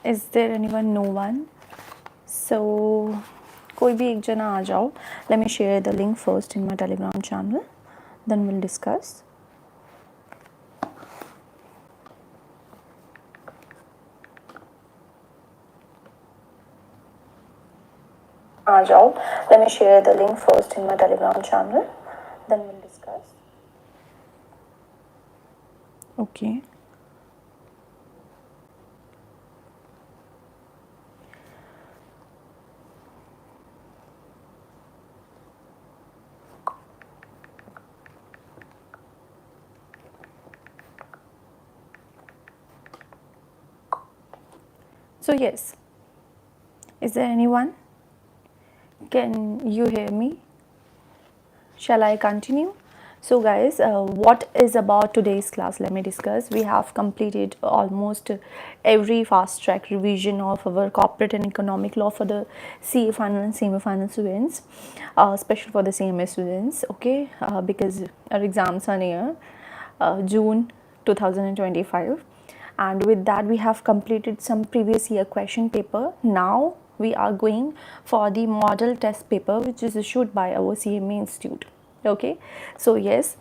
Is there anyone? No one. So कोई भी एक जना आ जाओ. Let me share the link first in my Telegram channel. Then we'll discuss. आ जाओ. Let me share the link first in my Telegram channel. Then we'll discuss. Okay. So yes, is there anyone? Can you hear me? Shall I continue? So guys, what is about today's class? Let me discuss. We have completed almost every fast track revision of our corporate and economic law for the CA final and CMA final students, especially for the CMA students, okay, because our exams are near June 2025, and with that we have completed some previous year question paper. Now we are going for the model test paper, which is issued by our CMA institute. Okay, so yes,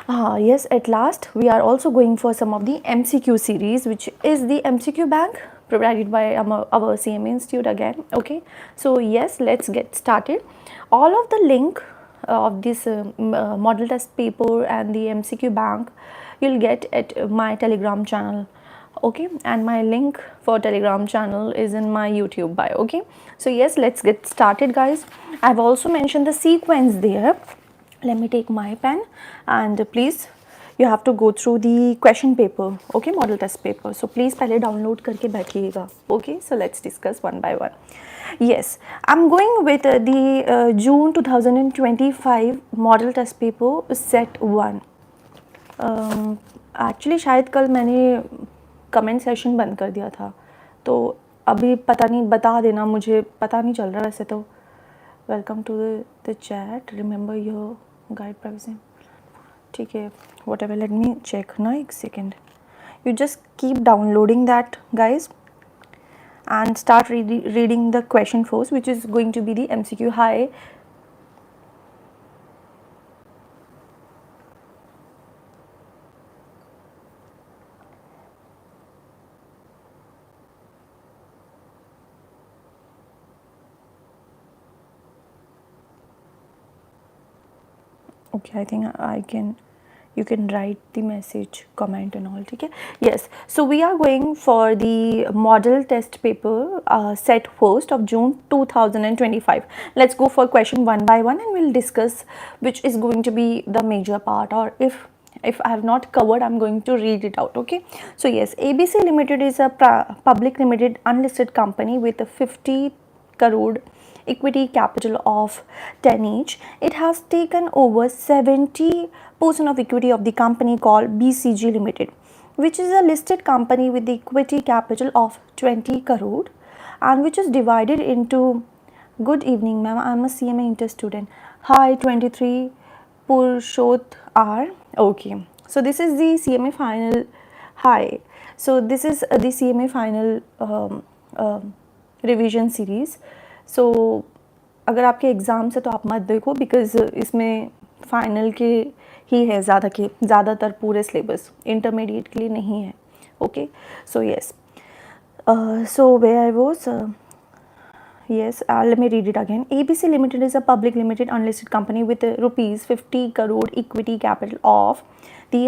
yes, at last we are also going for some of the MCQ series, which is the MCQ Bank provided by our CMA institute again. Okay, so yes, let's get started. All of the link of this model test paper and the MCQ Bank you'll get at my Telegram channel. Okay, and my link for Telegram channel is in my YouTube bio. Okay, so yes, let's get started guys. I've also mentioned the sequence there. Let me take my pen, and please you have to go through the question paper, okay, model test paper. So please पहले download करके बैठिएगा. Okay, so let's discuss one by one. Yes, I'm going with the June 2025 model test paper set 1. Actually शायद कल मैंने comment session बंद कर दिया था, तो अभी पता नहीं, बता देना, मुझे पता नहीं चल रहा वैसे तो. Welcome to the chat, remember your guide privacy. ठीक है, whatever, let me check ना, एक second. You just keep downloading that guys and start reading the question first, which is going to be the MCQ. Hi. Okay, I think you can write the message, comment and all. Okay, yes, so we are going for the model test paper set 1st of June 2025. Let's go for question one by one and we'll discuss which is going to be the major part, or if I have not covered, I'm going to read it out. Okay, so yes, ABC Limited is a public limited unlisted company with a 50 crore equity capital of 10 each. It has taken over 70% of equity of the company called BCG Limited, which is a listed company with the equity capital of 20 crore and which is divided into. Good evening ma'am, I am a CMA inter student. Hi, 23 Purshot R. Okay, so this is the CMA final. Hi, so this is the CMA final revision series. सो अगर आपके exams है तो आप मत देखो, because इसमें final के ही है ज़्यादातर पूरे सिलेबस, इंटरमीडिएट के लिए नहीं है. Okay, so yes, so where I was. Yes, let me read it again. ABC Limited is a public limited unlisted company with rupees 50 crore equity capital of the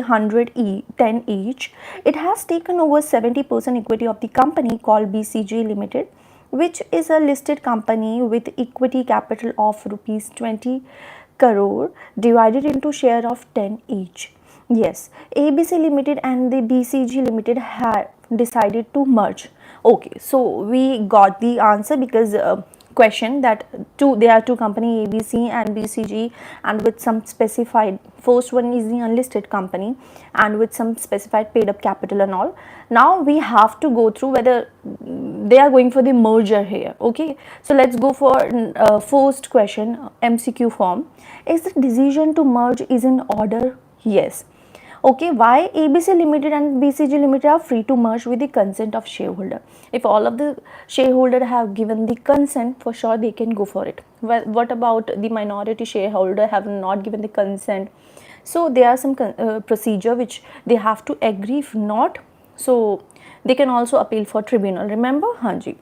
10 each. It has taken over 70% equity of the company called BCG Limited, which is a listed company with equity capital of rupees 20 crore divided into share of 10 each. Yes, ABC Limited and the BCG Limited have decided to merge. Okay, so we got the answer, because question that there are two company, ABC and BCG, and with some specified, first one is the unlisted company and with some specified paid up capital and all. Now we have to go through whether they are going for the merger here. Okay, so let's go for first question, MCQ form. Is the decision to merge is in order? Yes. Okay, why ABC Limited and BCG Limited are free to merge with the consent of shareholder. If all of the shareholder have given the consent, for sure they can go for it. Well, what about the minority shareholder have not given the consent? So there are some procedure which they have to agree. If not, so they can also appeal for tribunal. Remember, Hanji.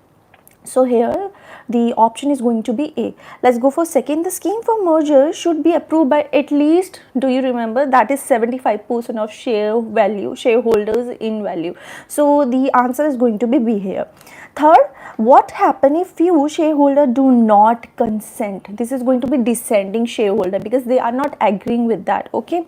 So here the option is going to be A. Let's go for second. The scheme for merger should be approved by at least, do you remember, that is 75% of share value, shareholders in value. So the answer is going to be B here. Third, what happen if few shareholder do not consent? This is going to be dissenting shareholder because they are not agreeing with that. Okay,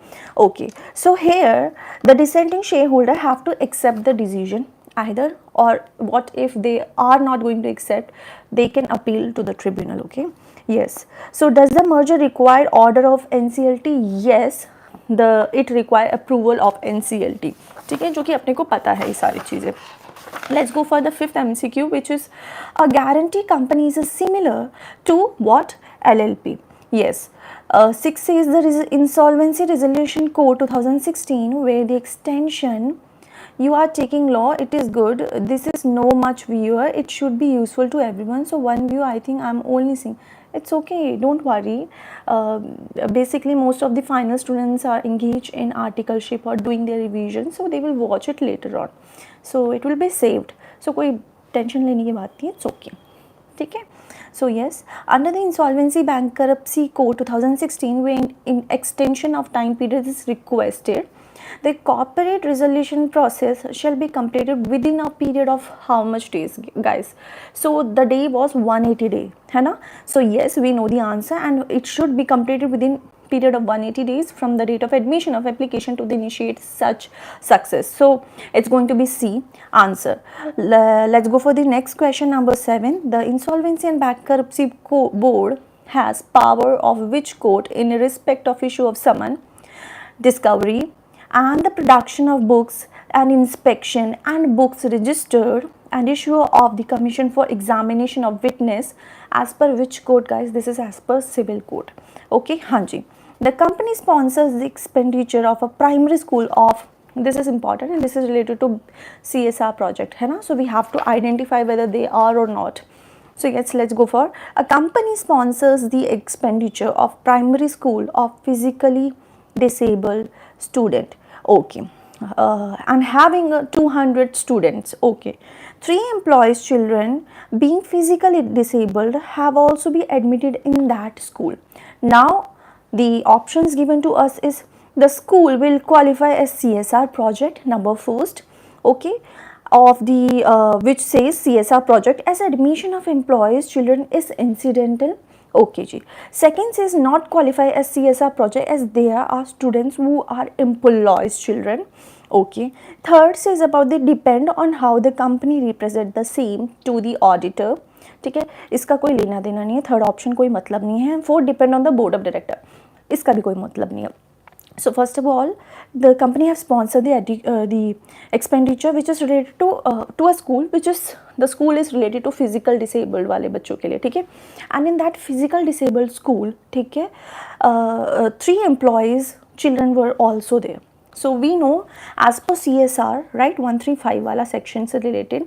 so here the dissenting shareholder have to accept the decision either, or what if they are not going to accept, they can appeal to the tribunal. Okay, yes. So does the merger require order of NCLT? Yes, it require approval of NCLT. ठीक है, जो कि अपने को पता है ये सारी चीज़ें. Let's go for the fifth MCQ, which is a guarantee company is similar to what? LLP. Yes. 6 says the Insolvency Resolution Code 2016, where the extension you are taking law, it is good. This is no much viewer, it should be useful to everyone. So one view, I think I'm only seeing. It's okay, don't worry. Basically most of the final students are engaged in articleship or doing their revision, so they will watch it later on, so it will be saved. So कोई tension लेने की बात नहीं है, it's okay. ठीक है. So yes, under the Insolvency Bankruptcy Code 2016, when in extension of time period is requested, the corporate resolution process shall be completed within a period of how much days, guys? So the day was 180 day, है ना? So yes, we know the answer, and it should be completed within period of 180 days from the date of admission of application to initiate such success. So it's going to be C answer. Let's go for the next question, number 7. The Insolvency and Bankruptcy Board has power of which court in respect of issue of summon, discovery, and the production of books, and inspection and books registered, and issue of the commission for examination of witness, as per which code, guys? This is as per civil code. Okay, Hanji. The company sponsors the expenditure of a primary school of, this is important, and this is related to CSR project, है ना? So we have to identify whether they are or not. So yes, let's go for a company sponsors the expenditure of primary school of physically disabled student. Okay, and having 200 students. Okay, 3 employees' children being physically disabled have also been admitted in that school. Now the options given to us is the school will qualify as CSR project, number first. Okay, of the which says CSR project as admission of employees' children is incidental. Okay ji. Second says not qualify as CSR project as there are students who are employees' children. Okay. Third says about the depend on how the company represent the same to the auditor. ठीक है, इसका कोई लेना देना नहीं है. Third option कोई मतलब नहीं है. Fourth depend on the board of director, इसका भी कोई मतलब नहीं है. So first of all, the company have sponsored the expenditure which is related to a school, which is the school is related to physical disabled वाले बच्चों के लिए, ठीक है. And in that physical disabled school, ठीक है, 3 employees children were also there. So we know as per CSR, right, 135 wala section se related,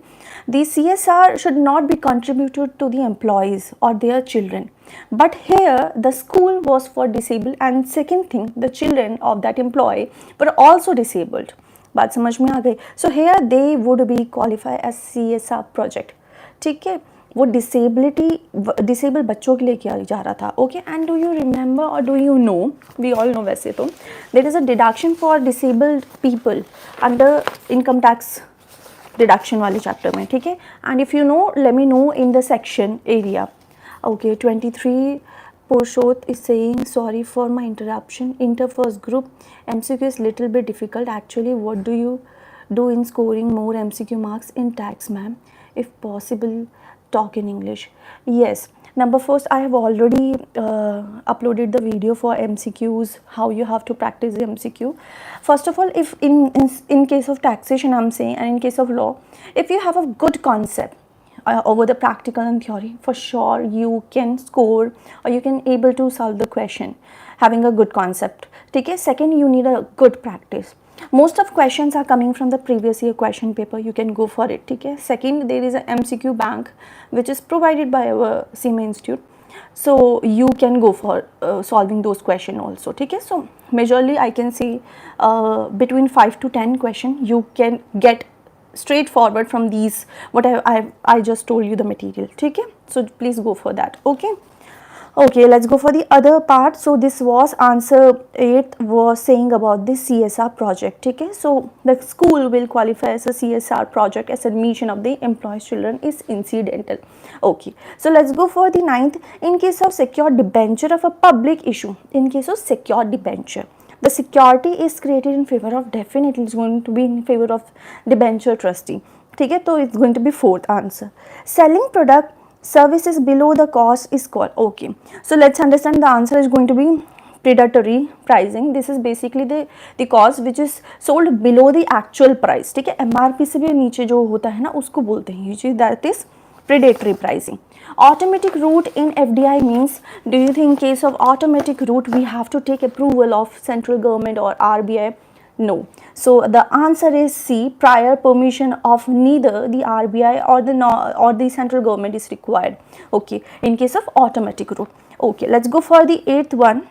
the CSR should not be contributed to the employees or their children. But here the school was for disabled, and second thing, the children of that employee were also disabled. बात समझ में आ गई. So here they would be qualified as CSR project. ठीक है, वो disable बच्चों के लिए किया जा रहा था. Okay, and do you remember और do you know, we all know वैसे तो, there is a deduction for disabled people under income tax deduction वाले चैप्टर में, ठीक है. And if you know, let me know in the section area. Okay, 23 Purushot is saying, sorry for my interruption. Inter first group MCQ is little bit difficult. Actually, what do you do in scoring more MCQ marks in tax, ma'am? If possible, talk in English. Yes. Number first, I have already uploaded the video for MCQs, how you have to practice the MCQ. First of all, if in case of taxation, I'm saying, and in case of law, if you have a good concept over the practical and theory, for sure you can score or you can able to solve the question having a good concept. ठीक है. Second, you need a good practice. Most of questions are coming from the previous year question paper, you can go for it. Okay. Second, there is a MCQ Bank which is provided by our CMA Institute, so you can go for solving those questions also. Okay. So majorly I can say between 5 to 10 questions you can get straightforward from these what I just told you the material. Okay. So please go for that. Okay. Okay, let's go for the other part. So this was answer 8 was saying about the CSR project. Okay, so the school will qualify as a CSR project as admission of the employees' children is incidental. Okay, so let's go for the ninth. In case of secured debenture of a public issue, in case of secured debenture, the security is created in favor of, definitely it's going to be in favor of debenture trustee. Okay, so it's going to be fourth answer. Selling product services below the cost is called. Okay, so let's understand the answer is going to be predatory pricing. This is basically the cost which is sold below the actual price. ठीक है, MRP से भी नीचे जो होता है ना उसको बोलते हैं ये चीज, that is predatory pricing. Automatic route in FDI means, do you think in case of automatic route we have to take approval of central government or RBI? No. So the answer is C. Prior permission of neither the RBI or the central government is required. Okay. In case of automatic route. Okay. Let's go for the 8th one.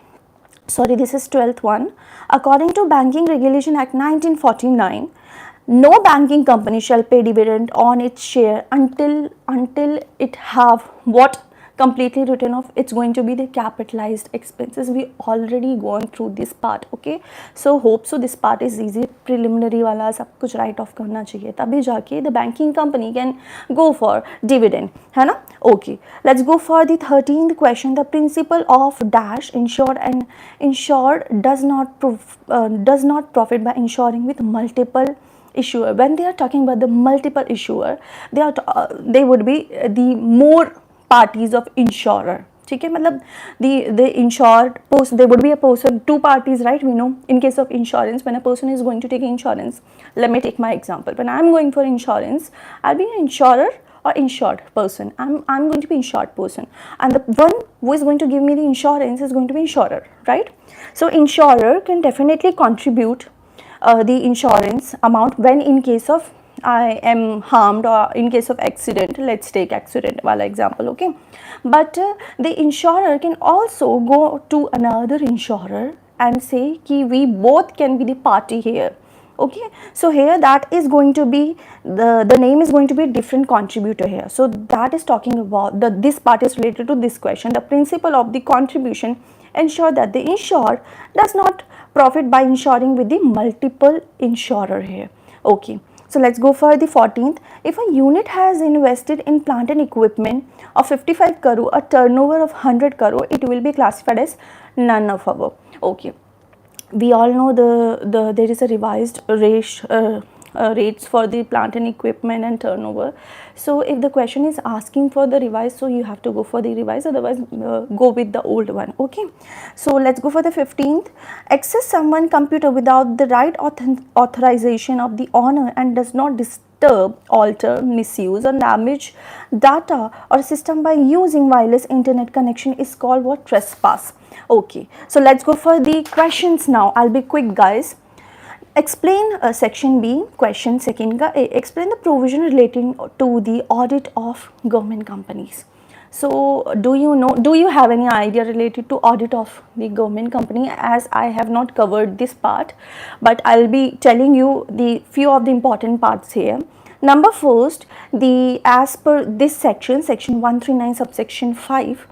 Sorry, this is 12th one. According to Banking Regulation Act 1949, no banking company shall pay dividend on its share until it have what completely written off. It's going to be the capitalized expenses. We already gone through this part. Okay, so hope so this part is easy. Preliminary वाला सब कुछ write off करना चाहिए तभी जाके the banking company can go for dividend, है ना. Okay, let's go for the 13th question. The principle of dash insured does not profit by insuring with multiple issuer. When they are talking about the multiple issuer, they would be the more parties of insurer. ठीक है, मतलब the insured person, there would be a person, two parties, right? We know in case of insurance, when a person is going to take insurance, let me take my example. When I'm going for insurance, I'll be an insurer or insured person. I'm going to be insured person, and the one who is going to give me the insurance is going to be insurer, right? So insurer can definitely contribute the insurance amount when in case of I am harmed or in case of accident. Let's take accident wala example. Okay, but the insurer can also go to another insurer and say ki we both can be the party here. Okay, so here that is going to be the name is going to be different contributor here. So that is talking about this part is related to this question. The principle of the contribution ensure that the insured does not profit by insuring with the multiple insurer here. Okay, so let's go for the 14th. If a unit has invested in plant and equipment of 55 crore, a turnover of 100 crore, it will be classified as none of above. Okay, we all know there is a revised rates for the plant and equipment and turnover. So if the question is asking for the revised, so you have to go for the revised, otherwise go with the old one. Okay, so let's go for the 15th. Access someone computer without the right authorization of the owner and does not disturb, alter, misuse or damage data or system by using wireless internet connection is called what? Trespass. Okay, so let's go for the questions now. I'll be quick, guys. Explain section B, question second ka A, explain the provision relating to the audit of government companies. So do you have any idea related to audit of the government company? As I have not covered this part, but I'll be telling you the few of the important parts here. Number first, as per this section 139 subsection 5,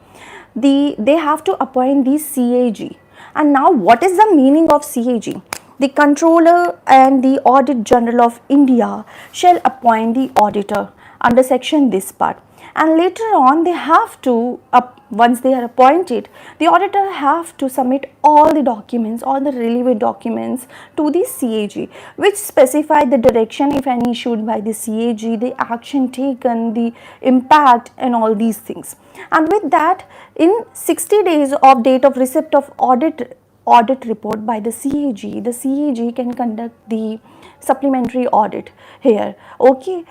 they have to appoint the CAG. And now what is the meaning of CAG? The Controller and the Audit General of India shall appoint the auditor under section this part, and later on they have to, once they are appointed, the auditor have to submit all the documents, all the relevant documents to the CAG, which specify the direction if any issued by the CAG, the action taken, the impact and all these things. And with that, in 60 days of date of receipt of audit report by the CAG can conduct the supplementary audit here. Okay,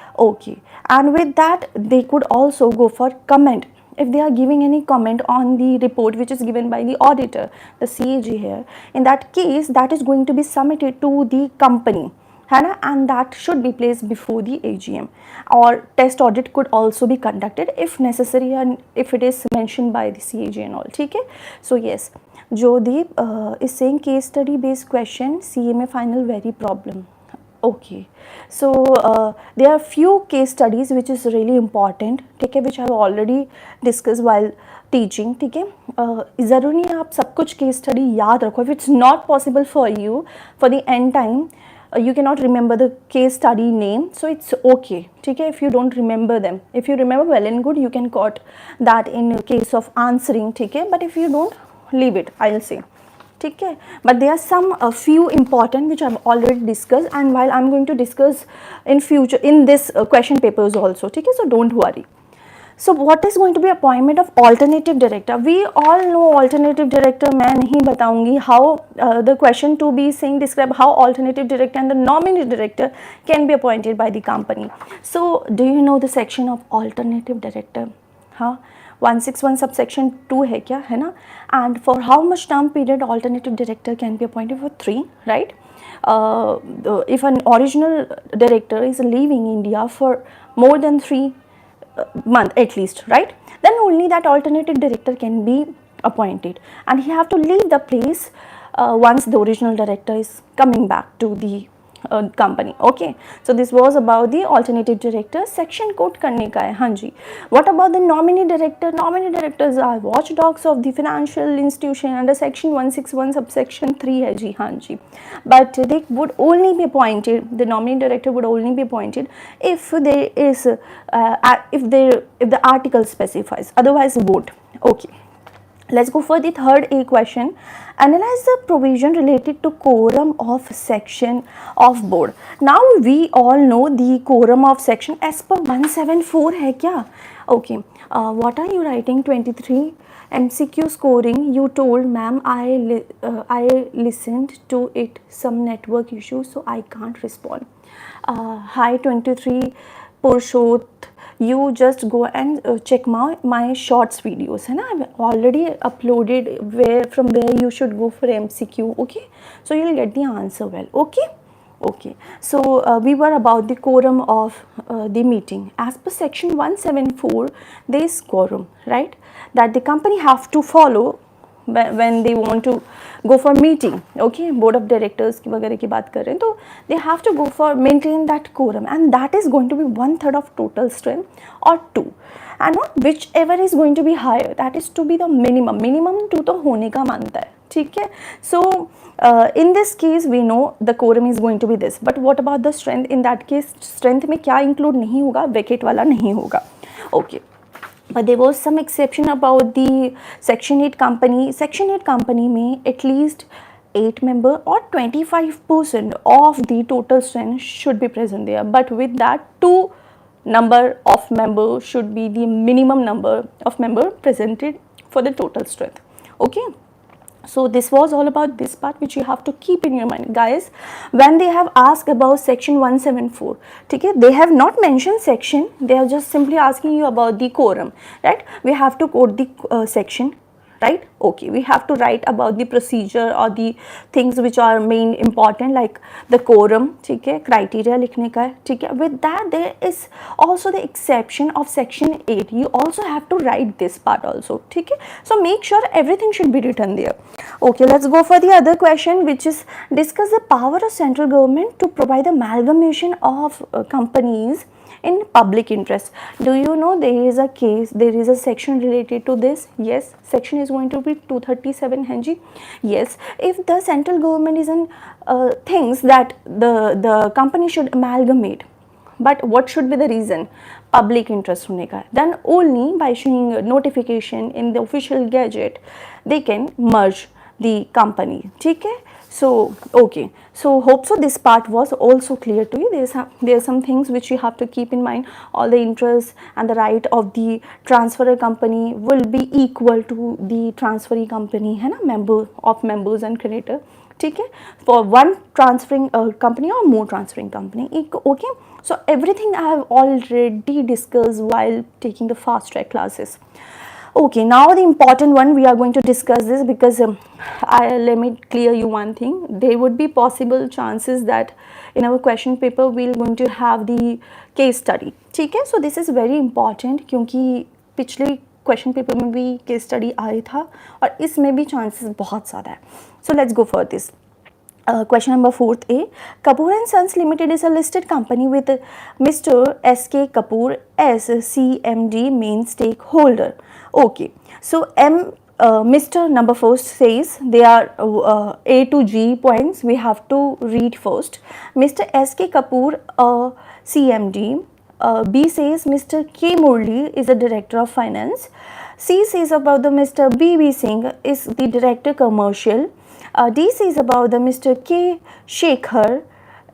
and with that they could also go for comment. if they are giving any comment on the report which is given by the auditor, the CAG here, in that case that is going to be submitted to the company, है ना, and that should be placed before the AGM, or test audit could also be conducted if necessary and if it is mentioned by the CAG and all, ठीक है. So yes, Jodeep is saying case study based question CMA final very problem. Okay, so there are few case studies which is really important, ठीक है, which I have already discussed while teaching, ठीक है. ज़रूरी नहीं आप सब कुछ case study याद रखो. If it's not possible for you for the end time, you cannot remember the case study name, so it's okay, ठीक है, if you don't remember them. If you remember, well and good, you can quote that in case of answering, ठीक है, but if you don't, leave it, I'll say, ठीक है. But there are some few important which I've already discussed, and while I'm going to discuss in future in this question papers also, ठीक है, so don't worry. So what is going to be appointment of alternative director? We all know alternative director. मैं नहीं बताऊंगी how the question to be saying describe how alternative director and the nominee director can be appointed by the company. So do you know the section of alternative director? हाँ, 161 subsection 2 है क्या, है ना? And for how much term period alternative director can be appointed? For 3, right? If an original director is leaving India for more than 3 month at least, right, then only that alternative director can be appointed, and he have to leave the place once the original director is coming back to the company. Okay, so this was about the alternative director. Section quote करने का है. हाँ जी. What about the nominee director? Nominee directors are watchdogs of the financial institution under section 161 subsection 3 है जी. हाँ जी. But they would only be appointed, the nominee director would only be appointed if there is if the article specifies, otherwise won't. Okay, let's go for the third A question. Analyze the provision related to quorum of section of board. Now we all know the quorum of section as per 174 है क्या? Okay, what are you writing? 23 MCQ scoring. You told ma'am I listened to it, some network issue, so I can't respond. Hi 23 Purshot, you just go and check my shorts videos, है ना? I've already uploaded from where you should go for MCQ. Okay, so you'll get the answer well. Okay, okay. So we were about the quorum of the meeting. As per section 174, there is quorum, right, that the company have to follow when they want to go for meeting. Okay, board of directors की वगैरह की बात कर रहे हैं, तो they have to go for maintain that quorum, and that is going to be 1/3 of total strength or 2, and whichever is going to be higher, that is to be the minimum. Minimum 2 तो होने का मानता है, ठीक है. So in this case we know the quorum is going to be this, but what about the strength? In that case strength में क्या include नहीं होगा? Vacate वाला नहीं होगा. Okay, but there was some exception about the section 8 company. Section 8 company में at least 8 member or 25% of the total strength should be present there, but with that 2 number of members should be the minimum number of member presented for the total strength. Okay, so this was all about this part which you have to keep in your mind, guys. When they have asked about section 174, ठीक है, they have not mentioned section, they are just simply asking you about the quorum, right? We have to quote the section, right? Okay, we have to write about the procedure or the things which are main important, like the quorum, ठीक है, criteria लिखने का है, ठीक है. With that there is also the exception of section 8. You also have to write this part also, ठीक है. So make sure everything should be written there. Okay, let's go for the other question, which is discuss the power of central government to provide amalgamation of companies in public interest. Do you know there is a case, there is a section related to this? Yes, section is going to be 237 है जी. Yes, if the central government is in thinks that the company should amalgamate, but what should be the reason? Public interest होने का, then only by issuing notification in the official gazette they can merge the company, ठीक है. So okay, so hope so this part was also clear to you. There are some things which you have to keep in mind. All the interests and the right of the transferor company will be equal to the transferee company, है ना, members and creditor, ठीक है, for one transferring company or more transferring company. Okay, So everything I have already discussed while taking the fast track classes. Okay, now the important one, we are going to discuss this because let me clear you one thing. There would be possible chances that in our question paper we are going to have the case study. ठीक है, so this is very important क्योंकि पिछले question paper में भी case study आया था और इसमें भी चांसेस बहुत ज़्यादा है. So let's go for this. Question number 4th A. Kapoor and Sons Limited is a listed company with Mr. S.K. Kapoor as CMD main stakeholder. Okay, so Mr. number 4 says they are A to G points we have to read first. Mr. S.K. Kapoor, CMD. B says Mr. K. Murli is the Director of Finance. C says about the Mr. B.B. Singh is the Director Commercial. D says about the Mr. K. Shekhar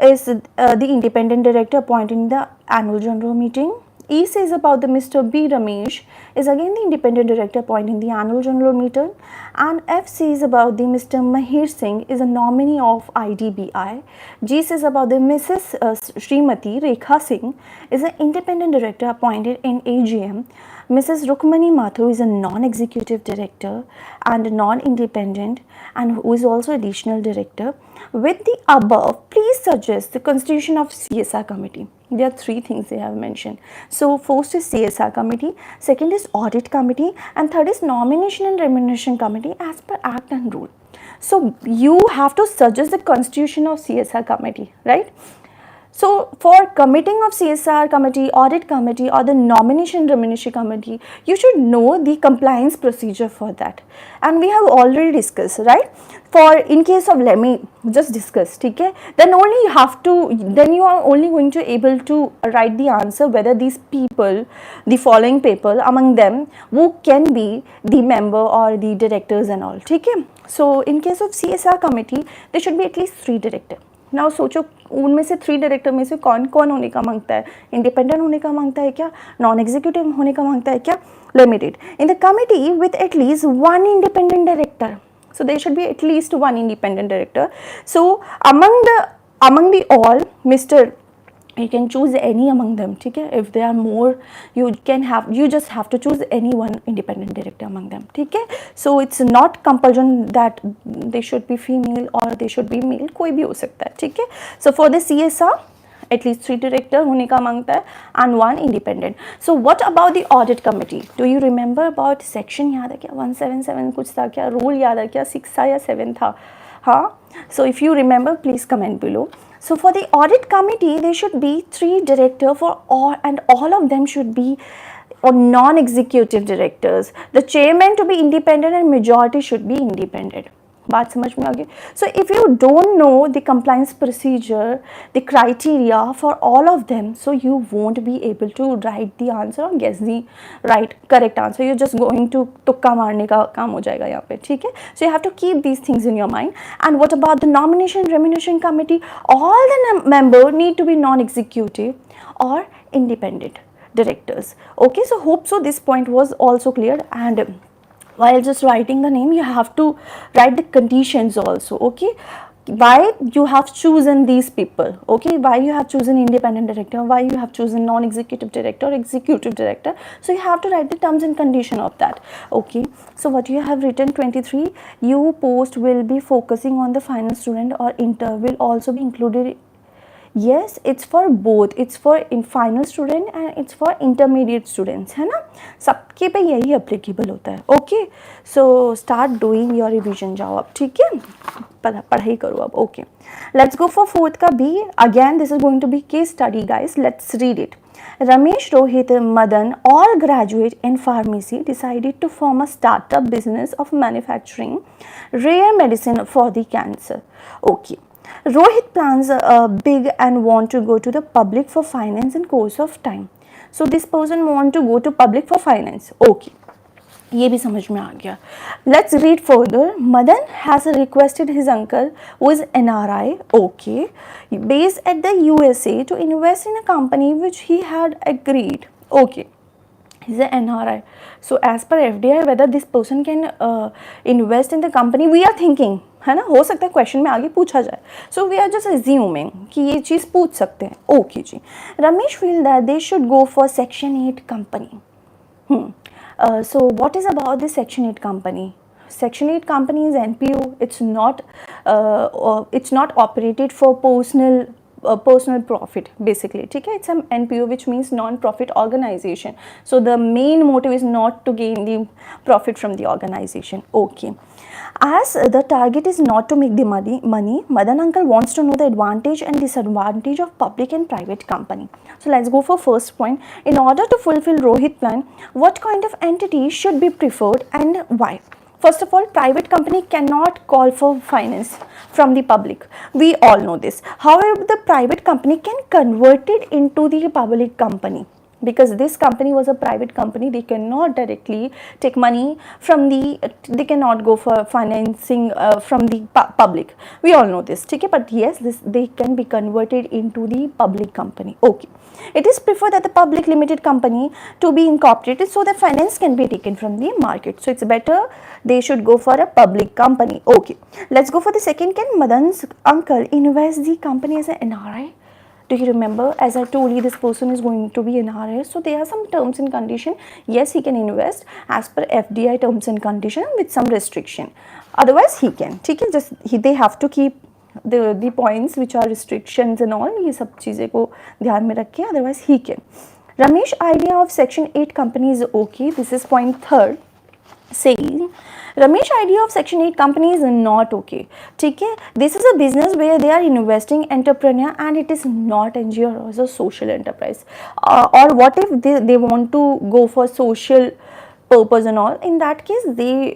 is the Independent Director appointed in the Annual General Meeting. E says about the Mr. B. Ramesh is again the Independent Director appointed in the Annual General Meeting. And F says about the Mr. Mahir Singh is a nominee of IDBI. G says about the Mrs. Srimati Rekha Singh is an Independent Director appointed in AGM. Mrs. Rukmani Mathur is a non-executive director and non-independent and who is also additional director. With the above, please suggest the constitution of CSR committee. There are 3 things they have mentioned. So first is CSR committee, second is audit committee, and third is nomination and remuneration committee as per act and rule. So you have to suggest the constitution of CSR committee, right? So for committing of CSR committee, audit committee or the nomination remuneration committee, you should know the compliance procedure for that. And we have already discussed, right? For in case of, let me just discuss, okay? Then only you have to, then you are only going to able to write the answer whether these people, the following people among them, who can be the member or the directors and all, okay? So in case of CSR committee, there should be at least 3 directors. Now सोचो उनमें से 3 director में से कौन कौन होने का मांगता है, इंडिपेंडेंट होने का मांगता है क्या, नॉन एग्जीक्यूटिव होने का मांगता है क्या, limited. In the committee with at least 1 independent director, so there should be at least 1 independent director. So among the all, Mr. you can choose any among them, ठीक है? If there are more, you just have to choose any one independent director among them, ठीक है? So it's not compulsion that they should be female or they should be male, कोई भी हो सकता है, ठीक है? So for the CSR, at least 3 director होने का मांगता है and 1 independent. So what about the audit committee? Do you remember about section याद है क्या? 177 कुछ था क्या? Rule याद है क्या? 6 था या 7 था? हाँ? So if you remember, please comment below. So for the audit committee, there should be 3 directors for all, and all of them should be non-executive directors. The chairman to be independent and majority should be independent. बात समझ में आ गई? So if you don't know the compliance procedure, the criteria for all of them, so you won't be able to write the answer or guess the correct answer. You're just going to तुक्का मारने का काम हो जाएगा यहाँ पे, ठीक है? So you have to keep these things in your mind. And what about the nomination remuneration committee? All the members need to be non-executive or independent directors. Okay, so hope so this point was also clear. And while just writing the name, you have to write the conditions also, okay? Why you have chosen these people, okay? Why you have chosen independent director, why you have chosen non-executive director or executive director. So you have to write the terms and condition of that, okay? So what you have written 23, you post will be focusing on the final student or inter will also be included. Yes, it's for both. It's for in final student and it's for intermediate students, है ना? सबके पे यही applicable होता है. Okay, so start doing your revision जाओ अब, ठीक है? पढ़ाई करो अब. Okay, let's go for 4th का B. Again, this is going to be case study, guys. Let's read it. Ramesh, Rohit, Madan, all graduate in pharmacy, decided to form a startup business of manufacturing rare medicine for the cancer. Okay. Rohit plans big and want to go to the public for finance in course of time. So this person want to go to public for finance. Okay, ये भी समझ में आ गया. Let's read further. Madan has requested his uncle, who is NRI, okay, based at the USA, to invest in a company which he had agreed. Okay. is an NRI. So as per FDI, whether this person can invest in the company, we are thinking, है ना, हो सकता है question में आगे पूछा जाए. So we are just assuming कि ये चीज़ पूछ सकते हैं. ओके जी. Ramesh feel that they should go for section 8 company. So what is about this section 8 company? Section 8 company is NPO. It's not operated for personal profit basically. ठीक है, it's an NPO which means non-profit organization. So the main motive is not to gain the profit from the organization. Okay. As the target is not to make the money, Madan uncle wants to know the advantage and disadvantage of public and private company. So let's go for first point. In order to fulfill Rohit plan, what kind of entity should be preferred and why? First of all, private company cannot call for finance from the public. We all know this. However, the private company can convert it into the public company. Because this company was a private company, they cannot directly take money from they cannot go for financing from the public. We all know this, okay? But yes, they can be converted into the public company. Okay. It is preferred that the public limited company to be incorporated so that finance can be taken from the market. So it's better they should go for a public company. Okay. Let's go for the second. Can Madan's uncle invest the company as an NRI? Do you remember, as I told you, this person is going to be an NRI. So there are some terms and condition. Yes, he can invest as per FDI terms and condition with some restriction. Otherwise, he can. ठीक है, just they have to keep the points which are restrictions and all. ये सब चीज़ें को ध्यान में रखें. Otherwise, he can. Ramesh idea of section 8 company is okay. This is point third. Saying Ramesh idea of section 8 company is not okay. ठीक है, this is a business where they are investing entrepreneur and it is not NGO or as a social enterprise. Or what if they want to go for social purpose and all? In that case, they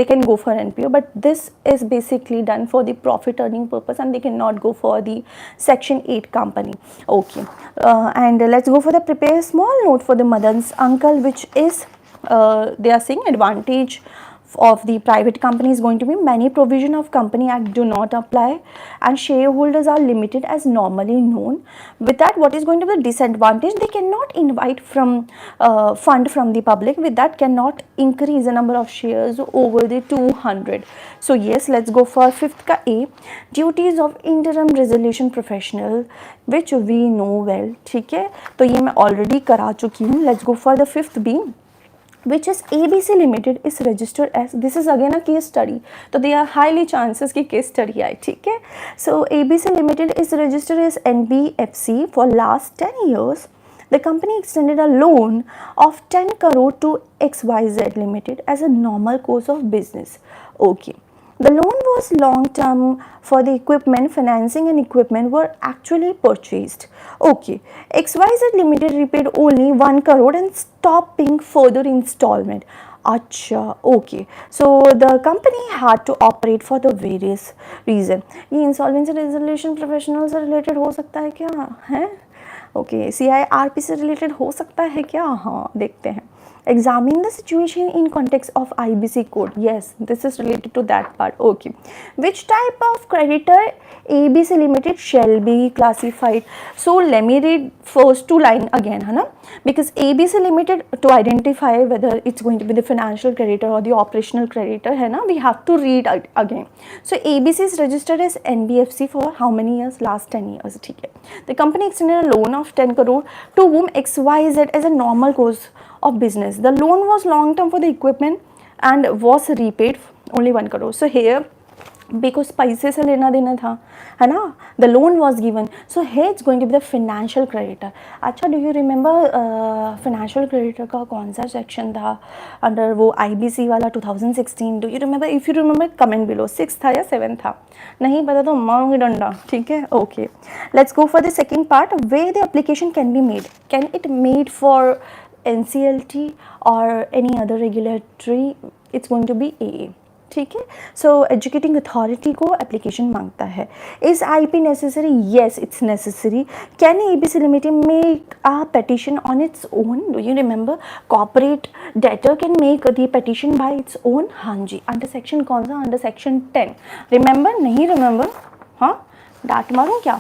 can go for NPO, but this is basically done for the profit earning purpose and they cannot go for the section 8 company. Okay. And let's go for the prepare a small note for the Madan's uncle, which is they are saying advantage of the private company is going to be many provision of Company Act do not apply and shareholders are limited as normally known. With that, what is going to be the disadvantage? They cannot invite from fund from the public. With that, cannot increase the number of shares over the 200. So yes, let's go for fifth ka A, duties of interim resolution professional, which we know well. ठीक है, तो ये मैं already करा चुकी हूँ. Let's go for the fifth B, which is ABC Limited is registered as, this is again a case study, so there are highly chances कि case study आए. ठीक है, so ABC Limited is registered as NBFC for last 10 years. The company extended a loan of 10 crore to XYZ Limited as a normal course of business. Okay. The loan was long term for the equipment, financing and equipment were actually purchased. Okay, XYZ Limited repaid only 1 crore and stopped paying further installment. Acha, okay. So the company had to operate for the various reason. ये insolvency resolution professionals से related हो सकता है क्या है? Okay, CIRP से related हो सकता है क्या? हाँ, देखते हैं. Examine the situation in context of IBC code. Yes, this is related to that part. Okay. Which type of creditor ABC Limited shall be classified? So let me read first two line again, है ना? Because ABC Limited, to identify whether it's going to be the financial creditor or the operational creditor, है ना? We have to read again. So ABC is registered as NBFC for how many years? Last 10 years. ठीक है. The company extended a loan of 10 crore to whom XYZ as a normal course of business. The loan was long term for the equipment and was repaid only 1 crore. So here, because पैसे से लेना देना था, है ना, the loan was given. So here it's going to be the financial creditor. अच्छा, do you remember financial creditor का कौन सा section था under वो IBC वाला 2016? Do you remember? If you remember, comment below. 6 था या 7 था? नहीं पता तो मारूंगी डंडा. ठीक है? Okay. Let's go for the second part. Where the application can be made. Can it made for NCLT or any other regulatory? It's going to be AA. ठीक है, so educating authority को application मांगता है. Is IP necessary? Yes, it's necessary. Can ABC Limited make a petition on its own? Do you remember? Corporate debtor can make the petition by its own. हाँ जी. Under section कौन सा? Under section 10. Remember? नहीं remember? हाँ, डांट मारूँ क्या?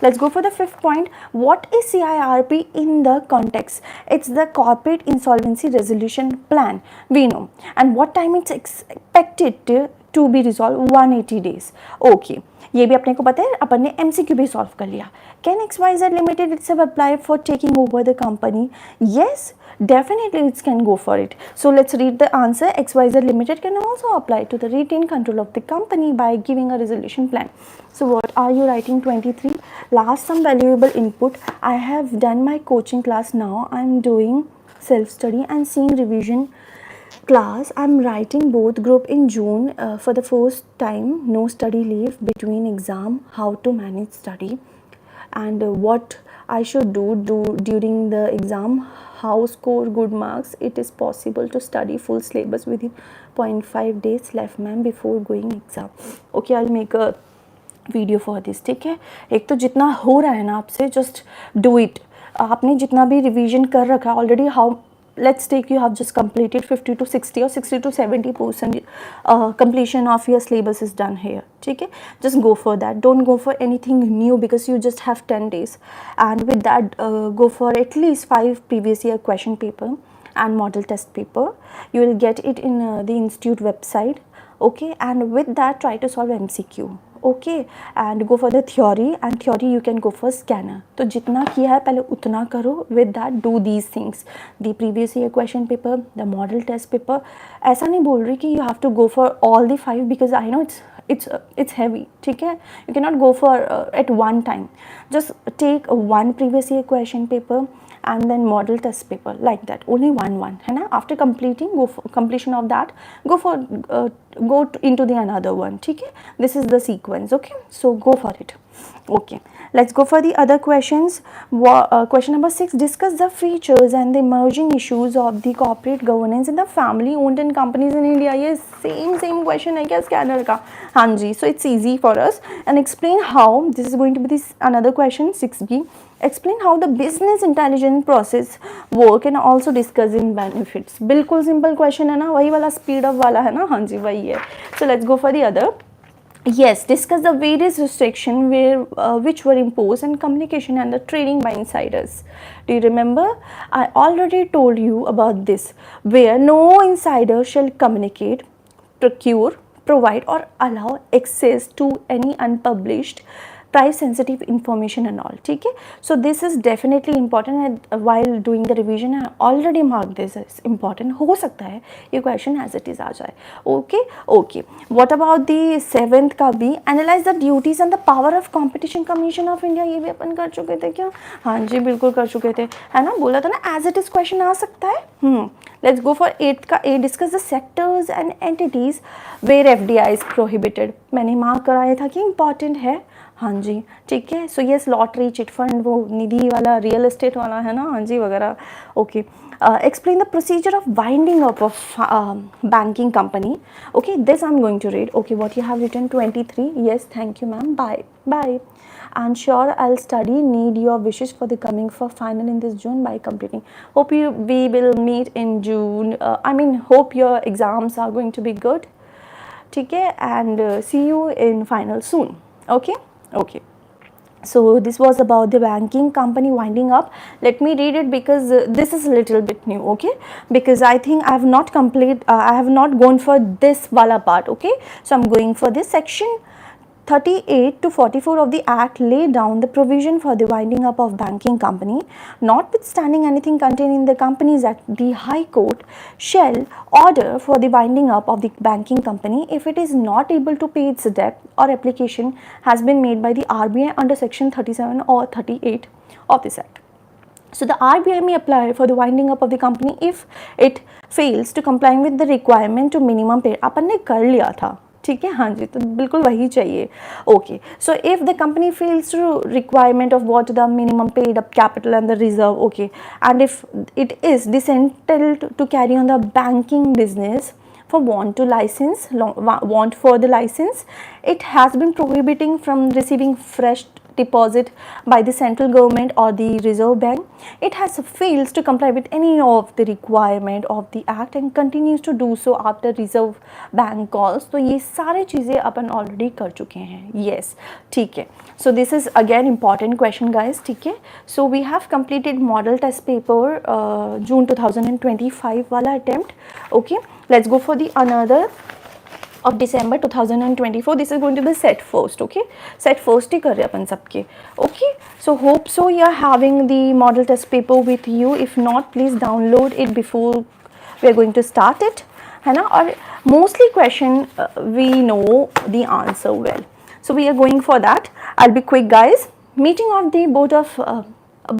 Let's go for the fifth point. What is CIRP in the context? It's the Corporate Insolvency Resolution Plan. We know. And what time it's expected to be resolved? 180 days. Okay. ये भी अपने को पता है, अपन ने MCQ भी solve कर लिया. Can XYZ Limited itself apply for taking over the company? Yes, definitely it can go for it. So let's read the answer. XYZ Limited can also apply to the retain control of the company by giving a resolution plan. So what are you writing? 23. Last, some valuable input. I have done my coaching class now. I'm doing self-study and seeing revision class. I'm writing both group in June for the first time. No study leave between exam. How to manage study and what I should do during the exam. How score good marks. It is possible to study full syllabus within 0.5 days left ma'am before going exam. Okay, I'll make a video for this. ठीक है, एक तो जितना हो रहा है ना आपसे, जस्ट डू इट. आपने जितना भी रिवीजन कर रखा है already, how let's take you have just completed 50 to 60 or 60 to 70% completion of your syllabus is done here. ठीक है, just go for that. Don't go for anything new because you just have 10 days, and with that go for at least 5 previous year question paper and model test paper. You will get it in the institute website. Okay, and with that try to solve MCQ. Okay, and go for the theory, and theory you can go for scanner. तो जितना किया है पहले उतना करो. With that do these things, the previous year question paper, the model test paper. ऐसा नहीं बोल रही कि you have to go for all the 5 because I know it's heavy. ठीक है, you cannot go for at one time. Just take one previous year question paper and then model test paper, like that. Only one है ना. After completing, go for completion of that, go into the another one. ठीक है, this is the sequence. Okay, so go for it. Okay, let's go for the other questions. Question number 6. Discuss the features and the emerging issues of the corporate governance in the family owned and companies in India. ये same question है क्या scanner का? हाँ जी, so it's easy for us. And explain how. This is going to be this another question 6B. Explain how the business intelligence process work and also discuss in benefits. बिल्कुल simple question है ना, वही वाला speed up वाला है ना. हाँ जी, वही है. So let's go for the other. Yes, discuss the various restrictions which were imposed on communication and the trading by insiders. Do you remember? I already told you about this, where no insider shall communicate, procure, provide or allow access to any unpublished price sensitive information and all. ठीक है, so this is definitely important. And while doing the revision I already marked this as important. हो सकता है ये question as it is आ जाए. Okay, what about the 7th का भी? Analyze the duties and the power of Competition Commission of India. ये भी अपन कर चुके थे क्या? हाँ जी, बिल्कुल कर चुके थे, है ना. बोला था ना as it is question आ सकता है. Let's go for 8th का A. Discuss the sectors and entities where FDI is prohibited. मैंने मार्क कराया था कि important है. हाँ जी, ठीक है. So yes, lottery, chit fund, वो निधि वाला, रियल एस्टेट वाला है ना. हाँ जी, वगैरह. Okay, explain the procedure of winding up of banking company. Okay, this I'm going to read. Okay, what you have written 23. Yes, thank you ma'am. Bye. And sure I'll study. Need your wishes for the coming for final in this June by completing. We will meet in June. Hope your exams are going to be good. ठीक है, and see you in final soon. Okay, so this was about the banking company winding up. Let me read it because this is a little bit new. Okay, because I think I have not gone for this wala part. Okay, so I'm going for this section 38 to 44 of the Act lay down the provision for the winding up of banking company. Notwithstanding anything contained in the Companies Act, the High Court shall order for the winding up of the banking company if it is not able to pay its debt or application has been made by the RBI under section 37 or 38 of this Act. So the RBI may apply for the winding up of the company if it fails to comply with the requirement to minimum pay. अपन ने कर लिया था, ठीक है. हाँ जी, तो बिल्कुल वही चाहिए. Okay, so if the company fails to requirement of what the minimum paid up capital and the reserve. Okay, and if it is dissented to carry on the banking business for want for the license, it has been prohibiting from receiving fresh deposit by the central government or the Reserve Bank, it has fails to comply with any of the requirement of the act and continues to do so after Reserve Bank calls. तो ये सारे चीज़ें अपन already कर चुके हैं. Yes, ठीक है. So this is again important question guys. ठीक है. So we have completed model test paper June 2025 वाला attempt. Okay, let's go for the another of December 2024. This is going to be set first. Okay, set first ही कर रहे अपन सबके. Okay, so hope so you are having the model test paper with you. If not, please download it before we are going to start it, है ना. और mostly question we know the answer well, so we are going for that. I'll be quick guys. Meeting of the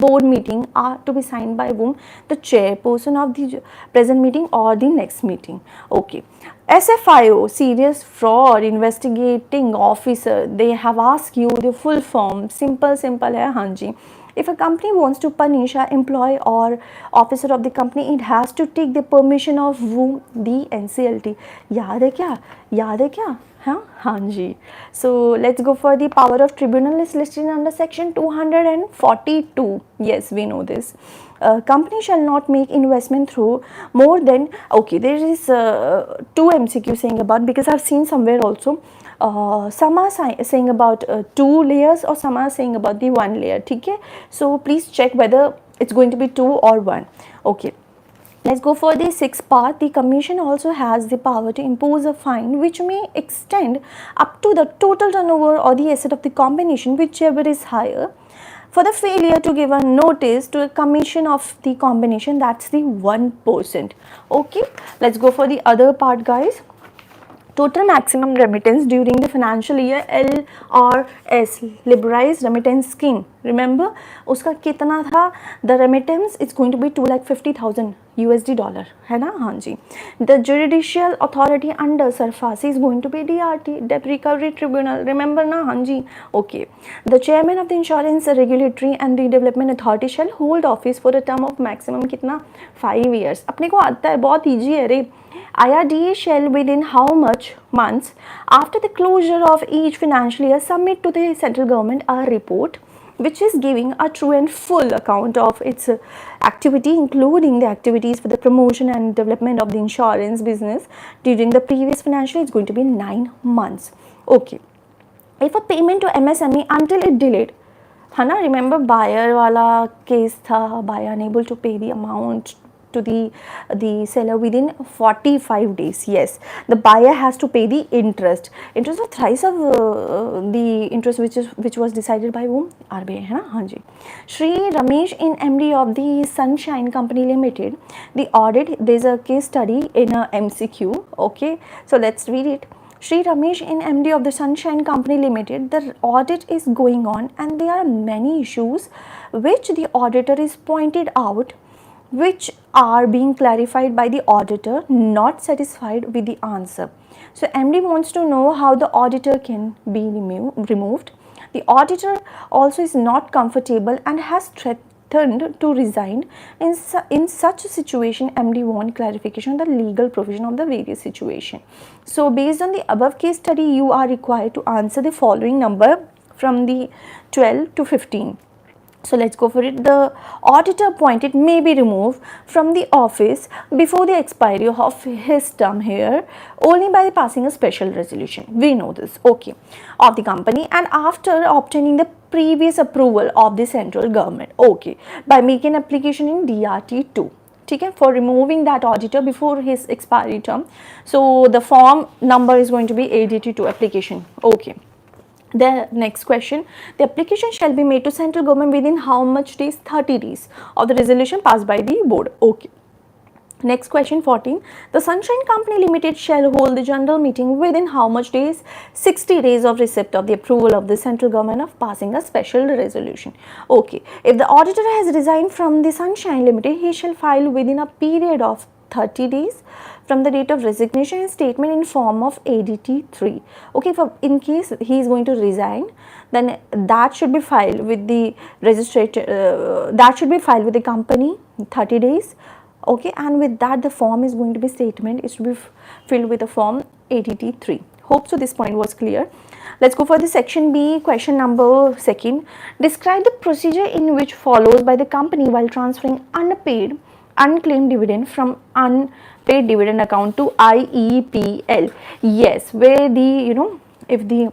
board meeting are to be signed by whom? The chairperson of the present meeting or the next meeting. Okay, SFIO, serious fraud investigating officer, they have asked you the full form. Simple है. हाँ जी. If a company wants to punish an employee or officer of the company, it has to take the permission of whom? The NCLT. याद है क्या? हाँ जी. So let's go for the power of tribunal is listed under section 242. Yes, we know this. Company shall not make investment through more than, okay, there is two MCQ saying about, because I've seen somewhere also some are saying about 2 layers or some are saying about the 1 layer. ठीक है. So please check whether it's going to be 2 or 1. Okay. Let's go for the sixth part. The commission also has the power to impose a fine which may extend up to the total turnover or the asset of the combination, whichever is higher, for the failure to give a notice to a commission of the combination. That's the 1%. Okay, let's go for the other part guys. Total maximum remittance during the financial year, LRS, liberalized remittance scheme. Remember उसका कितना था? The remittance is going to be $250,000 USD dollar, है ना. हाँ जी. The judicial authority under SARFAESI is going to be DRT, Debt Recovery Tribunal. Remember ना. हाँ जी. Okay. The chairman of the Insurance Regulatory and the Development Authority shall hold office for a term of maximum कितना? 5 years. अपने को आता है, बहुत easy है रे. IRDA shall within how much months after the closure of each financial year submit to the central government a report which is giving a true and full account of its activity, including the activities for the promotion and development of the insurance business during the previous financial year. Is going to be 9 months. Okay. If a payment to MSME until it delayed, है ना, remember buyer वाला case था, buyer unable to pay the amount to the seller within 45 days. Yes, the buyer has to pay the interest of thrice of the interest which was decided by whom? RBI, है ना. हाँ जी. Shri Ramesh in MD of the Sunshine Company Limited, the audit, there's a case study in a MCQ. Okay, so let's read it. Shri Ramesh in MD of the Sunshine Company Limited, the audit is going on and there are many issues which the auditor is pointed out, which are being clarified by the auditor, not satisfied with the answer. So MD wants to know how the auditor can be removed. The auditor also is not comfortable and has threatened to resign. In such a situation, MD wants clarification on the legal provision of the various situation. So based on the above case study, you are required to answer the following number from the 12 to 15. So let's go for it. The auditor appointed may be removed from the office before the expiry of his term here only by passing a special resolution. We know this, okay, of the company, and after obtaining the previous approval of the central government, okay, by making application in DRT2. Okay, for removing that auditor before his expiry term. So the form number is going to be ADT2 application. Okay. The next question, the application shall be made to central government within how much days? 30 days of the resolution passed by the board. Okay. Next question 14, the Sunshine Company Limited shall hold the general meeting within how much days? 60 days of receipt of the approval of the central government of passing a special resolution. Okay. If the auditor has resigned from the Sunshine Limited, he shall file within a period of 30 days from the date of resignation and statement in form of ADT3. Okay, for in case he is going to resign, then that should be filed with the that should be filed with the company 30 days. Okay, and with that the form is going to be statement is to be filled with the form ADT3. Hope so this point was clear. Let's go for the section B, question number second. Describe the procedure in which follows by the company while transferring unpaid, unclaimed dividend from unpaid dividend account to IEPL. Yes, where the if the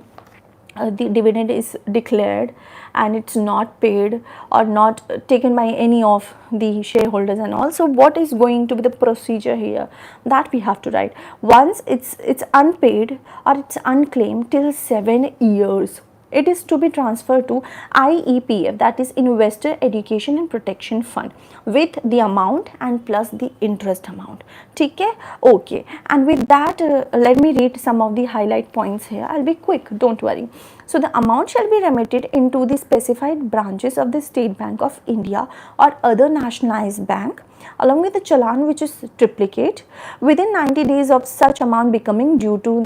dividend is declared and it's not paid or not taken by any of the shareholders and all. So what is going to be the procedure here, that we have to write. Once it's unpaid or it's unclaimed till 7 years, it is to be transferred to IEPF, that is Investor Education and Protection Fund, with the amount and plus the interest amount. Okay, okay. And with that, let me read some of the highlight points here. I'll be quick, don't worry. So the amount shall be remitted into the specified branches of the State Bank of India or other nationalized bank, along with the challan which is triplicate, within 90 days of such amount becoming due to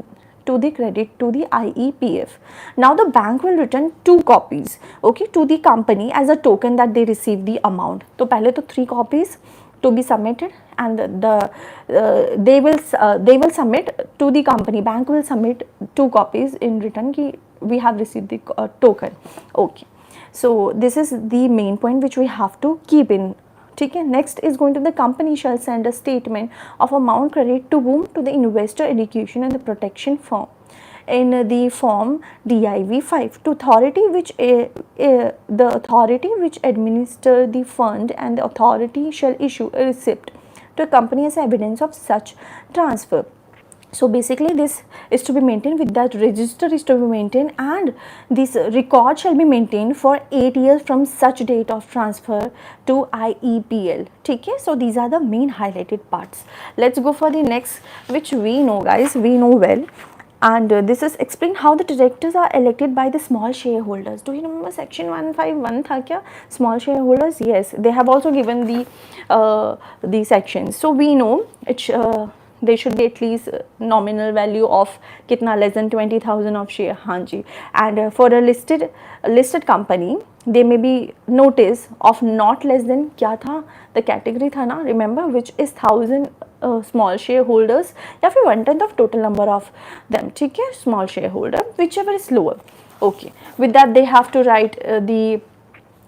the credit to the IEPF. Now the bank will return 2 copies, okay, to the company as a token that they receive the amount. So pehle to 3 copies to be submitted, and they will submit to the company. Bank will submit 2 copies in return ki we have received the token. Okay, so this is the main point which we have to keep in. Okay. Next is going to the company shall send a statement of amount credit to whom? To the Investor Education and the Protection Firm in the form DIV 5 to authority which the authority which administer the fund, and the authority shall issue a receipt to a company as evidence of such transfer. So basically this is to be maintained, with that register is to be maintained, and this record shall be maintained for 8 years from such date of transfer to IEPL. Okay, so these are the main highlighted parts. Let's go for the next, which we know guys, we know well. And this is explain how the directors are elected by the small shareholders. Do you remember section 151 tha kya? Small shareholders, yes, they have also given the sections. So we know it they should be at least nominal value of kitna, less than 20,000 of share. हाँ जी. And for a listed company, they may be notice of not less than क्या था, the category था ना, remember, which is 1,000 small shareholders या फिर 1/10 of total number of them. ठीक है, small shareholder, whichever is lower. Okay, with that they have to write the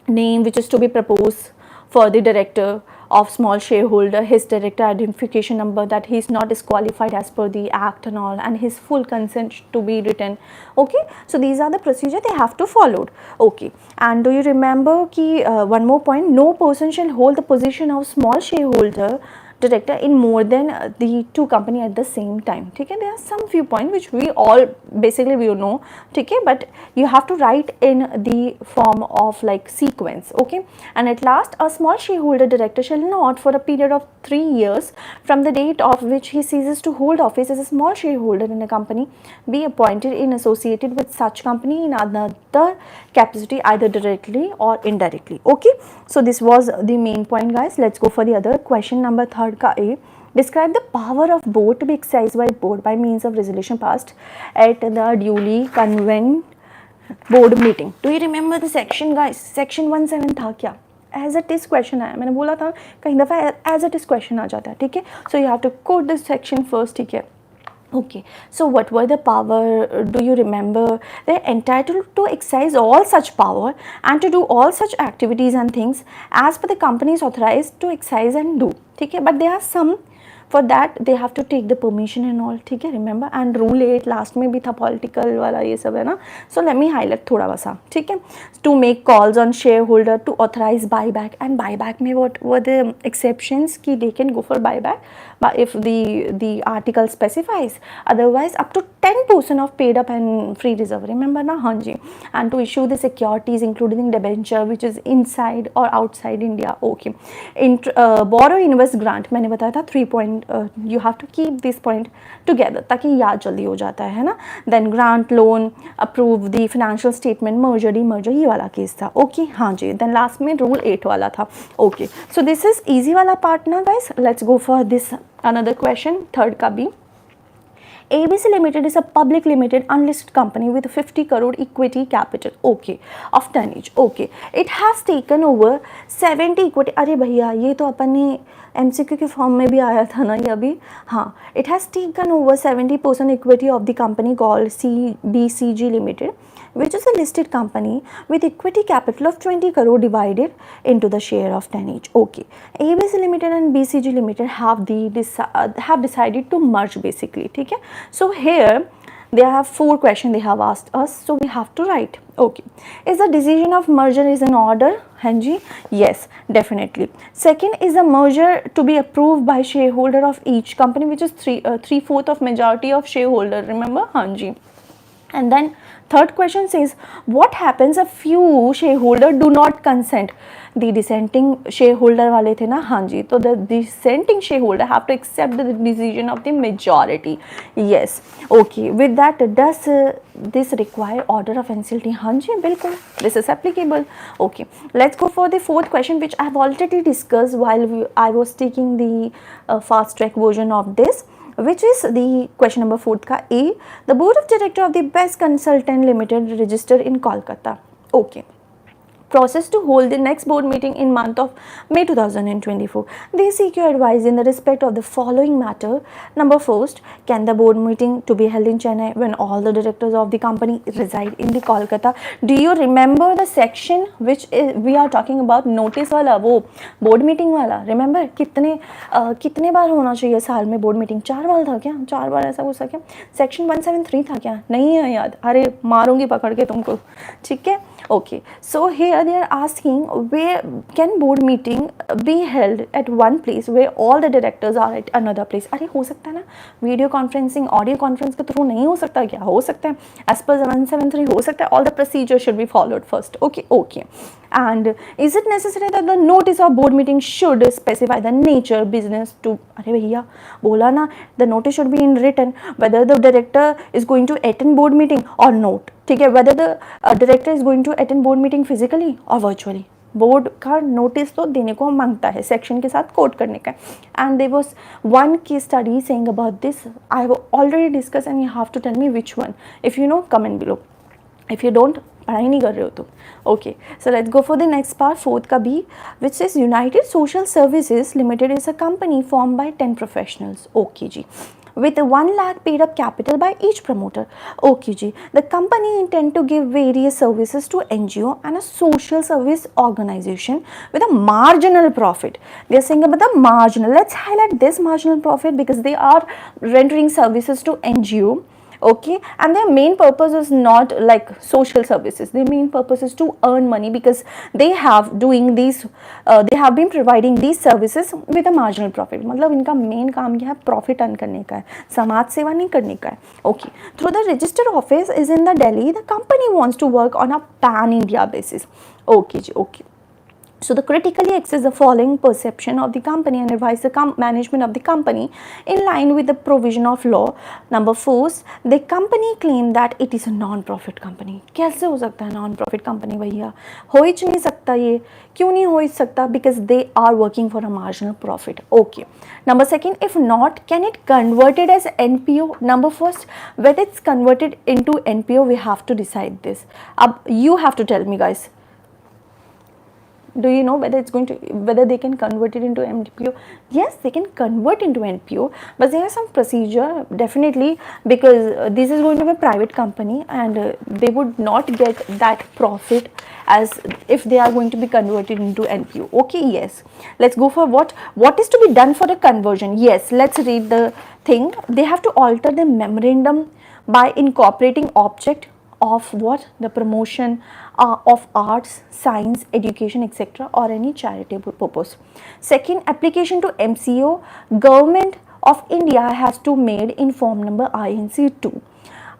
name which is to be proposed for the director of small shareholder, his director identification number, that he is not disqualified as per the act and all, and his full consent to be written. Okay, so these are the procedure they have to follow. Okay, and do you remember ki one more point, no person shall hold the position of small shareholder director in more than the 2 company at the same time. Okay, there are some few points which we all basically we know. Okay, but you have to write in the form of like sequence. Okay, and at last a small shareholder director shall not for a period of 3 years from the date of which he ceases to hold office as a small shareholder in a company be appointed in associated with such company in another capacity, either directly or indirectly. Okay, so this was the main point guys. Let's go for the other question. Number 3 का A, describe the power of board to be exercised by board by means of resolution passed at the duly convened board meeting. Do you remember the section guys? Section 17 था क्या? As it is question आया, मैंने बोला था कहीं दफ़ा as it is question आ जाता है. ठीक है, so you have to quote this section first. ठीक है. Okay, so what were the power? Do you remember? They're entitled to exercise all such power and to do all such activities and things as per the company is authorized to exercise and do. Okay, but there are some, for that they have to take the permission and all. ठीक है, remember, and rule 8 last में भी था political वाला ये सब है ना. So let me highlight थोड़ा वसा. ठीक है, to make calls on shareholder to authorize buyback, and buyback में what were the exceptions कि they can go for buyback but if the article specifies, otherwise up to 10% of paid up and free reserve. Remember ना, हाँ जी. And to issue the securities including debenture which is inside or outside India. Okay, borrow, invest, grant मैंने बताया था 3 point. You have to keep this point together ताकि याद जल्दी हो जाता है ना. Then grant, loan, approve the financial statement, merger, demerger, ये वाला केस था. Okay, हाँ जी. Then last में rule 8 वाला था. Okay, so this is easy वाला part ना guys. Let's go for this another question, 3rd का भी. ABC Limited is a public limited unlisted company with 50 crore equity capital, okay, of tonnage, okay. It has taken over 70 equity, अरे भैया ये तो अपन ने MCQ के form में भी आया था ना ये अभी, हाँ. It has taken over 70% equity of the company called BCG Limited, which is a listed company with equity capital of 20 crore divided into the share of 10 each. Okay, ABC Limited and BCG Limited have decided to merge basically. ठीक है? So here they have 4 questions they have asked us, so we have to write. Okay, is the decision of merger is in order? हाँ जी, yes, definitely. Second, is the merger to be approved by shareholder of each company, which is 3/4 of majority of shareholder. Remember, हाँ जी. And then third question says, what happens if few shareholder do not consent? The dissenting shareholder वाले थे ना, हाँ जी, तो the dissenting shareholder have to accept the decision of the majority. Yes, okay. With that, does this require order of NCLT? हाँ जी, बिल्कुल. This is applicable. Okay, let's go for the fourth question, which I have already discussed while I was taking the fast track version of this, which is the question number 4 का A. The board of director of the Best Consultant Limited registered in Kolkata. Okay. Process to hold the next board meeting in month of May 2024. They seek your advice in the respect of the following matter. Number first, can the board meeting to be held in Chennai when all the directors of the company reside in the Kolkata? Do you remember the section which we are talking about? Notice वाला वो board meeting वाला. Remember कितने बार होना चाहिए साल में board meeting? 4 बार था क्या? 4 बार ऐसा कुछ था क्या? Section 173 था क्या? नहीं है याद. अरे मारूंगी पकड़ के तुमको. ठीक है? Okay. So here they are asking, where can board meeting be held at one place where all the directors are at another place? अरे हो सकता है ना, वीडियो कॉन्फ्रेंसिंग ऑडियो कॉन्फ्रेंस के थ्रू नहीं हो सकता क्या? हो सकता है, एज पर 173 हो सकता है. All the procedure should be followed first. Okay okay. And is it necessary that the notice of board meeting should specify the nature business to? अरे भैया बोला ना, the notice should be in written whether the director is going to attend board meeting or not. ठीक है, whether the director is going to attend board meeting physically or virtually. Board का notice तो देने को मांगता है, section के साथ कोट करने का. And there was one case study saying about this. I have already discuss and you have to tell me which one. If you know, comment below. If you don't, पढ़ाई नहीं कर रहे हो तुम. Okay, so let's go for the next part, fourth का B, which is United Social Services Limited is a company form by 10 professionals. Okay जी, with 1 lakh paid up capital by each promoter. Okay ji, the company intend to give various services to NGO and a social service organization with a marginal profit. They are saying about the marginal. Let's highlight this marginal profit because they are rendering services to NGO. Okay, and their main purpose is not like social services. Their main purpose is to earn money because they have doing these they have been providing these services with a marginal profit. मतलब इनका main काम क्या है? Profit earn करने का है, समाज सेवा नहीं करने का है. Okay, through the registered office is in the Delhi. The company wants to work on a pan India basis. Okay जी, okay. So the critically assess the following perception of the company and advise the management of the company in line with the provision of law. Number 4, the company claim that it is a non-profit company. कैसे हो सकता है non-profit company भैया? हो ही नहीं सकता ये. क्यों नहीं हो ही सकता? Because they are working for a marginal profit. Okay. Number 2, if not, can it converted as NPO? Number 1, whether it's converted into NPO, we have to decide this. अब you have to tell me guys. Do you know whether they can convert it into NPO? Yes, they can convert into NPO, but there is some procedure definitely because this is going to be a private company and they would not get that profit as if they are going to be converted into NPO. Okay, yes. Let's go for what is to be done for the conversion. Yes, let's read the thing. They have to alter the memorandum by incorporating object of what? The promotion of arts, science, education, etc. or any charitable purpose. Second, application to MCO. Government of India has to made in form number INC 2.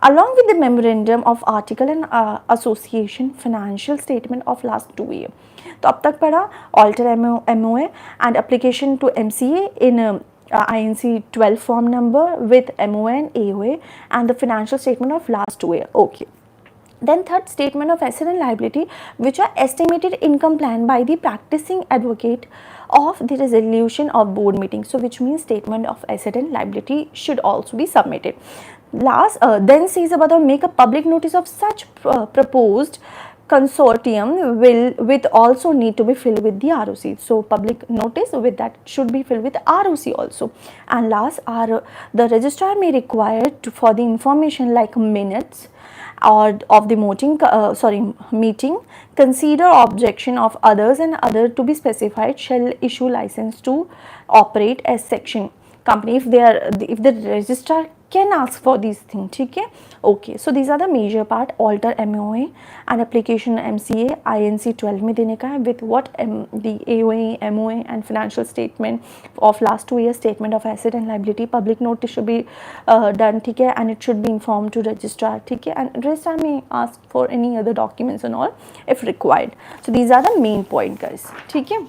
Along with the memorandum of article and association financial statement of last 2 years. तो अब तक पढ़ा alter MOA and application to MCA in INC 12 form number with MOA and AOA and the financial statement of last 2 years. Okay. Then third, statement of asset and liability which are estimated income plan by the practicing advocate of the resolution of board meeting. So which means statement of asset and liability should also be submitted. Last, then says about the make a public notice of such proposed consortium will with also need to be filled with the ROC. So public notice with that should be filled with ROC also. And last are the registrar may require for the information like minutes or of the meeting, consider objection of others and other to be specified, shall issue license to operate as section company if the registrar can ask for these things. ठीक है, okay. So these are the major part. Alter MOA and application MCA INC 12 में देने का है with what the AOA, MOA and financial statement of last 2 years, statement of asset and liability, public notice should be done. ठीक है, and it should be informed to registrar. ठीक है, and registrar may ask for any other documents and all if required. So these are the main point, guys. ठीक है.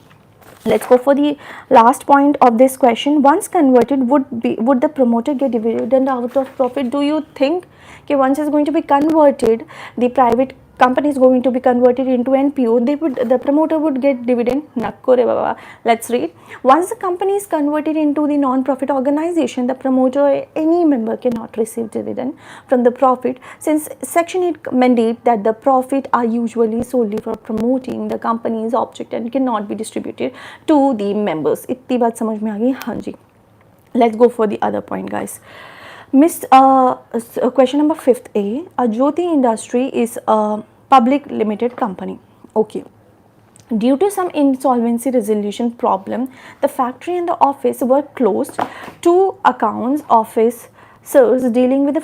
Let's go for the last point of this question. Once converted, would the promoter get dividend out of profit? Do you think that once is going to be converted, the private company is going to be converted into NPO, the promoter would get dividend? Nakko re baba. Let's read. Once the company is converted into the non-profit organization, the promoter, any member cannot receive dividend from the profit, since section 8 mandate that the profit are usually solely for promoting the company's object and cannot be distributed to the members. इतनी बात समझ में आ गई? हाँ जी. Let's go for the other point, guys. Question number 5th A. A Jyoti Industry is a public limited company. Okay. Due to some insolvency resolution problem, the factory and the office were closed. Two accounts officers dealing with the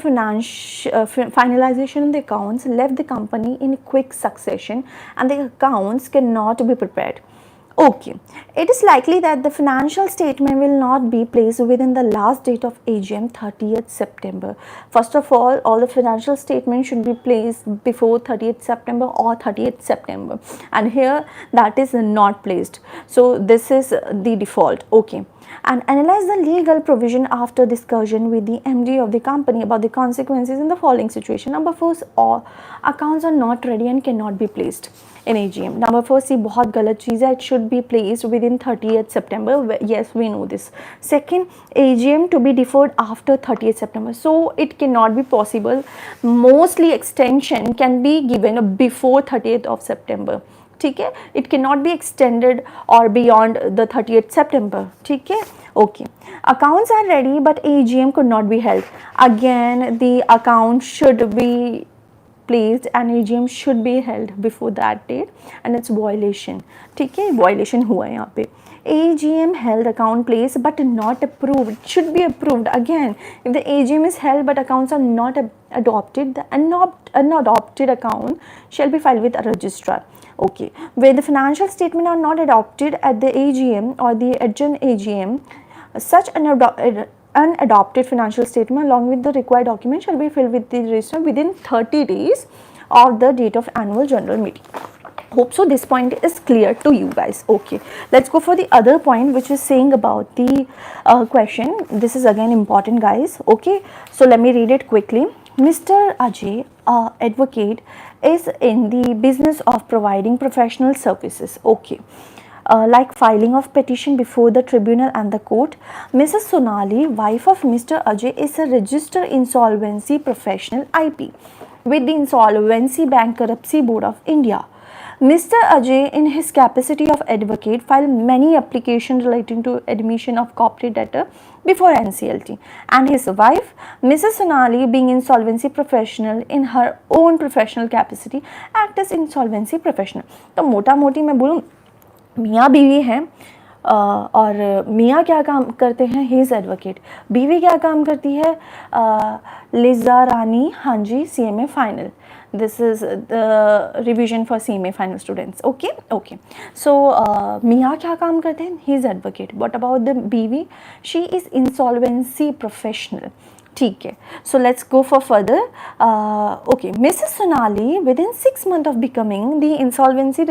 finalization of the accounts left the company in quick succession, and the accounts cannot be prepared. Okay, it is likely that the financial statement will not be placed within the last date of AGM 30th September. First of all the financial statements should be placed before 30th September or 30th September, and here that is not placed. So this is the default. Okay. And analyze the legal provision after discussion with the MD of the company about the consequences in the following situation. Number 4, all accounts are not ready and cannot be placed in AGM. Number 4, see, बहुत गलत चीज़ है. It should be placed within 30th September. Yes, we know this. Second, AGM to be deferred after 30th September. So it cannot be possible. Mostly extension can be given before 30th of September. ठीक है, it cannot be extended or beyond the 30th September. ठीक है, okay. Accounts are ready but AGM could not be held. Again, the account should be placed and AGM should be held before that date, and it's violation. ठीक है, violation हुआ है यहाँ पे. AGM held account placed but not approved. It should be approved. Again, if the AGM is held but accounts are not adopted, the unadopted account shall be filed with a registrar. Okay, where the financial statement are not adopted at the AGM or the adjourned AGM, such unadopted financial statement along with the required document shall be filled with the registrar within 30 days of the date of annual general meeting. Hope so this point is clear to you guys. Okay, let's go for the other point, which is saying about the question. This is again important, guys. Okay, so let me read it quickly. Mr. Ajay, advocate, is in the business of providing professional services. Okay. Like filing of petition before the tribunal and the court. Mrs. Sonali, wife of Mr. Ajay, is a registered insolvency professional IP with the Insolvency Bankruptcy Board of India. Mr. Ajay, in his capacity of advocate, filed many applications relating to admission of corporate debtor before NCLT, and his wife, Mrs. Sonali, being insolvency professional in her own professional capacity, act as insolvency professional. तो मोटा मोटी मैं बोलूँ, मियाँ बीवी हैं और मियाँ क्या काम करते हैं? He is advocate. बीवी क्या काम करती है? लिजा रानी. हाँ जी, CMA final. This is the revision for CMA final students. Okay, okay. So मियाँ क्या काम करते हैं? He is advocate. What about the बीवी? She is insolvency professional. ठीक है. So let's go for further. Okay, Mrs. Sonali, within 6 months of becoming the insolvency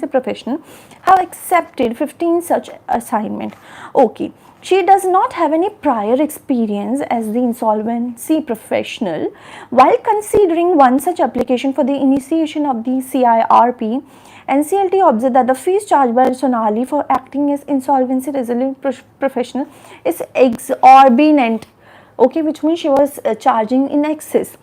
professional, have accepted 15 such assignment. Okay, she does not have any prior experience as the insolvency professional. While considering one such application for the initiation of the CIRP, NCLT observed that the fees charged by Sonali for acting as insolvency resolution professional is exorbitant. Okay, which means she was charging in excess.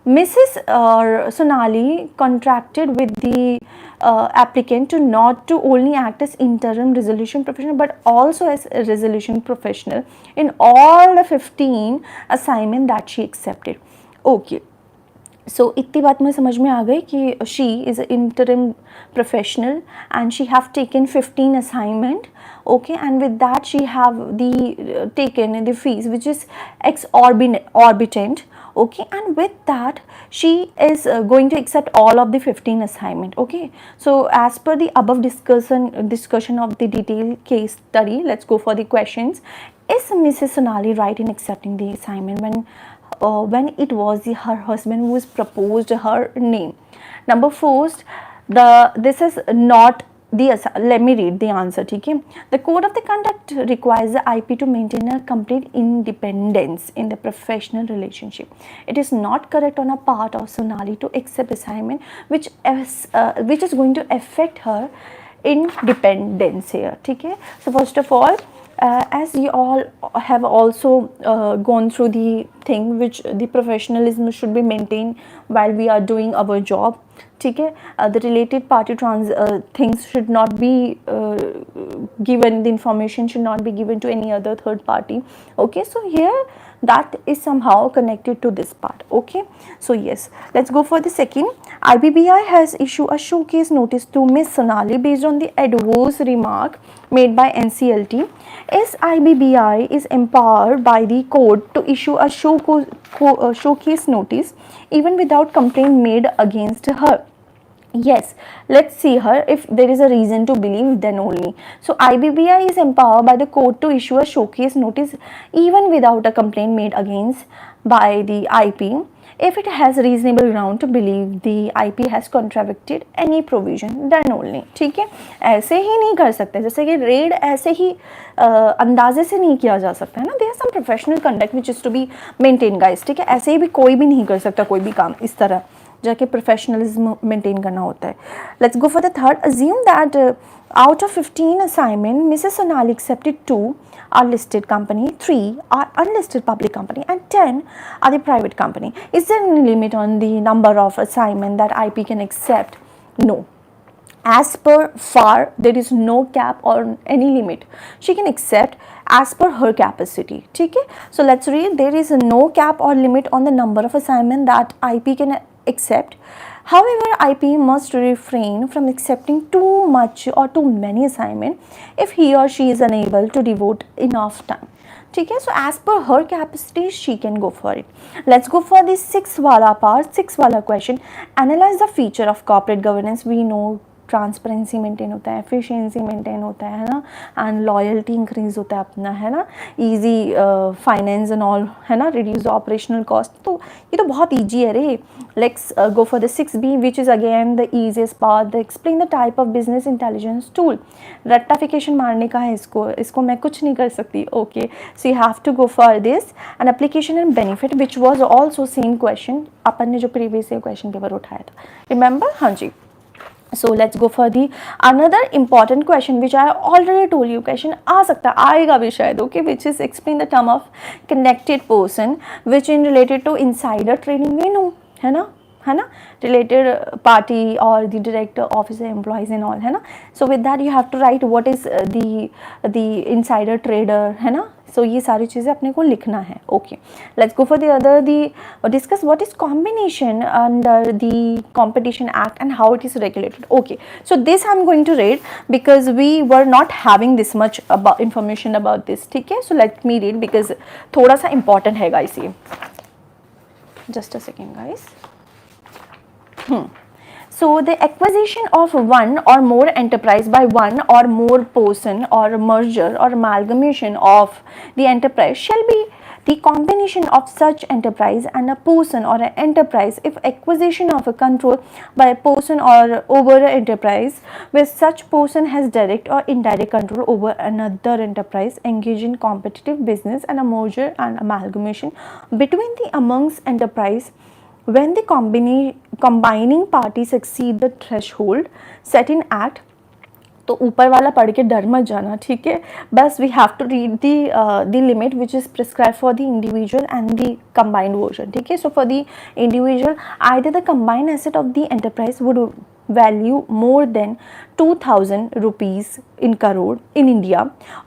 Mrs. Sonali contracted with the applicant to not to only act as interim resolution professional but also as a resolution professional in all the 15 assignment that she accepted. Okay, so इतनी बात मुझे समझ में आ गई कि she is an interim professional and she have taken 15 assignment. Okay, and with that she have the taken the fees which is exorbitant. Okay, and with that she is going to accept all of the 15 assignment. Okay, so as per the above discussion of the detailed case study, let's go for the questions. Is Mrs. Sonali right in accepting the assignment when it was her husband who has proposed her name? Number first, this is not the, let me read the answer. Okay, the code of the conduct requires the IP to maintain a complete independence in the professional relationship. It is not correct on a part of Sonali to accept assignment which is going to affect her independence here. Okay, so first of all, as you all have also gone through the thing which the professionalism should be maintained while we are doing our job. ठीक है, the related party things should not be given, the information should not be given to any other third party. Okay, so here that is somehow connected to this part. Okay, so yes, let's go for the second. IBBI has issued a showcase notice to Miss Sonali based on the adverse remark made by NCLT. As IBBI is empowered by the code to issue a showcase notice even without complaint made against her. Yes, let's see her if there is a reason to believe, then only. So IBBI is empowered by the court to issue a showcase notice even without a complaint made against by the IP if it has reasonable ground to believe the IP has contradicted any provision, then only. ठीक है, ऐसे ही नहीं कर सकते, जैसे कि red ऐसे ही अंदाजे से नहीं किया जा सकता है ना. There some professional conduct which is to be maintain guys. ठीक है, ऐसे ही भी कोई भी नहीं कर सकता कोई भी काम इस तरह जाके प्रोफेशनलिज्म मेंटेन करना होता है. Let's go for the third. Assume that out of 15 assignment, Mrs. Sonali accepted 2 are listed company, 3 are unlisted public company and 10 are the private company. Is there any limit on the number of assignment that IP can accept? No. As per FAR, there is no cap or any limit. She can accept as per her capacity. ठीक है, so let's read. There is no cap or limit on the number of assignment that IP can accept. However, IP must refrain from accepting too much or too many assignments if he or she is unable to devote enough time. ठीक है, so as per her capacity she can go for it. Let's go for the 6 wala part, 6 wala question. Analyze the feature of corporate governance. We know transparency maintain होता है, efficiency maintain होता है ना, and loyalty increase होता है अपना, है ना, इजी फाइनेंस एंड ऑल, है ना, रिड्यूस ऑपरेशनल कॉस्ट. तो ये तो बहुत ईजी है रे. Let's go for the 6B which is again the easiest part. Explain the type of business intelligence tool. रट्टाफिकेशन मारने का है इसको मैं कुछ नहीं कर सकती. Okay, so you have to go for this. And application and benefit which was also same question अपन ने जो प्रीवियस क्वेश्चन पेपर उठाया था, रिमेंबर. हाँ जी. So let's go for the another important question which I already told you. Question आ सकता है, आएगा भी शायद. Okay, which is explain the term of connected person which in related to insider trading. We know, है ना, related party or the director, officer, employees and all, है ना. So with that you have to write what is the insider trader, है ना. So ये सारी चीज़ें अपने को लिखना है. Okay, let's go for the other. Discuss what is combination under the Competition Act and how it is regulated. Okay, so this I'm going to read because we were not having this much about information about this. ठीक है, so let me read because थोड़ा सा important है guys ये. Just a second guys. So the acquisition of one or more enterprise by one or more person or merger or amalgamation of the enterprise shall be The combination of such enterprise and a person or an enterprise, if acquisition of a control by a person or over an enterprise where such person has direct or indirect control over another enterprise, engage in competitive business and a merger and amalgamation between the amongst enterprise when the combining parties exceed the threshold set in act. तो ऊपर वाला पढ़ के डर मत जाना, ठीक है, बस we have to read the limit which is prescribe for the individual and the combined version, ठीक है. So for the individual either the combined asset of the enterprise would value more than 2000 rupees in crore in India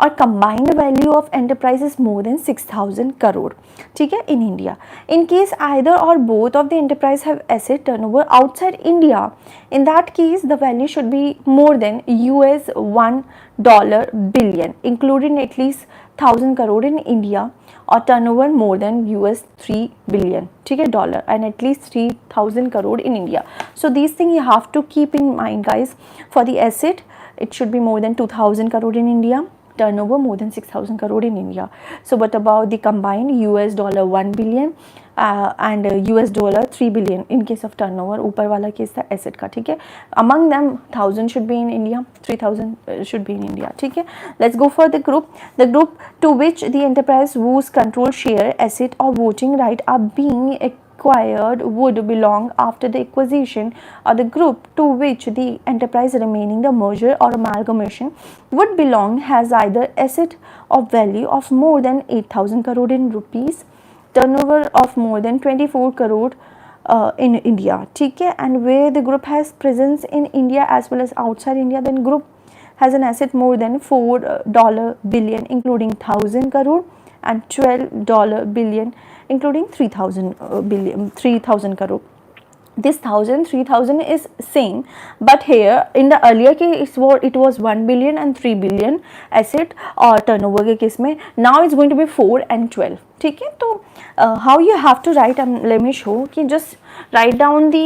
or combined value of enterprise is more than 6000 crore, ठीक है, in India. In case either or both of the enterprise have asset turnover outside India, in that case the value should be more than US $1 billion including at least 1000 crore in India or turnover more than US 3 billion, ठीक है, dollar and at least 3000 crore in India. So these things you have to keep in mind, guys. For the asset, it should be more than 2000 crore in India, turnover more than 6000 crore in India. So what about the combined US dollar 1 billion and US dollar 3 billion in case of turnover. ऊपर वाला case था asset का, ठीक है. Among them 1000 should be in India, 3000 should be in India, ठीक है. Let's go for the group. The group to which the enterprise whose control share asset or voting right are being acquired would belong after the acquisition, or the group to which the enterprise remaining the merger or amalgamation would belong has either asset of value of more than 8000 crore in rupees, turnover of more than 24 crore in India, ठीक है, and where the group has presence in India as well as outside India, then group has an asset more than $4 billion including 1000 crore and $12 billion including 3000 crore. This 3000 is same, but here in the earlier case it was 1 billion and 3 billion asset और turnover के case में now it's going to be 4 and 12, ठीक है. तो how you have to write, let me show कि just write down the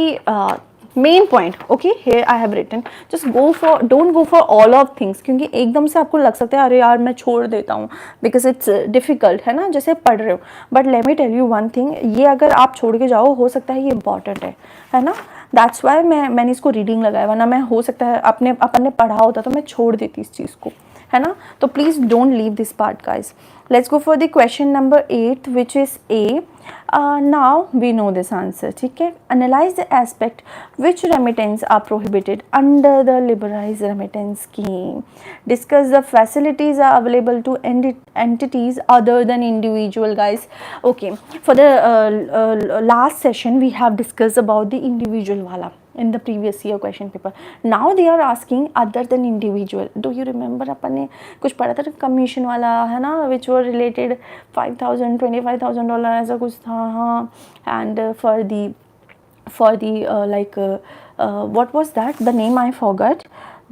main point. Okay, here I have written, just don't go for all of things, क्योंकि एकदम से आपको लग सकता है अरे यार मैं छोड़ देता हूँ बिकॉज इट्स डिफिकल्ट, है ना, जैसे पढ़ रहे हो. But let me tell you one thing, ये अगर आप छोड़ के जाओ हो सकता है ये इंपॉर्टेंट है ना. दैट्स वाई मैंने इसको रीडिंग लगाया, वरना मैं हो सकता है अपन ने पढ़ा होता तो मैं छोड़ देती इस चीज़ को, है ना. तो please don't leave this part, guys. Let's go for the question number 8, which is A. Now we know this answer, ठीक है. Analyze the aspect which remittance are prohibited under the liberalized remittance scheme. Discuss the facilities are available to entities other than individual, guys. Okay, for the last session we have discussed about the individual wala in the previous year question paper. Now they are asking other than individual. Do you remember अपन ने कुछ पढ़ा था commission वाला, है ना, which were related $25,000 ऐसा कुछ था, हाँ. And for the what was that, the name I forgot.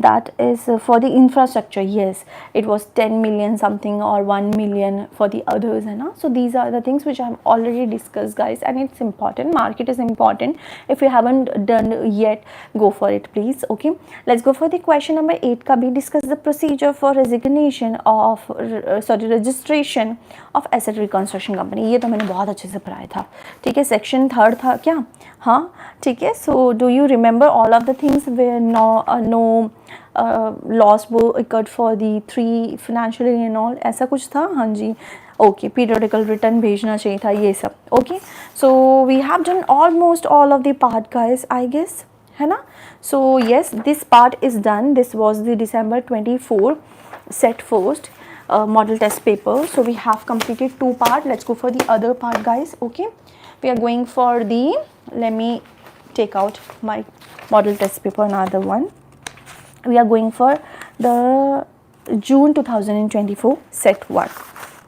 That is for the infrastructure. Yes, it was 10 million something or 1 million for the others, है ना. So these are the things which I have already discussed, guys, and it's important. Market is important. If you haven't done yet, go for it, please. Okay, let's go for the question number 8 का भी. Discuss the procedure for resignation of registration of asset reconstruction company. ये तो मैंने बहुत अच्छे से पढ़ाया था, ठीक है. सेक्शन 3 था क्या, हाँ, ठीक है. So do you remember all of the things where no loss वो occurred for the 3 financial year and all, ऐसा कुछ था, हाँ जी. ओके, पीरियडिकल रिटर्न भेजना चाहिए था, ये सब. Okay, so we have done almost all of the part, guys, I guess, है ना. So yes, this part is done. This was the December 24 set first model test paper. So we have completed 2 part. Let's go for the other part, guys. Okay, we are going for the, let me take out my model test paper, another one. We are going for the June 2024 set 1.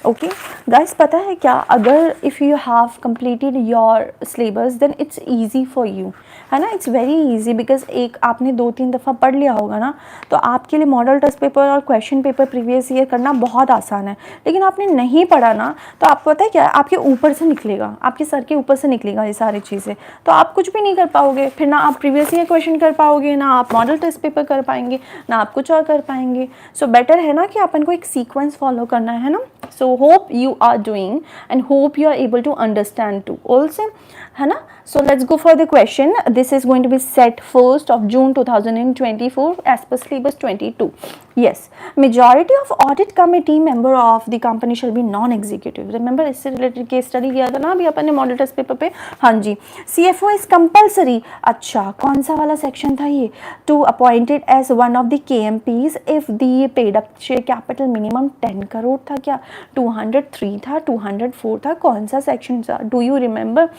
Okay guys, पता है क्या, अगर if you have completed your syllabus then it's easy for you, है ना. It's very easy because एक आपने 2-3 दफ़ा पढ़ लिया होगा ना, तो आपके लिए मॉडल टेस्ट पेपर और क्वेश्चन पेपर प्रीवियस ईयर करना बहुत आसान है. लेकिन आपने नहीं पढ़ा ना, तो आपको पता है क्या, आपके ऊपर से निकलेगा, आपके सर के ऊपर से निकलेगा ये सारी चीज़ें, तो आप कुछ भी नहीं कर पाओगे. फिर ना आप प्रीवियस ईयर क्वेश्चन कर पाओगे, ना आप मॉडल टेस्ट पेपर कर पाएंगे, ना आप कुछ और कर पाएंगे. सो बेटर है ना कि अपन को एक सीक्वेंस फॉलो करना है ना. So hope you are doing and hope you are able to understand too also, है ना. So let's go for the question. This is going to be set 1st of June 2024 as per syllabus 22. Yes, majority of audit committee member of the company shall be non-executive. Remember इससे related case study किया था ना अभी अपन ने model test paper पे. हाँ जी. CFO is compulsory. अच्छा, कौन सा वाला सेक्शन था ये? To appointed as one of the KMPs if the paid up share capital minimum 10 crore था क्या? 203 था, 204 था, कौन सा सेक्शन था? Do you remember?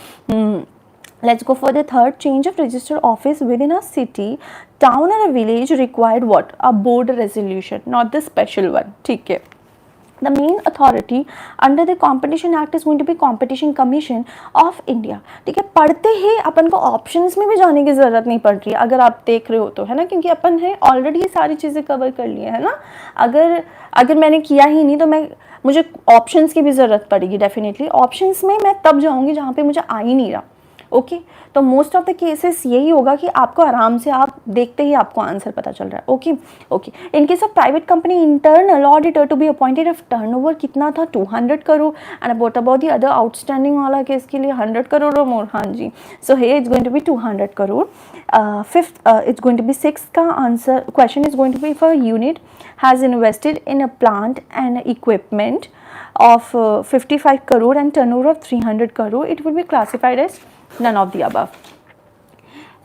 Let's go for the third. Change of registered office within a city, town or a village required what? A board resolution, not the special one. ठीक है. The main authority under the Competition Act is going to be Competition Commission of India. ठीक है. पढ़ते ही अपन को options में भी जाने की ज़रूरत नहीं पड़ रही है अगर आप देख रहे हो तो, है ना, क्योंकि अपन है ऑलरेडी ये सारी चीज़ें कवर कर ली है ना. अगर मैंने किया ही नहीं तो मुझे ऑप्शंस की भी ज़रूरत पड़ेगी डेफिनेटली. ऑप्शंस में मैं तब जाऊँगी जहाँ पे मुझे आ ही नहीं रहा. ओके तो मोस्ट ऑफ द केसेस यही होगा कि आपको आराम से आप देखते ही आपको आंसर पता चल रहा है. Okay in case of private company internal auditor to be appointed of turnover कितना था? 200 crore. And about the other outstanding वाला केस के लिए 100 करोड़ और मोर. हाँ जी. So hey it's going to be 200 crore. Fifth it's going to be six का answer question is going to be for unit has invested in a plant and equipment of 55 crore and turnover of 300 crore. It will be classified as none of the above.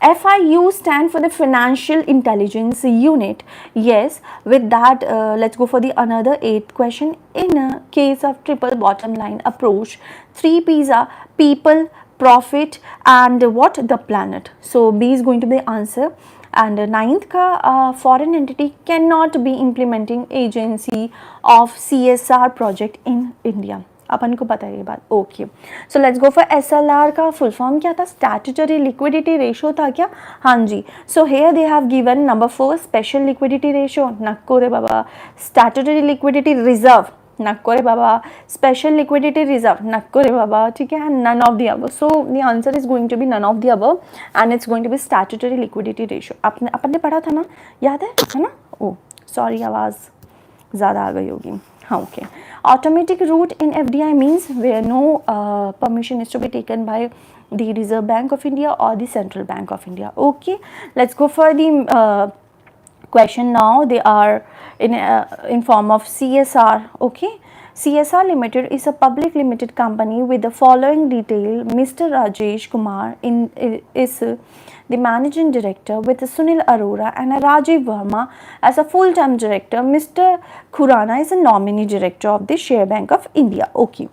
FIU stand for the Financial Intelligence Unit. Yes, with that, let's go for the another 8th question. In a case of triple bottom line approach, 3 P's are people, profit, and what? The planet. So B is going to be the answer. And ninth का foreign entity cannot be implementing agency of CSR project in India. अपन को पता है ये बात. Okay so let's go for SLR का full form क्या था? स्टैट्यूटरी लिक्विडिटी रेशो था क्या? हाँ जी. So here they have given number 4 special liquidity ratio. नक्को रे बाबा. Statutory liquidity reserve. नक्को रे बाबा. Special liquidity reserve. नक्को रे बाबा. ठीक है. None of the above. So the answer is going to be none of the above and it's going to be statutory liquidity ratio. अपन ने पढ़ा था ना, याद है ना? ओ सॉरी, आवाज़ ज़्यादा आ गई होगी. हाँ okay. Automatic route in FDI means where no permission is to be taken by the Reserve Bank of India or the Central Bank of India. Okay, let's go for the question now. They are in form of CSR. Okay, CSR Limited is a public limited company with the following detail. Mr. Rajesh Kumar is the managing director with Sunil Arora and Rajiv Verma as a full-time director. Mr. Khurana is a nominee director of the Share Bank of India. Okay.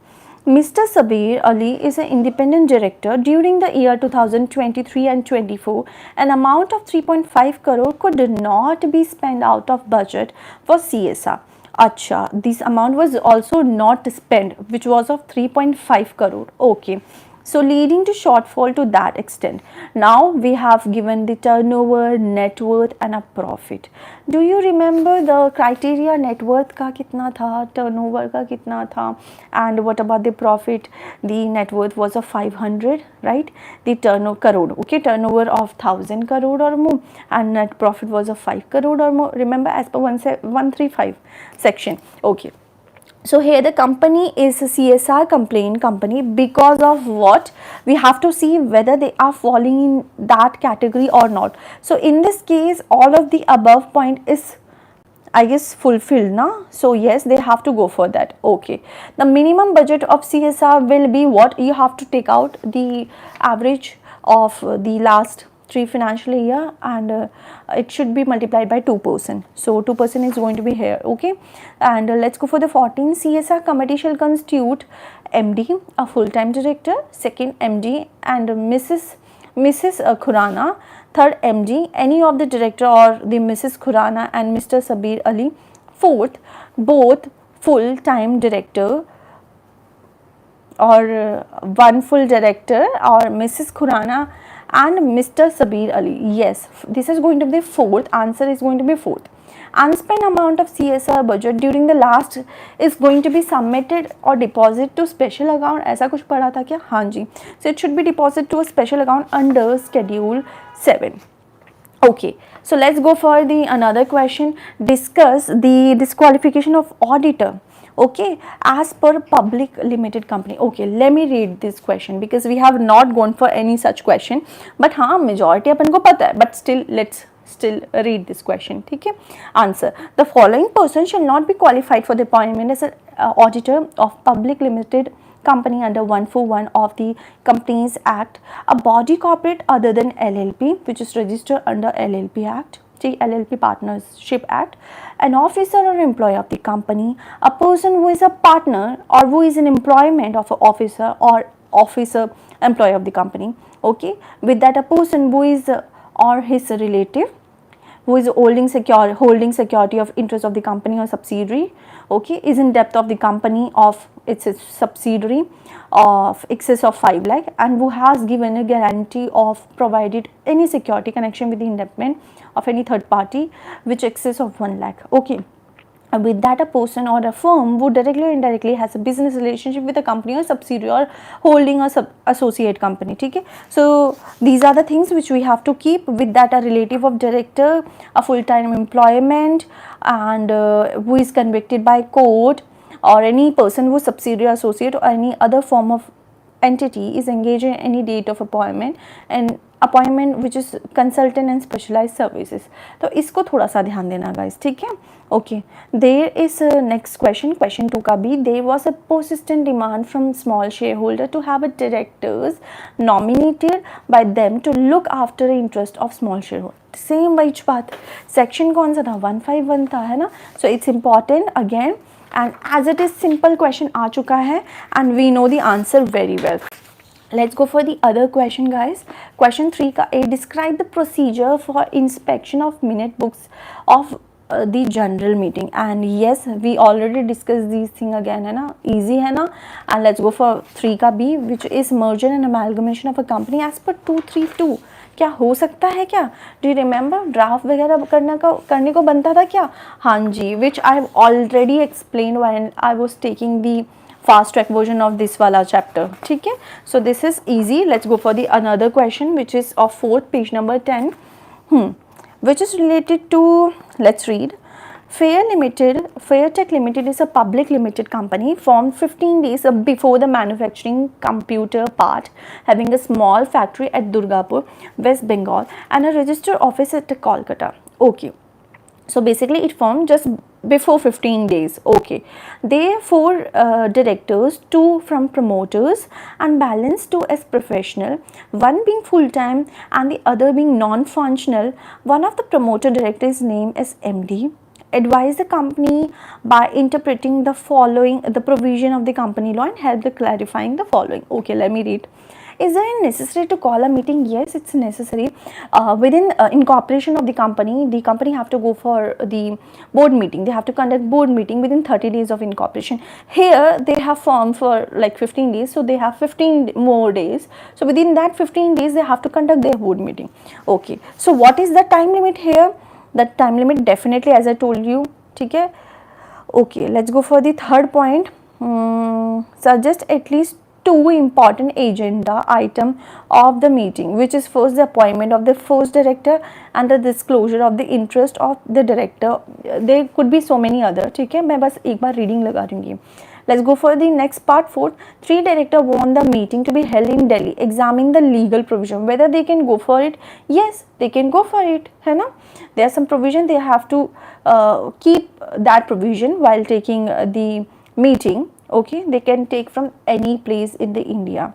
Mr. Sabir Ali is an independent director. During the year 2023 and 24, an amount of 3.5 crore could not be spent out of budget for CSR. Acha, this amount was also not spent, which was of 3.5 crore. Okay. So leading to shortfall to that extent. Now we have given the turnover, net worth and a profit. Do you remember the criteria? Net worth का कितना था, turnover का कितना था, and what about the profit? The net worth was of 500, right? The turnover crore, okay, turnover of 1000 crore or more, and net profit was of 5 crore or more. Remember as per 135 section. Okay. So here the company is a CSR complaint company because of what? We have to see whether they are falling in that category or not. So in this case, all of the above point is, I guess, fulfilled na. So yes, they have to go for that. Okay. The minimum budget of CSR will be what? You have to take out the average of the last 3 financial year and it should be multiplied by 2%. So 2% is going to be here. Okay, and let's go for the 14. CSR committee shall constitute MD, a full-time director, second MD and Mrs. Khurana, third MD, any of the director or the Mrs. Khurana and Mr. Sabir Ali, fourth both full-time director or one full director or Mrs. Khurana and Mr. Sabir Ali. Yes, this is going to be fourth. Answer is going to be fourth. Unspent amount of CSR budget during the last is going to be submitted or deposit to special account. ऐसा कुछ पढ़ा था क्या? हाँ जी. So it should be deposited to a special account under Schedule 7. Okay, so let's go for the another question. Discuss the disqualification of auditor. Okay, as per public limited company. Okay, let me read this question because we have not gone for any such question, but हाँ majority अपन को पता है, but still let's still read this question. ठीक है, answer: the following person shall not be qualified for the appointment as an auditor of public limited company under 141 of the Companies Act, a body corporate other than LLP which is registered under LLP Act, LLP Partnership Act, an officer or employee of the company, a person who is a partner or who is an employment of an officer or officer employee of the company. Okay, with that a person who is or his relative who is holding security of interest of the company or subsidiary. Okay, is in depth of the company of its subsidiary of excess of 5 lakh and who has given a guarantee of provided any security connection with the indebtedness of any third party which excess of 1 lakh. Okay, with that a person or a firm who directly or indirectly has a business relationship with a company or subsidiary or holding a associate company. ठीक है, so these are the things which we have to keep. With that a relative of director, a full-time employment, and who is convicted by court, or any person who subsidiary, associate or any other form of entity is engaged in any date of appointment and appointment which is consultant and specialized services. तो इसको थोड़ा सा ध्यान देना guys, ठीक है. Okay, there is a next question, question 2 का भी. There was a persistent demand from small shareholder to have a directors nominated by them to look after the interest of small shareholder. Same वही बात. Section कौन सा था? 151 था, है ना. So it's important again, and as it is simple question आ चुका है and we know the answer very well. Let's go for the other question guys. Question 3 का A, describe the procedure for inspection of minute books of the general meeting. And yes, we already discussed these thing again, है ना, easy है ना. And let's go for 3 का B, which is merger and amalgamation of a company as per 232. क्या हो सकता है क्या? Do you remember ड्राफ्ट वगैरह करने को बनता था क्या? हाँ जी, which I have already explained when I was taking the fast track version of this wala chapter. ठीक है, so this is easy. Let's go for the another question which is of 4th page number 10, which is related to, let's read. Fairtech Limited is a public limited company formed 15 days before the manufacturing computer part, having a small factory at Durgapur, West Bengal, and a registered office at Kolkata. Okay, so basically it formed just before 15 days. Okay, there are 4 directors, 2 from promoters and balance 2 as professional, 1 being full-time and the other being non-functional. One of the promoter directors name is MD. Advise the company by interpreting the following, the provision of the company law, and help the clarifying the following. Okay, let me read. Is there necessary to call a meeting? Yes, it's necessary. Within incorporation of the company have to go for the board meeting. They have to conduct board meeting within 30 days of incorporation. Here they have formed for like 15 days, so they have 15 more days. So within that 15 days they have to conduct their board meeting. Okay, so what is the time limit here? That time limit definitely, as I told you, ठीक है. Okay, let's go for the third point. Suggest at least 2 important agenda item of the meeting, which is first the appointment of the first director and the disclosure of the interest of the director. There could be so many other. ठीक है, मैं बस एक बार reading लगा दूँगी. Let's go for the next part. 4th, 3 director want the meeting to be held in Delhi, examining the legal provision whether they can go for it. Yes, they can go for it, है ना. There are some provision, they have to keep that provision while taking the meeting. Okay, they can take from any place in the India.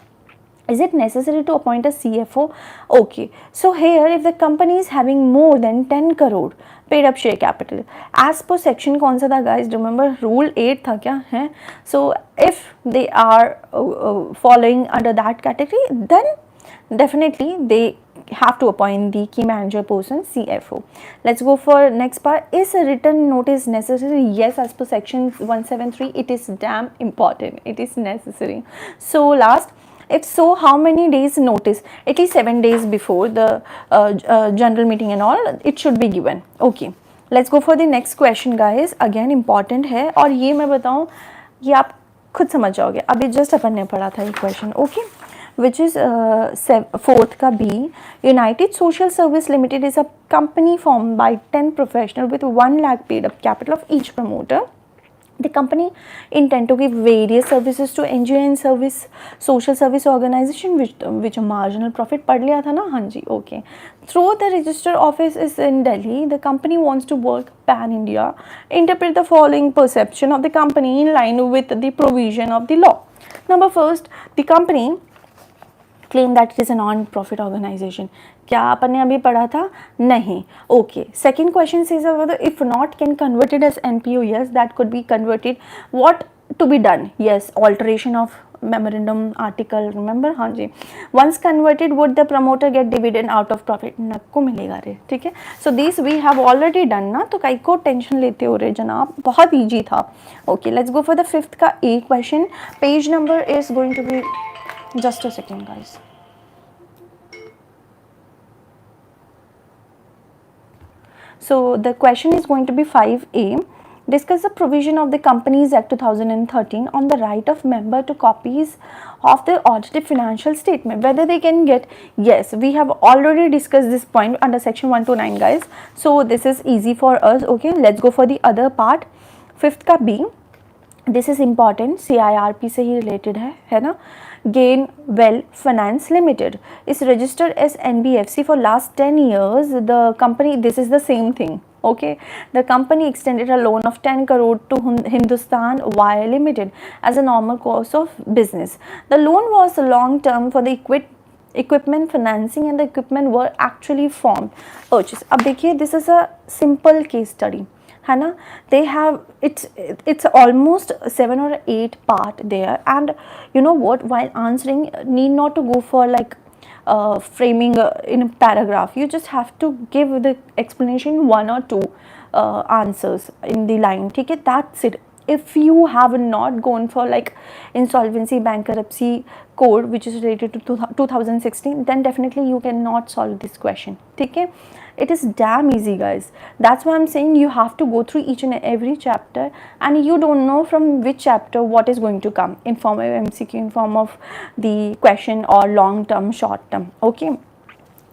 Is it necessary to appoint a CFO? Okay, so here if the company is having more than 10 crore paid up share capital, as per section कौन सा था guys? Remember rule 8 था क्या है? So if they are following under that category, then definitely they have to appoint the key manager person, CFO. Let's go for next part. Is a written notice necessary? Yes, as per section 173, it is damn important. It is necessary. So last, if so, how many days notice? At least 7 days before the general meeting and all, it should be given. Okay, let's go for the next question guys. Again important है और ये मैं बताऊँ, ये आप खुद समझ जाओगे. अभी just अपन ने पढ़ा था ये question. Okay, which is 4th का B. United Social Service Limited is a company formed by 10 professionals with 1 lakh paid up capital of each promoter. The company intend to give various services to NGO and service social service organization which a marginal profit पढ़ लिया था ना, हाँ जी, okay. Through the register office is in Delhi, the company wants to work pan India. Interpret the following perception of the company in line with the provision of the law. Number first, the company claim that it is a non-profit organization. क्या अपन ने अभी पढ़ा था? नहीं. Okay. Second question says whether if not can converted as NPO. Yes, that could be converted. What to be done? Yes, alteration of memorandum article. Remember, हाँ जी. Once converted, would the promoter get dividend out of profit? नक्को मिलेगा रे, ठीक है. So these we have already done ना, तो कई को tension लेते हो रे जनाब, बहुत easy था. Okay, let's go for the fifth का A question. Page number is going to be, just a second guys. So the question is going to be 5A. Discuss the provision of the Companies Act 2013 on the right of member to copies of the audited financial statement, whether they can get. Yes, we have already discussed this point under section 129 guys, so this is easy for us. Okay, let's go for the other part. Fifth का B. This is important, CIRP से ही related है ना. Gain Well Finance Limited is registered as NBFC for last 10 years. The company, this is the same thing. Okay, the company extended a loan of 10 crore to Hindustan Wire Limited as a normal course of business. The loan was long term for the equipment financing and the equipment were actually formed purchase. अब देखिए, this is a simple case study है ना. They have it's almost 7 or 8 part there, and you know what, while answering need not to go for like framing in a paragraph. You just have to give the explanation 1 or 2 answers in the line, ठीक है. That's it. If you have not gone for like insolvency bankruptcy code which is related to 2016, then definitely you cannot solve this question, ठीक है. It is damn easy guys. That's why I'm saying you have to go through each and every chapter, and you don't know from which chapter what is going to come in form of MCQ, in form of the question, or long term, short term. Okay,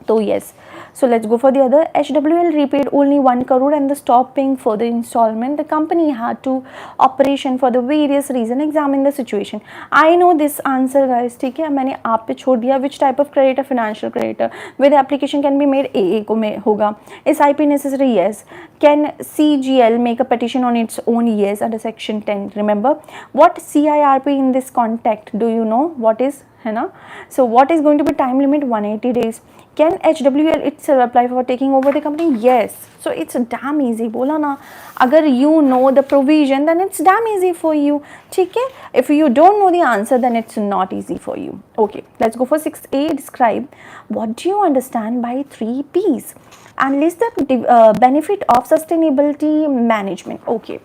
so yes, so let's go for the other. HWL repaid only 1 crore and the stop paying further installment. The company had to operation for the various reason. Examine the situation. I know this answer guys, ठीक है. मैंने आप पे छोड़ दिया. Which type of creditor? Financial creditor. Whether application can be made AA को में होगा. Is IP necessary? Yes. Can CGL make a petition on its own? Yes, under section 10. Remember what CIRP in this context? Do you know what is, है ना? So what is going to be time limit? 180 days. Can HWL itself apply for taking over the company? Yes. So it's damn easy. बोला ना, अगर you know the provision, then it's damn easy for you. ठीक है? If you don't know the answer, then it's not easy for you. Okay, let's go for 6A. Describe what do you understand by 3 P's and list the benefit of sustainability management. Okay.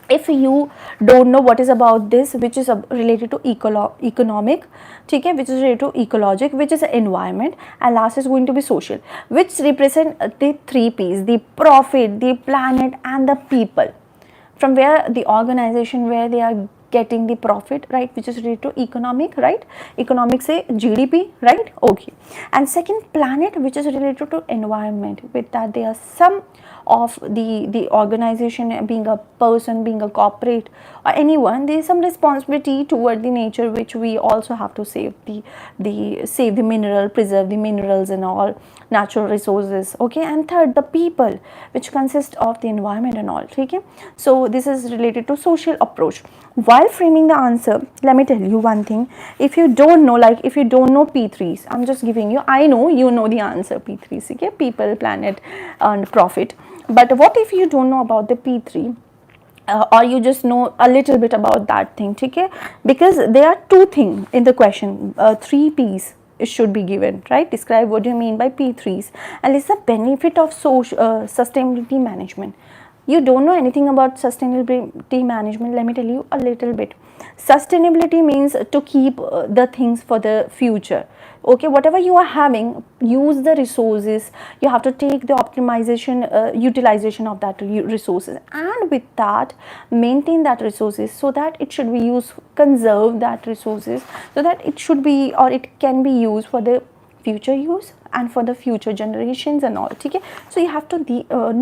If you don't know what is about this, which is related to economic, ठीक है, which is related to ecologic, which is environment, and last is going to be social, which represent the 3 P's: the profit, the planet, and the people. From where the organization, where they are getting the profit, right, which is related to economic, right, economic say GDP, right. Okay, and second, planet, which is related to environment. With that, there are some of the organization, being a person, being a corporate, or anyone, there is some responsibility toward the nature, which we also have to save save the mineral, preserve the minerals and all natural resources. Okay, and third, the people, which consist of the environment and all. Okay, so this is related to social approach. While framing the answer, let me tell you one thing. If you don't know, like if you don't know P3s, I'm just giving you, I know you know the answer, P3s, okay, people, planet, and profit. But what if you don't know about the P3, or you just know a little bit about that thing, okay? Because there are 2 things in the question, 3 P's should be given, right? Describe what you mean by P3s and list the benefit of sustainability management. You don't know anything about sustainability management, let me tell you a little bit. Sustainability means to keep the things for the future. Okay, whatever you are having, use the resources. You have to take the optimization, utilization of that resources, and with that maintain that resources so that it should be used, conserve that resources so that it should be, or it can be used for the future use and for the future generations and all, ठीक है. So you have to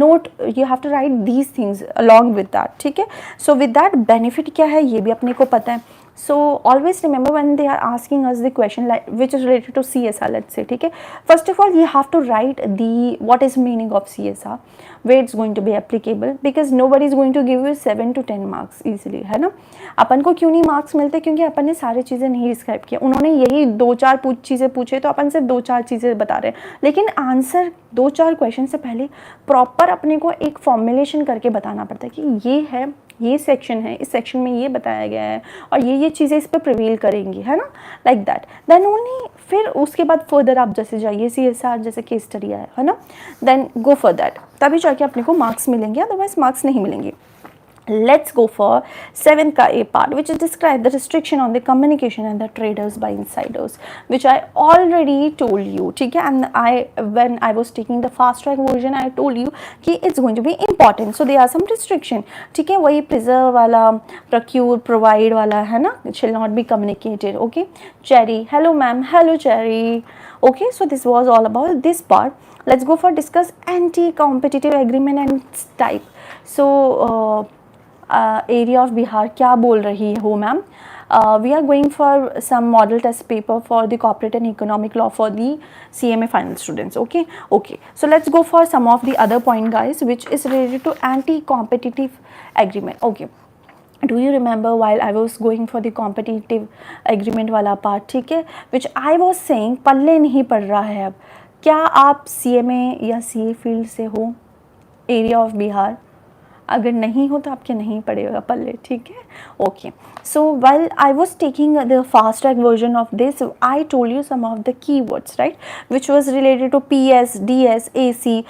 note, you have to write these things along with that, ठीक है. So with that benefit क्या है ये भी अपने को पता है. So always remember when they are asking us the question like which is related to CSR, let's say, ठीक है. First of all you have to write the what is meaning of CSR, where it's going to be applicable, because nobody is going to give you 7 to 10 marks easily, है ना. अपन को क्यों नहीं marks मिलते, क्योंकि अपन ने सारी चीज़ें नहीं डिस्क्राइब किया. उन्होंने यही 2-4 चीज़ें पूछे तो अपन सिर्फ 2-4 चीज़ें बता रहे हैं, लेकिन आंसर 2-4 क्वेश्चन से पहले प्रॉपर अपने को एक फॉर्मुलेशन करके बताना पड़ता है कि ये है, ये सेक्शन है, इस सेक्शन में ये बताया गया है और ये चीज़ें इस पर प्रिवेल करेंगी, है ना, लाइक दैट. देन ओनली फिर उसके बाद फर्दर आप जैसे जाइए CSR जैसे केस स्टडी है ना, देन गो फॉर दैट, तभी जाके अपने को मार्क्स मिलेंगे, अदरवाइज मार्क्स नहीं मिलेंगे. Let's go for 7th का A part, which is describe the restriction on the communication and the traders by insiders, which I already told you, ठीक है. And when I was taking the fast track version, I told you कि it's going to be important, so there are some restriction, ठीक है. वही preserve वाला, procure, provide वाला है ना, shall not be communicated, okay. Cherry, hello ma'am, hello Cherry, okay. So this was all about this part. Let's go for discuss anti-competitive agreement and type. So area of Bihar क्या बोल रही हो ma'am. We are going for some model test paper for the corporate and economic law for the CMA final students. Okay so let's go for some of the other point guys which is related to anti competitive agreement. Okay, do you remember while I was going for the competitive agreement वाला part, ठीक है, which I was saying पल्ले नहीं पड़ रहा है. अब क्या आप CMA या CA फील्ड से हो, एरिया ऑफ बिहार? अगर नहीं हो तो आपके नहीं पड़ेगा पल्ले, ठीक है. Okay, so while I was taking the fast track version of this, I told you some of the key words, right, which was related to PS, DS, AC.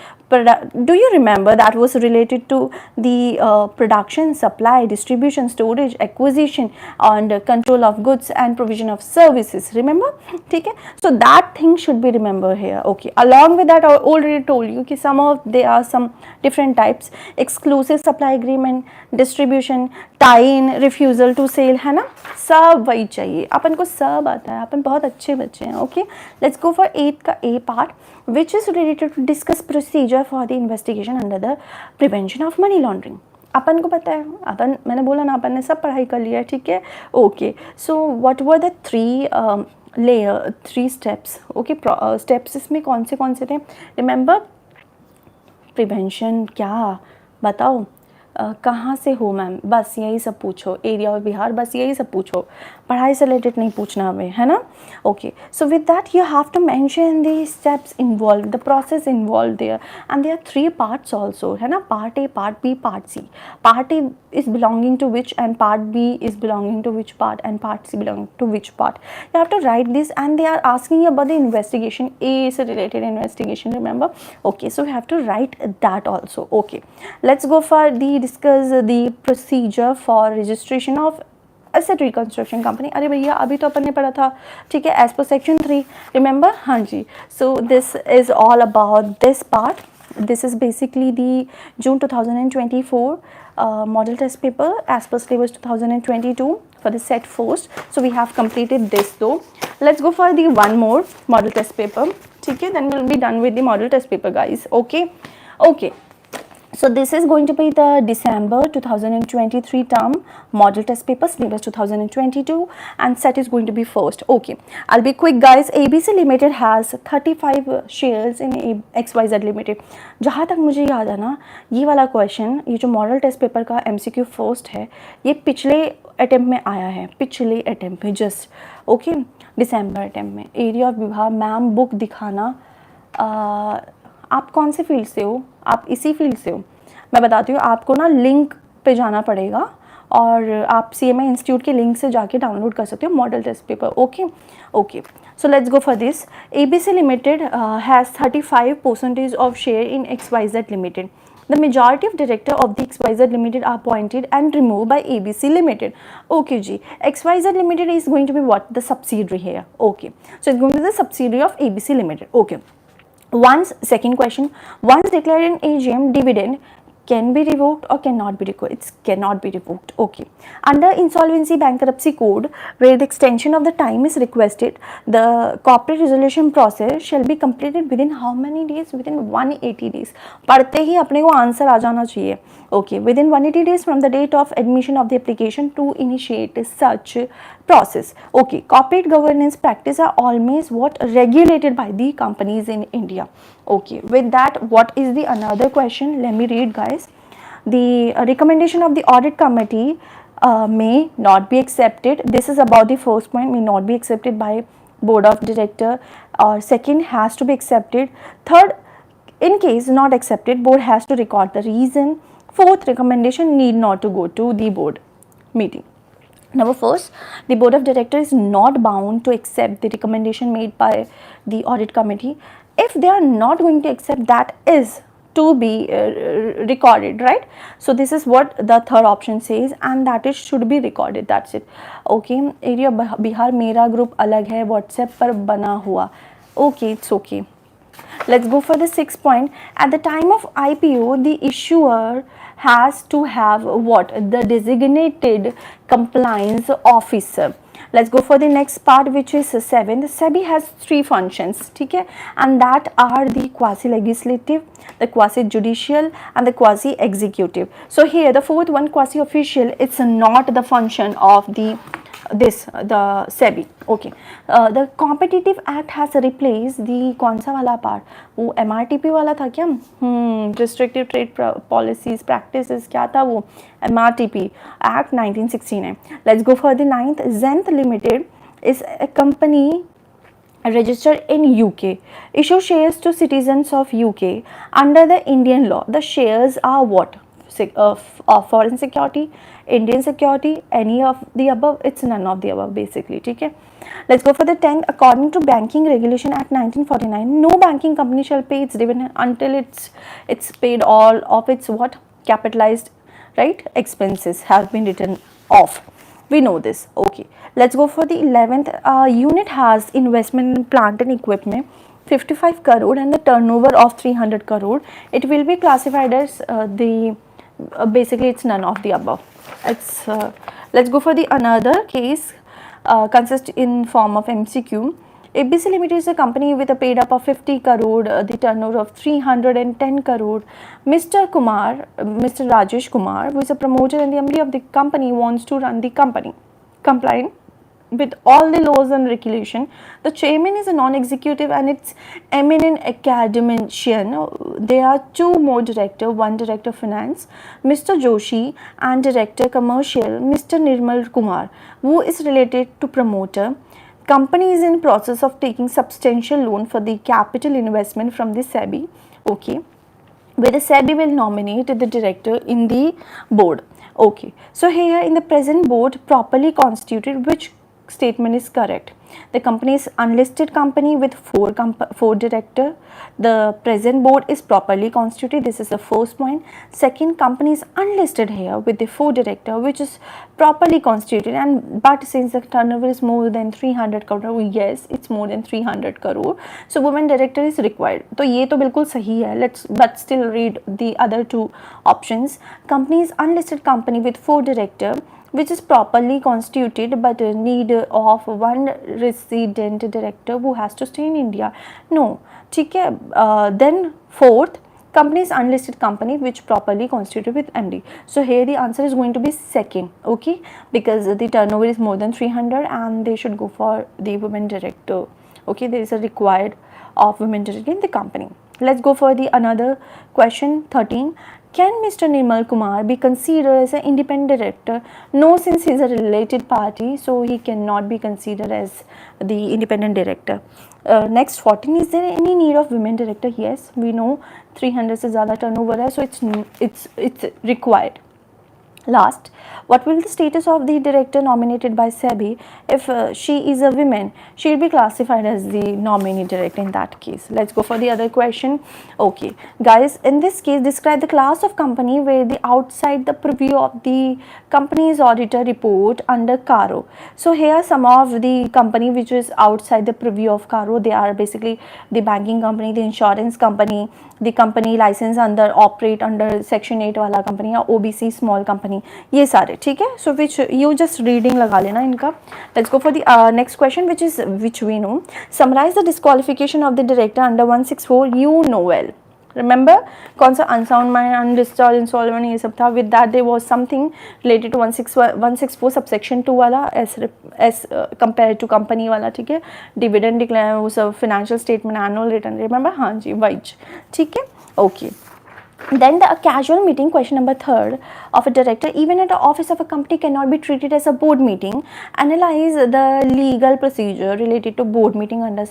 Do you remember that was related to the production, supply, distribution, storage, acquisition and control of goods and provision of services, remember, ठीक है. So that thing should be remembered here. Okay, along with that I already told you कि some of there are some different types: exclusive supply agreement, distribution, tie-in, refusal to sale, है ना. सब वही चाहिए, अपन को सब आता है, अपन बहुत अच्छे बच्चे हैं. Okay, let's go for 8th का A part, which is related to discuss procedure for the investigation under the prevention of money laundering. अपन को पता है, अपन, मैंने बोला ना, अपन ने सब पढ़ाई कर लिया है, ठीक है. Okay, so what were the 3 steps. Okay, steps इसमें कौन से थे, रिमेंबर. प्रिवेंशन, क्या बताओ, कहाँ से हो मैम, बस यही सब पूछो. एरिया ऑफ बिहार, बस यही सब पूछो, पढ़ाई से रिलेटेड नहीं पूछना हमें, है ना. Okay, so with that you have to mention the steps involve, the process involve there, and there 3 parts also, है ना. Part A, part B, part C. Part A is belonging to which and part B is belonging to which part and part C belonging to which part. You have to write this, and they are asking about the investigation. A is a related investigation, remember. Okay, so we have to write that also. Okay, let's go for the discuss the procedure for registration of asset reconstruction company. अरे भैया अभी तो अपन ने पढ़ा था, ठीक है, as per section 3, remember. हाँ जी, so this is all about this part. This is basically the June 2024 model test paper as per syllabus 2022 for the set first. So we have completed this though. Let's go for the one more model test paper, ठीक है, then we'll be done with the model test paper guys. Okay. So this is going to be the December 2023 term model test paper, syllabus 2022, and set is going to be first. Okay, I'll be quick guys. ABC Limited has 35 shares in XYZ Limited. जहाँ तक मुझे याद है ना, ये वाला question, ये जो मॉडल टेस्ट पेपर का MCQ फर्स्ट है, ये पिछले अटैम्प्ट में आया है, पिछले अटैम्प्ट में जस्ट. ओके, दिसंबर अटैम्प्ट में. एरिया ऑफ विभाग, मैम बुक दिखाना. आप कौन से फील्ड से हो, आप इसी फील्ड से हो. मैं बताती हूँ, आपको ना लिंक पे जाना पड़ेगा और आप CMA इंस्टीट्यूट के लिंक से जाके डाउनलोड कर सकते हो model test paper. Okay, so let's go for this. ABC Limited has 35% of share in XYZ Limited. The majority of director of the XYZ Limited are appointed and removed by ABC Limited. Okay जी, XYZ Limited is going to be what? The subsidiary here. Okay, so it's going to be the subsidiary of ABC Limited. Okay. Once, second question, once declared in AGM dividend can be revoked or cannot be revoked? It cannot be revoked. Okay. Under insolvency bankruptcy code, where the extension of the time is requested, the corporate resolution process shall be completed within how many days? Within 180 days. पढ़ते ही अपने को answer आ जाना चाहिए. Okay, within 180 days from the date of admission of the application to initiate such process. Okay, corporate governance practice are always what regulated by the companies in India. Okay, with that, what is the another question? Let me read, guys. The recommendation of the audit committee may not be accepted. This is about the first point, may not be accepted by board of director, or second, has to be accepted. Third, in case not accepted, board has to record the reason. Fourth, recommendation need not to go to the board meeting. Number first, the board of directors is not bound to accept the recommendation made by the audit committee. If they are not going to accept, that is to be recorded, right? So this is what the third option says, and that is should be recorded. That's it. Okay, area Bihar मेरा group अलग है, WhatsApp पर बना हुआ. Okay, it's okay. Let's go for the sixth point. At the time of IPO, the issuer has to have what? The designated compliance officer. Let's go for the next part, which is seventh. SEBI has three functions, okay? And that are the quasi-legislative, the quasi-judicial, and the quasi-executive. So here, the fourth one, quasi-official, it's not the function of the the SEBI. Okay, the competitive act has replaced the कौन सा वाला part? वो MRTP वाला था क्या? Restrictive trade policies practices क्या था वो? MRTP Act 1969. Let's go for the ninth. Zenith Limited is a company registered in UK, issue shares to citizens of UK under the Indian law. The shares are what? Foreign security, Indian security, any of the above? It's none of the above basically. Okay, let's go for the 10th. According to Banking Regulation Act 1949, no banking company shall pay its dividend until it's paid all of its what? Capitalized, right? Expenses have been written off. We know this. Okay, let's go for the 11th. Unit has investment in plant and equipment 55 crore and the turnover of 300 crore. It will be classified as basically it's none of the above. It's let's go for the another case, consist in form of MCQ. ABC Limited is a company with a paid up of 50 crore, the turnover of 310 crore. Mr. Kumar, Mr. Rajesh Kumar, who is a promoter and the MD of the company, wants to run the company complying with all the laws and regulation. The chairman is a non-executive and it's eminent academician. There are two more director, one director finance, Mr. Joshi, and director commercial, Mr. Nirmal Kumar, who is related to promoter. Company is in process of taking substantial loan for the capital investment from the SEBI. Okay, where the SEBI will nominate the director in the board. Okay, so here in the present board properly constituted, which statement is correct? The company is unlisted company with four director. The present board is properly constituted. This is the first point. Second, company is unlisted here with the 4 director, which is properly constituted, and but since the turnover is more than 300 crore, yes, it's more than 300 crore, so women director is required. तो ये तो बिल्कुल सही है. Let's but still read the other two options. Company is unlisted company with 4 director, which is properly constituted but need of one resident director who has to stay in India. No, ठीक है. Then fourth, company is unlisted company which properly constituted with MD. So here the answer is going to be second. Okay, because the turnover is more than 300 and they should go for the women director. Okay, there is a required of women director in the company. Let's go for the another question. 13. Can Mr. Nirmal Kumar be considered as an independent director? No, since he is a related party, so he cannot be considered as the independent director. Next 14. Is there any need of women director? Yes, we know 300 से ज़्यादा turnover है, so it's required. Last, What will the status of the director nominated by SEBI? If she is a woman, she will be classified as the nominee director in that case. Let's go for the other question. Okay, guys, in this case, describe the class of company where the outside the purview of the company's auditor report under CARO. So here some of the company which is outside the purview of CARO, they are basically the banking company, the insurance company, the company license under operate under section 8 वाला company या OBC small company, ये सारे ठीक है. So which you just reading लगा लेना इनका. Let's go for the next question, which we know. Summarize the disqualification of the director under 164. You know well. Remember कौन सा unsound mind, undischarged, insolvent ये सब था. With that there was something related to 164 subsection 2 वाला as compared to company वाला ठीक है. Dividend declare वो सब financial statement, annual return. Remember हाँ जी वाइज ठीक है. Okay. Then the casual meeting, question number 3 of a director, even at the office of a company, cannot be treated as a board meeting. Analyze the legal procedure related to board meeting under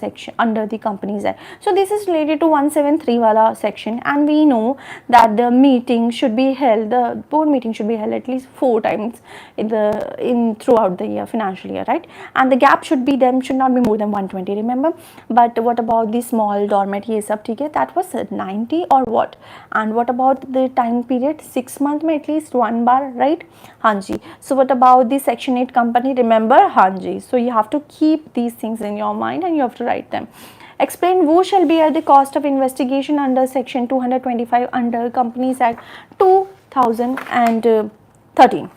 the Companies Act. So this is related to 173 wala section, and we know that the meeting should be held, the board meeting should be held at least 4 times throughout the year, financial year, right? And the gap should not be more than 120. Remember, but what about the small dormant ये सब ठीक है, that was 90 or what? And what about the time period? 6 months में at least 1 bar, right? हाँ जी. So what about the section 8 company? Remember हाँ जी. So you have to keep these things in your mind and you have to write them. Explain who shall bear the cost of investigation under section 225 under Companies Act 2013.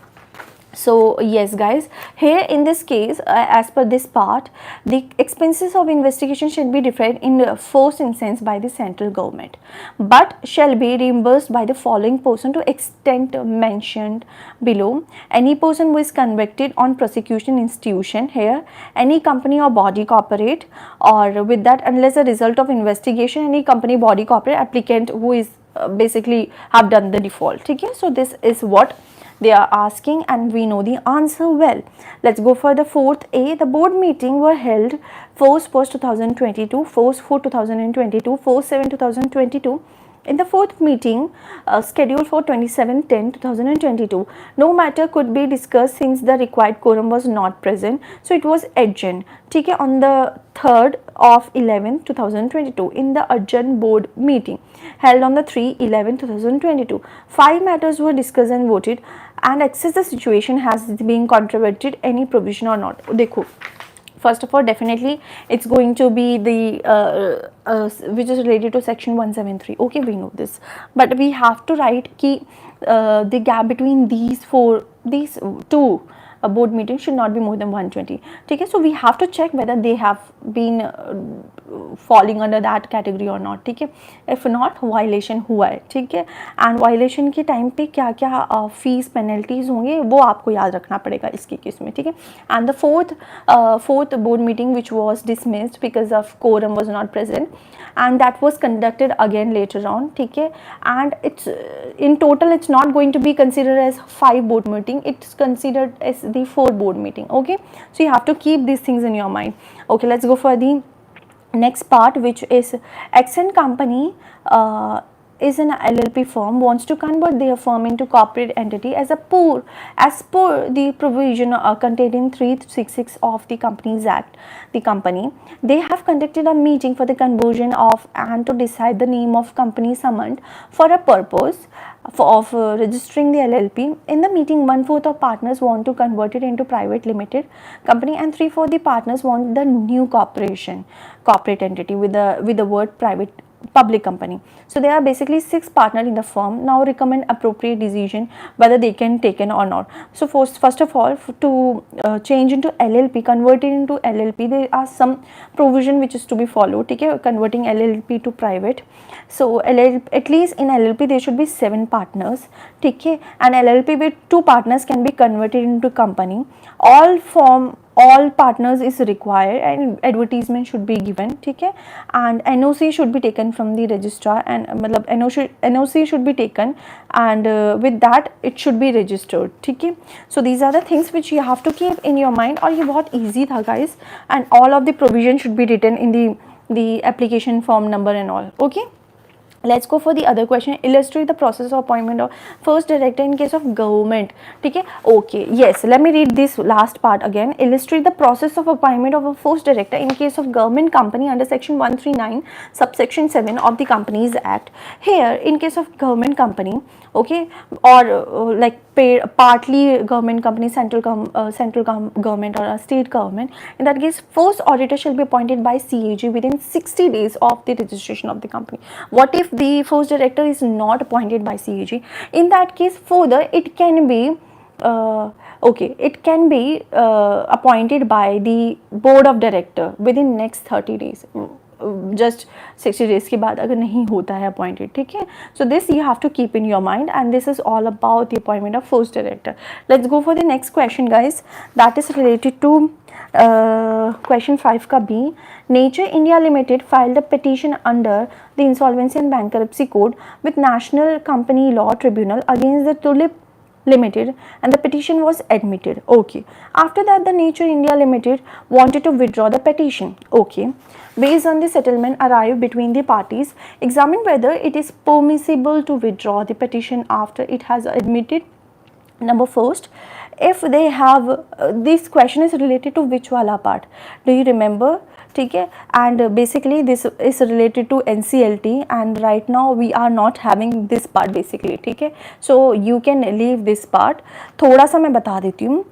So yes guys, here in this case as per this part, the expenses of investigation should be defrayed in the first instance by the central government, but shall be reimbursed by the following person to extent mentioned below. Any person who is convicted on prosecution institution, here any company or body corporate, or with that unless a result of investigation any company, body, corporate, applicant who is basically have done the default. Okay, so this is what they are asking and we know the answer well. Let's go for the 4th A. The board meeting were held 1st 2022, 1st 2022, 1st 2022. In the 4th meeting scheduled for 27/10/2022, no matter could be discussed since the required quorum was not present, so it was adjourned. ठीक है, on the 3rd of 11/2022 in the adjourned board meeting held on the 3/11/2022. 5 matters were discussed and voted, and access the situation has been controverted any provision or not. देखो, first of all, definitely it's going to be the which is related to section 173. Okay, we know this, but we have to write ki the gap between these two board meetings should not be more than 120. Okay, so we have to check whether they have been falling under that category or not. ठीक है, if not violation हुआ है. ठीक है, and violation के time पे क्या क्या fees penalties होंगे वो आपको याद रखना पड़ेगा इसके केस में. ठीक है, and the fourth board meeting which was dismissed because of quorum was not present, and that was conducted again later on. ठीक है, and it's in total it's not going to be considered as 5 board meeting, it's considered as the 4 board meeting. Okay, so you have to keep these things in your mind. Okay, let's go for the next part, which is accent company is an LLP firm wants to convert their firm into corporate entity as per the provision contained in 366 of the Companies Act. The company, they have conducted a meeting for the conversion of and to decide the name of company summoned for a purpose of registering the LLP. In the meeting, 1/4 of partners want to convert it into private limited company, and 3/4 the partners want the new corporate entity with the word public company. So there are basically 6 partners in the firm. Now recommend appropriate decision whether they can take it or not. So first of all, to change into LLP, convert it into LLP, there are some provision which is to be followed. Okay, converting LLP to private. So at least in LLP there should be 7 partners. Okay, and LLP with 2 partners can be converted into company. All partners is required and advertisement should be given. ठीक है, and NOC should be taken from the registrar, and मतलब NOC should be taken, and with that it should be registered. ठीक है, so these are the things which you have to keep in your mind. और ये बहुत easy था guys, and all of the provision should be written in the application form number and all. Okay, Let's go for the other question. Illustrate the process of appointment of first director in case of government. ठीक है? Okay. Yes. Let me read this last part again. Illustrate the process of appointment of a first director in case of government company under section 139 subsection 7 of the Companies Act. Here, in case of government company, okay, or like partly government company, central government or a state government. In that case, first auditor shall be appointed by CAG within 60 days of the registration of the company. What if the first director is not appointed by CAG? In that case, further it can be it can be appointed by the board of director within next 30 days. Just 60 days के बाद अगर नहीं होता है appointed, ठीक है? So this you have to keep in your mind, and this is all about the appointment of first director. Let's go for the next question, guys. That is related to question 5 का B. Nature India Limited filed a petition under the Insolvency and Bankruptcy Code with National Company Law Tribunal against the Tulip Limited, and the petition was admitted. Okay. After that, the Nature India Limited wanted to withdraw the petition. Okay. Based on the settlement arrived between the parties, examine whether it is permissible to withdraw the petition after it has admitted. Number first, if they have this question is related to which wala part? Do you remember? ठीक है, and basically this is related to NCLT, and right now we are not having this part basically, ठीक है, so you can leave this part. थोड़ा सा मैं बता देती हूँ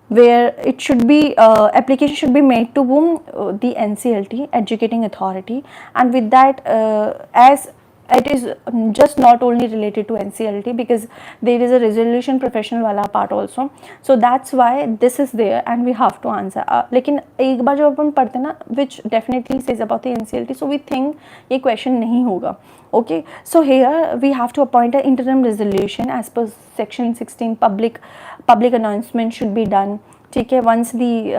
where it should be application should be made to whom? The NCLT, Educating Authority, and with that as it is just not only related to NCLT, because there is a resolution professional wala part also, so that's why this is there and we have to answer. लेकिन एक बार जब अपन पढ़ते ना which definitely says about the NCLT, so we think ये question नहीं होगा. Okay, so here we have to appoint an interim resolution as per section 16. Public announcement should be done. ठीक है, once the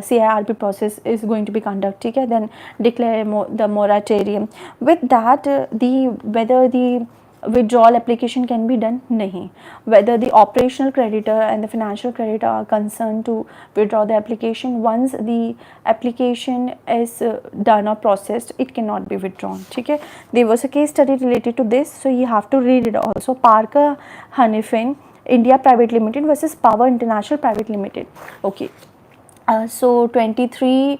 CIRP process is going to be conducted, ठीक है, then declare the moratorium. With that, whether the withdrawal application can be done, nahi. Whether the operational creditor and the financial creditor are concerned to withdraw the application, once the application is done or processed, it cannot be withdrawn. ठीक है, there was a case study related to this, so you have to read it also. Parker Hannifin India Private Limited versus Power International Private Limited. Okay, so 23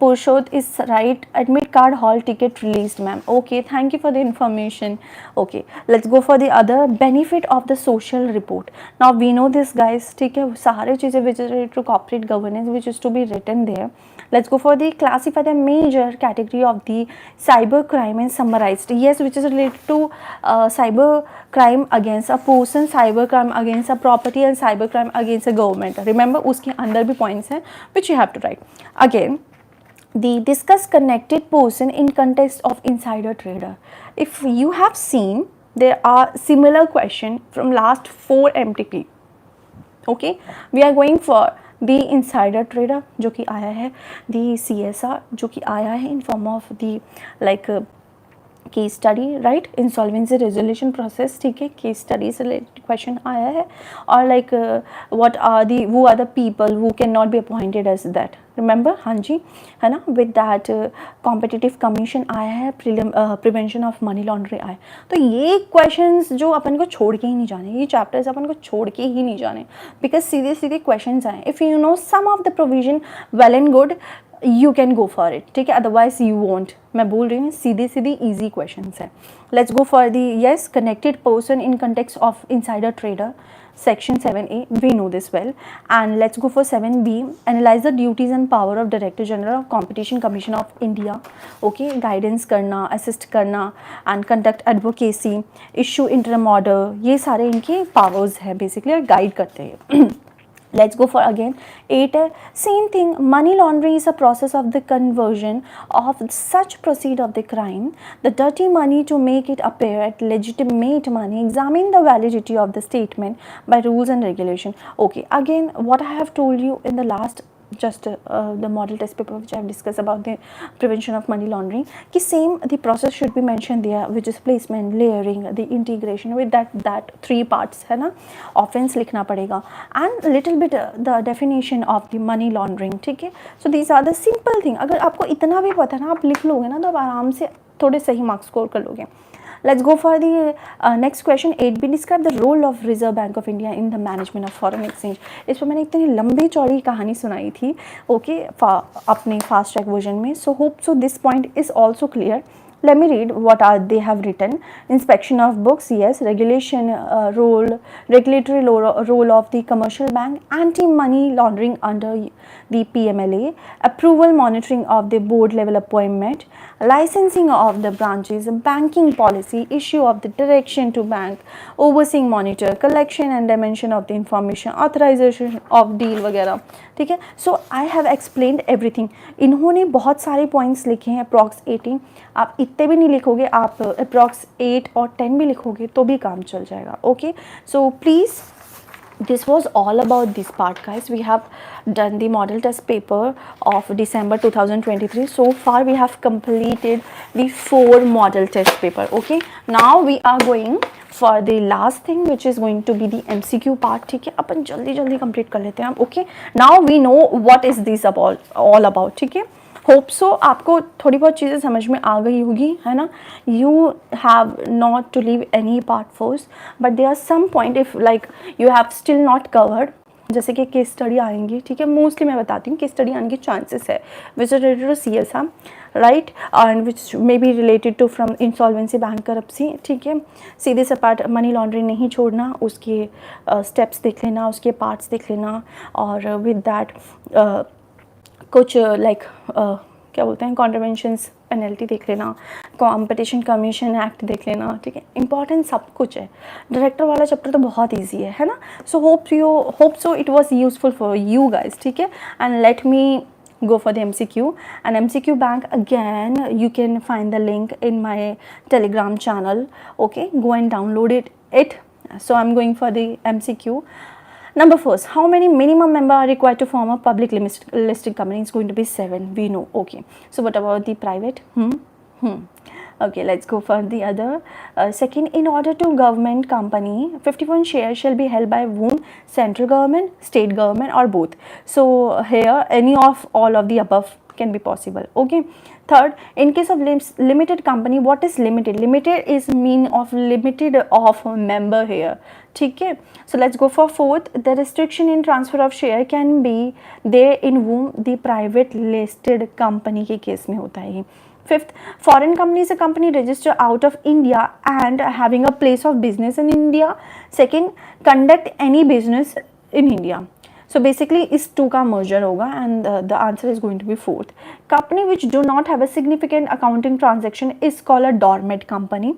Purushot is right. Admit card hall ticket released, ma'am. Okay, thank you for the information. Okay, let's go for the other benefit of the social report. Now we know this, guys. ठीक है, सारे चीज़ें which is related to corporate governance which is to be written there. Let's go for the classify the major category of the cyber crime and summarized. Yes, which is related to cyber crime against a person, cyber crime against a property, and cyber crime against a government. Remember, उसके अंदर भी points हैं which you have to write. Again, the discuss connected person in context of insider trader. If you have seen, there are similar question from last 4 MTP. Okay, we are going for the insider trader जो कि आया है, the CSR जो कि आया है in form of the like case study, right? Insolvency resolution process, ठीक है, case studies related question आया है, और like what are the who are the people who cannot be appointed as that, remember? हाँ जी, है ना? With that competitive commission आया है, prevention of money laundering आया. तो ये questions जो अपन को छोड़ के ही नहीं जाने, ये chapters अपन को छोड़ के ही नहीं जाने, because सीधे सीधे questions आए. If you know some of the provision well and good, you can go for it, ठीक है, otherwise you won't. मैं बोल रही हूँ सीधे सीधे easy questions है. Let's go for the yes connected person in context of insider trader, section 7A, we know this well. And let's go for 7B, analyze the duties and power of Director General of Competition Commission of India. Okay, guidance करना, assist करना, and conduct advocacy, issue interim order, ये सारे इनके powers है basically, और guide करते हैं. Let's go for again 8. Same thing, money laundering is a process of the conversion of such proceed of the crime, the dirty money, to make it appear at legitimate money. Examine the validity of the statement by rules and regulation. Okay, again what I have told you in the last just the model test paper which I have discussed about the prevention of money laundering, कि same the process should be mentioned there, which is placement, layering, the integration with that 3 parts है ना, offense लिखना पड़ेगा and little bit the definition of the money laundering, ठीक है. So these are the simple thing. अगर आपको इतना भी पता ना, आप लिख लोगे ना, तो आप आराम से थोड़े सही मार्क्स स्कोर कर लोगे. Let's go for the next question 8b. Describe the role of Reserve Bank of India in the management of foreign exchange. इस पर मैंने इतनी लंबी चौड़ी कहानी सुनाई थी, ओके, अपने फास्ट ट्रैक वर्जन में. सो hope so this point is also clear. Let me read what are they have written. Inspection of books, yes. Regulation regulatory role of the commercial bank. Anti-money laundering under the PMLA. Approval monitoring of the board level appointment. Licensing of the branches. Banking policy. Issue of the direction to bank. Overseeing monitor. Collection and dimension of the information. Authorization of deal वगैरह, ठीक है. सो I have explained everything. इन्होंने बहुत सारे points लिखे हैं, approx 18. आप इतने भी नहीं लिखोगे, आप अप्रॉक्स 8 और 10 भी लिखोगे तो भी काम चल जाएगा. Okay, so please, this was all about this part, guys. We have done the model test paper of December 2023. So far we have completed the 4 model test paper. Okay, now we are going for the last thing, which is going to be the MCQ part. ठीक है, अपन जल्दी जल्दी complete कर लेते हैं. Okay, now we know what is this about, all about. ठीक है, hope so आपको थोड़ी बहुत चीज़ें समझ में आ गई होगी, है ना. You have not to leave any part first, but there are some point if like you have still not covered, जैसे कि केस स्टडी आएंगी, ठीक है. मोस्टली मैं बताती हूँ केस स्टडी आने के चांसेस है, which are related to C S, right, and which may be related to from insolvency, bankruptcy, ठीक है. सीधे से पार्ट मनी लॉन्ड्रिंग नहीं छोड़ना, उसके स्टेप्स देख लेना, उसके पार्ट्स देख लेना, और विद दैट कुछ लाइक क्या बोलते हैं, कॉन्ट्रवेंशंस, पेनल्टी देख लेना, कंपटीशन कमीशन एक्ट देख लेना, ठीक है. इंपॉर्टेंट सब कुछ है. डायरेक्टर वाला चैप्टर तो बहुत ईजी है ना. सो hope so it was useful for you guys, ठीक है. And let me go for the MCQ. And MCQ Bank, again you can find the link in my Telegram channel. Okay, go and download it. So I'm going for the MCQ. Number first, how many minimum member are required to form a public listed company? It's going to be 7. We know. Okay. So what about the private? Okay, let's go for the other. Second, in order to government company, 51 shares shall be held by whom? Central government, state government, or both. So here, any of all of the above can be possible. Okay. Third, in case of limited company, what is limited? Limited is mean of limited of member here. ठीक है. So let's go for fourth. The restriction in transfer of share can be there in whom the private listed company के case में होता है. Fifth, foreign company is a company registered out of India and having a place of business in India. Second, conduct any business in India. So basically इस 2 का merger होगा, and the answer is going to be fourth. Company which do not have a significant accounting transaction is called a dormant company.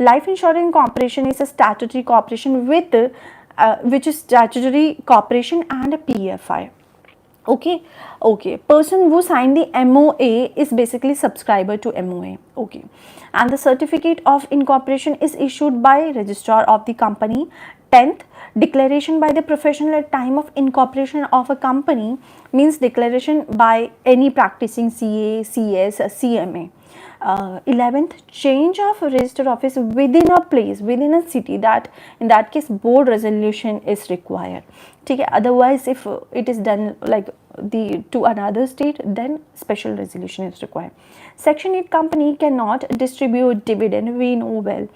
Life Insurance Corporation is a statutory corporation with which is statutory corporation and a PFI. Okay, person who signed the MOA is basically subscriber to MOA. Okay, and the certificate of incorporation is issued by registrar of the company. 10th, declaration by the professional at time of incorporation of a company means declaration by any practicing CA, CS, CMA. 11th, change of registered office within a place, within a city, that in that case board resolution is required. ठीक है, otherwise if it is done like to another state, then special resolution is required. Section 8 company cannot distribute dividend, we know well.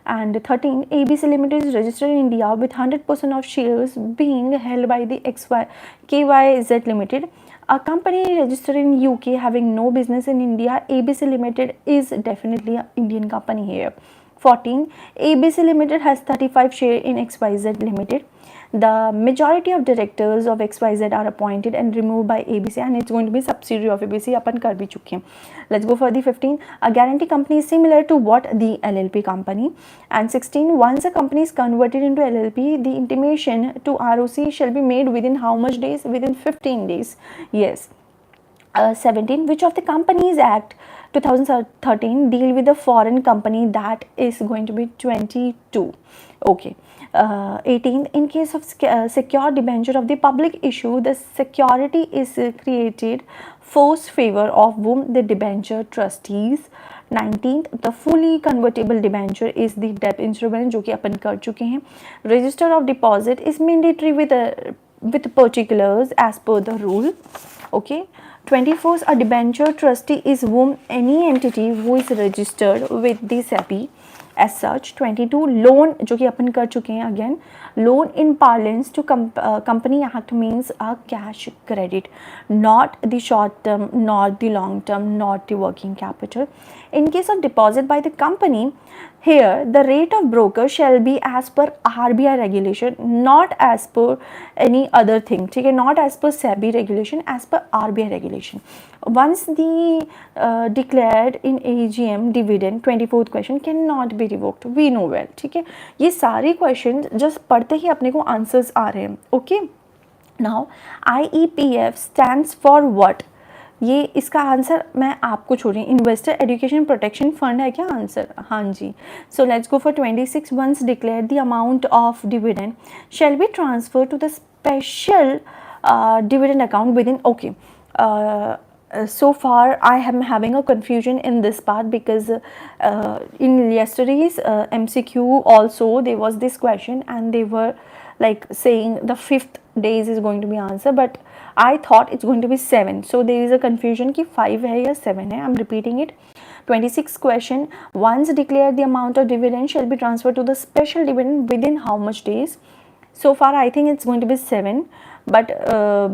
And 13, ABC Limited is registered in India with 100% of shares being held by the KYZ Limited. A company registered in UK having no business in India, ABC Limited is definitely an Indian company here. 14, ABC Limited has 35 share in XYZ Limited. The majority of directors of XYZ are appointed and removed by ABC, and it's going to be subsidiary of ABC. अपन कर भी चुके हैं. Let's go for the 15. A guarantee company is similar to what the LLP company. And 16. Once a company is converted into LLP, the intimation to ROC shall be made within how much days? Within 15 days. Yes. 17, which of the Companies Act 2013 deal with the foreign company? That is going to be 22. Okay. 18, in case of secured debenture of the public issue, the security is created force favor of whom? The debenture trustees. 19th, the fully convertible debenture is the debt instrument जो कि अपन कर चुके हैं. Register of deposit is mandatory with particulars as per the rule. Okay. 24th, a debenture trustee is whom? Any entity who is registered with the SEBI as such. 22, loan जो कि अपन कर चुके हैं again. Loan in parlance to Company Act means a cash credit, not the short term, not the long term, not the working capital. In case of deposit by the company, here the rate of broker shall be as per RBI regulation, not as per any other thing. ठीक है, not as per SEBI regulation, as per RBI regulation. Once the declared in AGM dividend, 24th question, cannot be revoked. We know well. ठीक है, ये सारे question just पढ़ते ही अपने को answers आ रहे हैं. Okay. Now IEPF stands for what? ये इसका आंसर मैं आपको छोड़ रही हूँ. इन्वेस्टर एजुकेशन प्रोटेक्शन फंड है क्या आंसर? हाँ जी. So let's go for 26. Once declare the amount of dividend shall be transfer to the special dividend account within. Okay. So far I am having a confusion in this part because in yesterday's MCQ also there was this question and they were like saying the 5th days is going to be answer, but I thought it's going to be 7. So there is a confusion कि 5 है या 7 है. I'm repeating it. 26th question, once declared the amount of dividend shall be transferred to the special dividend within how much days? So far I think it's going to be 7, but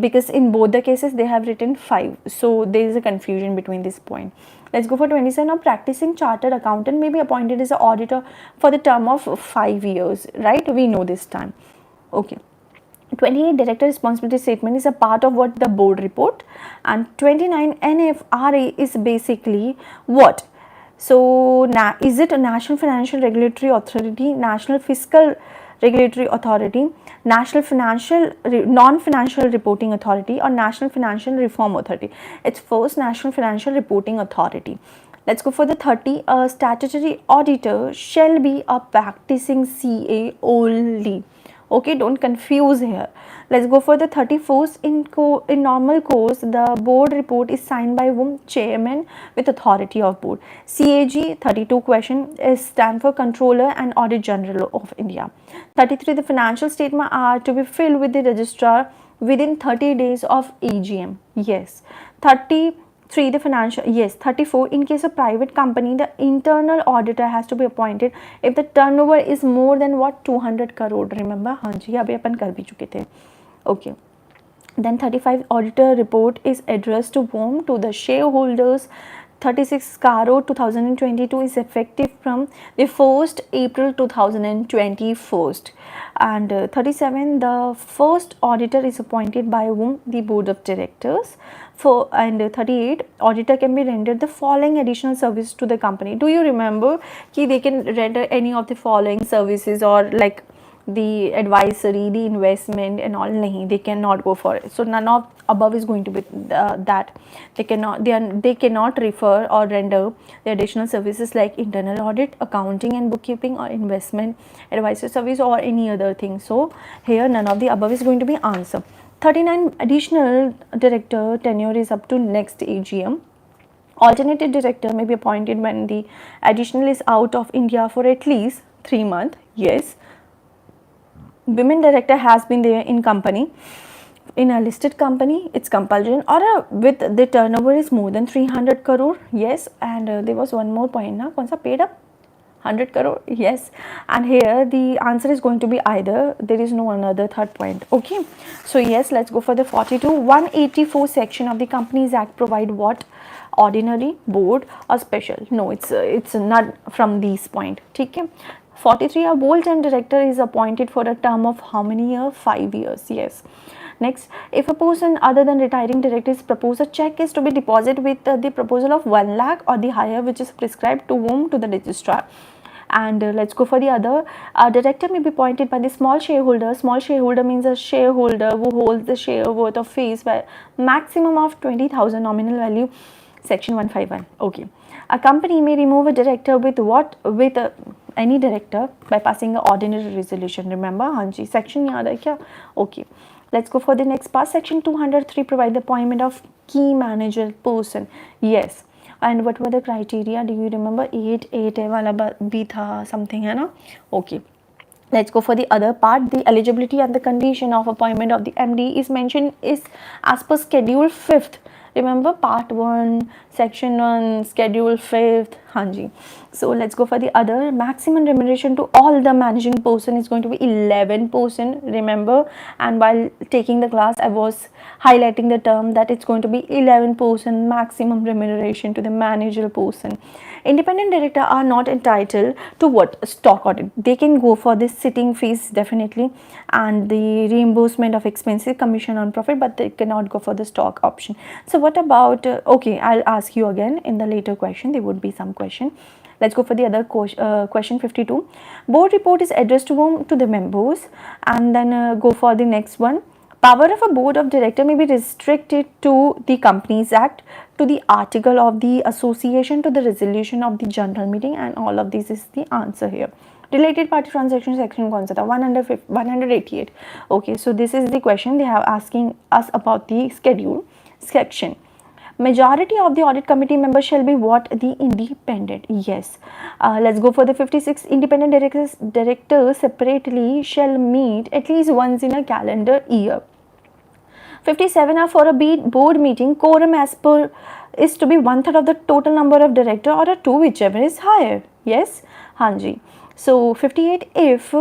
because in both the cases they have written 5, so there is a confusion between this point. Let's go for 27. Now, practicing chartered accountant may be appointed as an auditor for the term of 5 years, right? We know this time. Okay. 28, director responsibility statement is a part of what? The board report. And 29, NFRA is basically what? So is it a National Financial Regulatory Authority, National Fiscal Regulatory Authority, National Non-Financial Reporting Authority, or National Financial Reform Authority? It's first National Financial Reporting Authority. Let's go for the 30. A statutory auditor shall be a practicing CA only. Okay, don't confuse here. Let's go for the 31st. In normal course, the board report is signed by whom? Chairman with authority of board. CAG 32 question is stand for Controller and Audit General of India. 33, the financial statement are to be filled with the registrar within 30 days of AGM. Yes. 33, the financial, yes. 34, in case of private company, the internal auditor has to be appointed if the turnover is more than what? 200 crore. Remember? हाँ जी, अभी अपन कर भी चुके थे. Okay. Then 35, auditor report is addressed to whom? To the shareholders. 36, CARO 2022 is effective from the 1st April 2021. And 37, the first auditor is appointed by whom? The board of directors. And 38, auditor can be rendered the following additional service to the company. Do you remember कि they can render any of the following services, or like the advisory, the investment and all? Nahi, they cannot go for it. So none of above is going to be that. They cannot refer or render the additional services like internal audit, accounting and bookkeeping, or investment advisory service, or any other thing. So here none of the above is going to be answer. 39, additional director tenure is up to next AGM. Alternative director may be appointed when the additional is out of India for at least 3 months. Yes. Women director has been there in company. In a listed company, it's compulsion, or with the turnover is more than 300 crore. Yes. And there was one more point. Na? Kaun sa paid up? 100 crore. Yes. And here the answer is going to be either. There is no another third point. Okay. So yes, let's go for the 42. 184 section of the Companies Act provide what? Ordinary, board, or special? No, it's not from these point. Okay. 43, a whole-time director is appointed for a term of how many years? 5 years. Yes. Next, if a person other than retiring director is proposed, a check is to be deposited with the proposal of 1 lakh or the higher, which is prescribed to whom? To the registrar. And let's go for the other. A director may be appointed by the small shareholder. Small shareholder means a shareholder who holds the share worth of face by maximum of 20,000 nominal value, section 151. Okay. A company may remove a director with what? With any director by passing an ordinary resolution. Remember, Hanji, section yaad hai kya? Okay. Let's go for the next part. Section 203 provide the appointment of key manager person. Yes. And what were the criteria? Do you remember? 8 wala bhi tha, something hai na? Okay. Let's go for the other part. The eligibility and the condition of appointment of the MD is mentioned is as per schedule 5th. Remember part 1, section 1, schedule 5th. Hanji. So let's go for the other. Maximum remuneration to all the managing person is going to be 11%. Remember, and while taking the class I was highlighting the term that it's going to be 11% maximum remuneration to the managerial person. Independent director are not entitled to what? Stock audit. They can go for this sitting fees definitely, and the reimbursement of expenses, commission on profit, but they cannot go for the stock option. So what about okay, I'll ask you again in the later question. There would be some question. Let's go for the other question 52. Board report is addressed to whom? To the members. And then go for the next one. Power of a board of director may be restricted to the Companies Act, to the article of the association, to the resolution of the general meeting, and all of this is the answer here. Related party transaction section कौन सा था? 188. Okay, so this is the question they have asking us about the schedule section. Majority of the audit committee members shall be what? The independent. Yes. Let's go for the 56. Independent directors separately shall meet at least once in a calendar year. 57 are for a board meeting. Quorum as per is to be 1/3 of the total number of director or a 2, whichever is higher. Yes. Hanji. So 58, if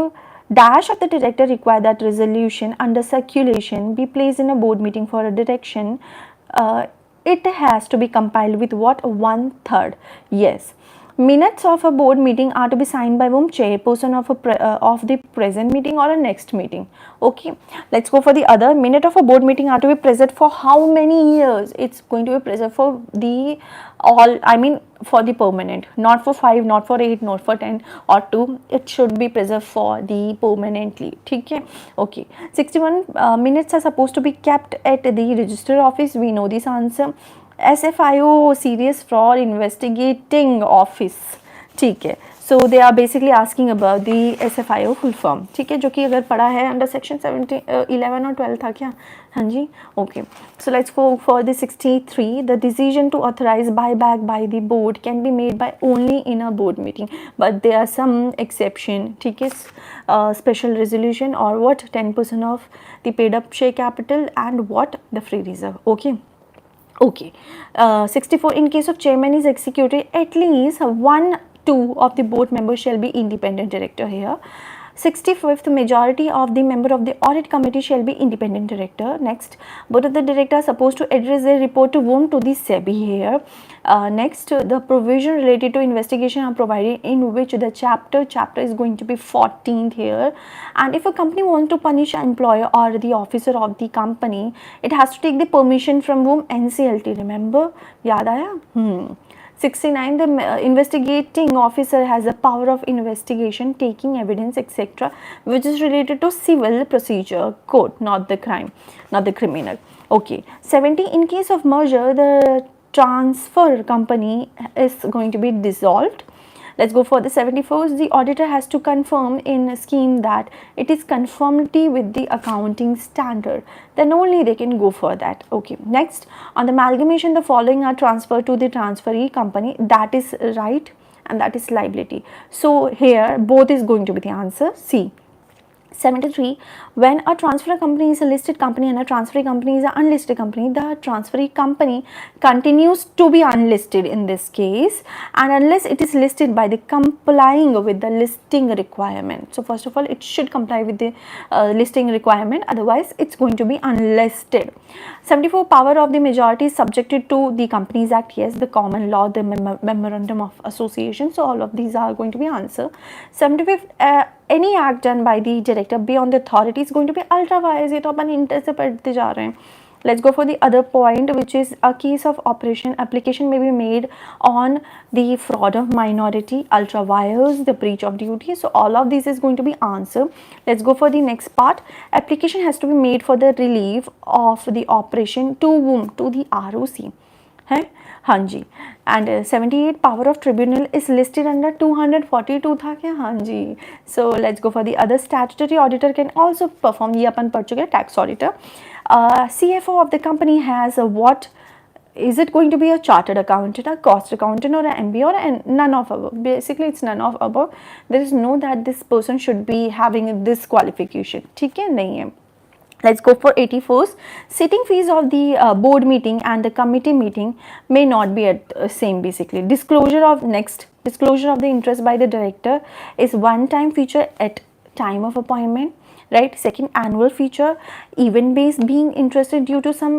dash of the director require that resolution under circulation be placed in a board meeting for a direction, it has to be compiled with what? 1/3. Yes. Minutes of a board meeting are to be signed by whom? Chairperson of the present meeting or a next meeting. Okay. Let's go for the other. Minute of a board meeting are to be preserved for how many years? It's going to be preserved for the all, I mean for the permanent, not for 5, not for 8, not for 10 or 2. It should be preserved for the permanently. Okay. Okay. 61 minutes are supposed to be kept at the register office. We know this answer. SFIO, serious fraud investigating office. ठीक है. So they are basically asking about the SFIO full form. ठीक है, जो कि अगर पढ़ा है under section 11 और 12 था क्या? हाँ जी. Okay. So let's go for the 63. The decision to authorize buyback by the board can be made by only in a board meeting, but there are some exception. ठीक है. Special resolution or what? 10% of the paid up share capital and what? The free reserve. Okay. Okay. 64. In case of chairman is executed, at least 1/2 of the board members shall be independent director here. 65th, majority of the member of the audit committee shall be independent director. Next, both of the directors are supposed to address their report to whom? To the SEBI here. Next, the provision related to investigation are provided in which the chapter is going to be 14th here. And if a company wants to punish an employer or the officer of the company, it has to take the permission from whom? NCLT. Remember? Yaad aaya? 69. The investigating officer has the power of investigation, taking evidence, etc., which is related to civil procedure code, not the crime, not the criminal. Okay. 70. In case of merger, the transfer company is going to be dissolved. Let's go for the 71st. The auditor has to confirm in a scheme that it is conformity with the accounting standard. Then only they can go for that. Okay. Next, on the amalgamation, the following are transferred to the transferee company. That is right and that is liability. So here both is going to be the answer. C. 73. When a transfer company is a listed company and a transferee company is an unlisted company, the transferee company continues to be unlisted in this case, and unless it is listed by the complying with the listing requirement. So first of all, it should comply with the listing requirement, otherwise it's going to be unlisted. 74. Power of the majority is subjected to the Companies Act. Yes, the common law, the memorandum of association. So all of these are going to be answer. 75. Any act done by the director beyond the authority is going to be ultra vires. ये तो अपन inter से पढ़ते जा रहे हैं. Let's go for the other point, which is a case of operation application may be made on the fraud of minority, ultra wires, the breach of duty. So all of this is going to be answered. Let's go for the next part. Application has to be made for the relief of the operation to whom? To the ROC. है हाँ जी. And 78 power of tribunal is listed under 242 था क्या? हाँ जी. So let's go for the other statutory auditor can also perform. ये अपन पढ़ चुके हैं, tax auditor. CFO of the company has a what? Is it going to be a chartered accountant, a cost accountant, or an MBA, or none of above? Basically, it's none of above. There is no that this person should be having this qualification. ठीक है? नहीं है. Let's go for 81st. Sitting fees of the board meeting and the committee meeting may not be at same. Basically, disclosure of the interest by the director is one-time feature at time of appointment, right? Second, annual feature, event based being interested due to some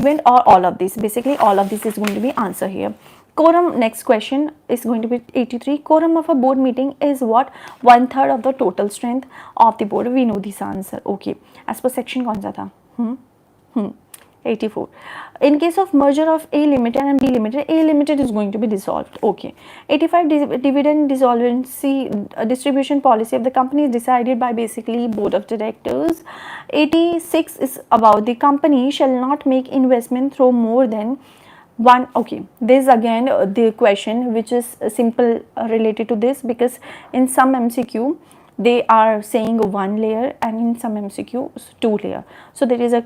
event, or all of this. Basically, all of this is going to be answer here. Quorum, next question is going to be 83. Quorum of a board meeting is what? 1/3 of the total strength of the board. We know this answer. Okay. As per section कौन सा था? 84. In case of merger of A limited and B limited, A limited is going to be dissolved. Okay. 85. Dividend dissolvency distribution policy of the company is decided by basically board of directors. 86 is about the company shall not make investment through more than one. Okay, this again the question which is simple related to this, because in some MCQ they are saying one layer and in some MCQ 2 layer. So there is a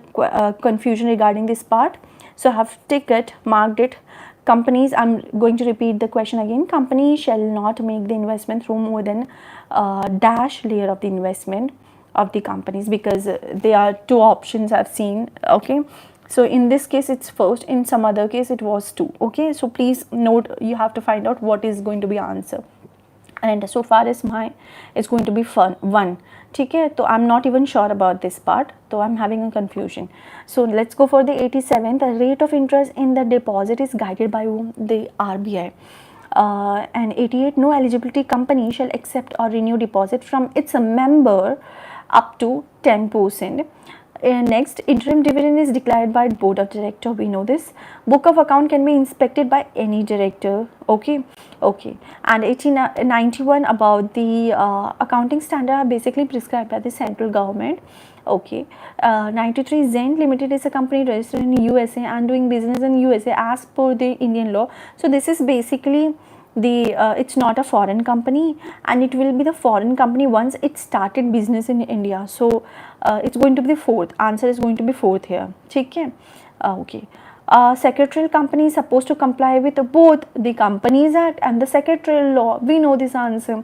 confusion regarding this part. So I have ticket marked it. Companies, I'm going to repeat the question again. Company shall not make the investment through more than dash layer of the investment of the companies, because there are two options I've seen. Okay. So in this case it's first, in some other case it was 2. Okay, so please note, you have to find out what is going to be answer. And so far as mine is going to be 1. ठीक है, तो I'm not even sure about this part, so I'm having a confusion. So let's go for the 87. The rate of interest in the deposit is guided by whom? The RBI. And 88. No eligibility company shall accept or renew deposit from its member up to 10%. Next, interim dividend is declared by board of director. We know this. Book of account can be inspected by any director. Okay. And 91 about the accounting standard are basically prescribed by the central government. Okay. 93. Zen Limited is a company registered in USA and doing business in USA as per the Indian law. So this is basically the it's not a foreign company, and it will be the foreign company once it started business in India. So it's going to be the 4th answer, is going to be 4th here. ठीक है? Okay. Secretarial company is supposed to comply with both the Companies Act and the secretarial law. We know this answer.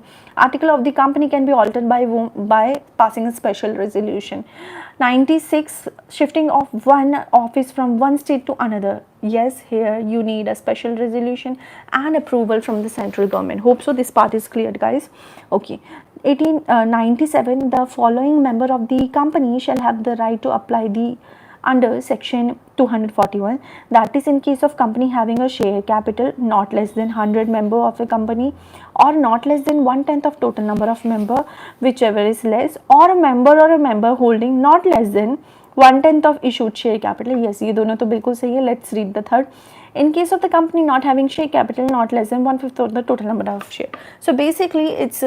Article of the company can be altered by passing a special resolution. 96. Shifting of one office from one state to another. Yes, here you need a special resolution and approval from the central government. Hope so this part is cleared, guys. Okay. 97. The following member of the company shall have the right to apply the under section 241, that is in case of company having a share capital not less than 100 member of the company, or not less than 1/10 of total number of member, whichever is less, or a member holding not less than 1/10 of issued share capital. Yes, ये दोनों तो बिल्कुल सही है. Let's read the third. In case of the company not having share capital not less than 1/5 of the total number of share. So basically it's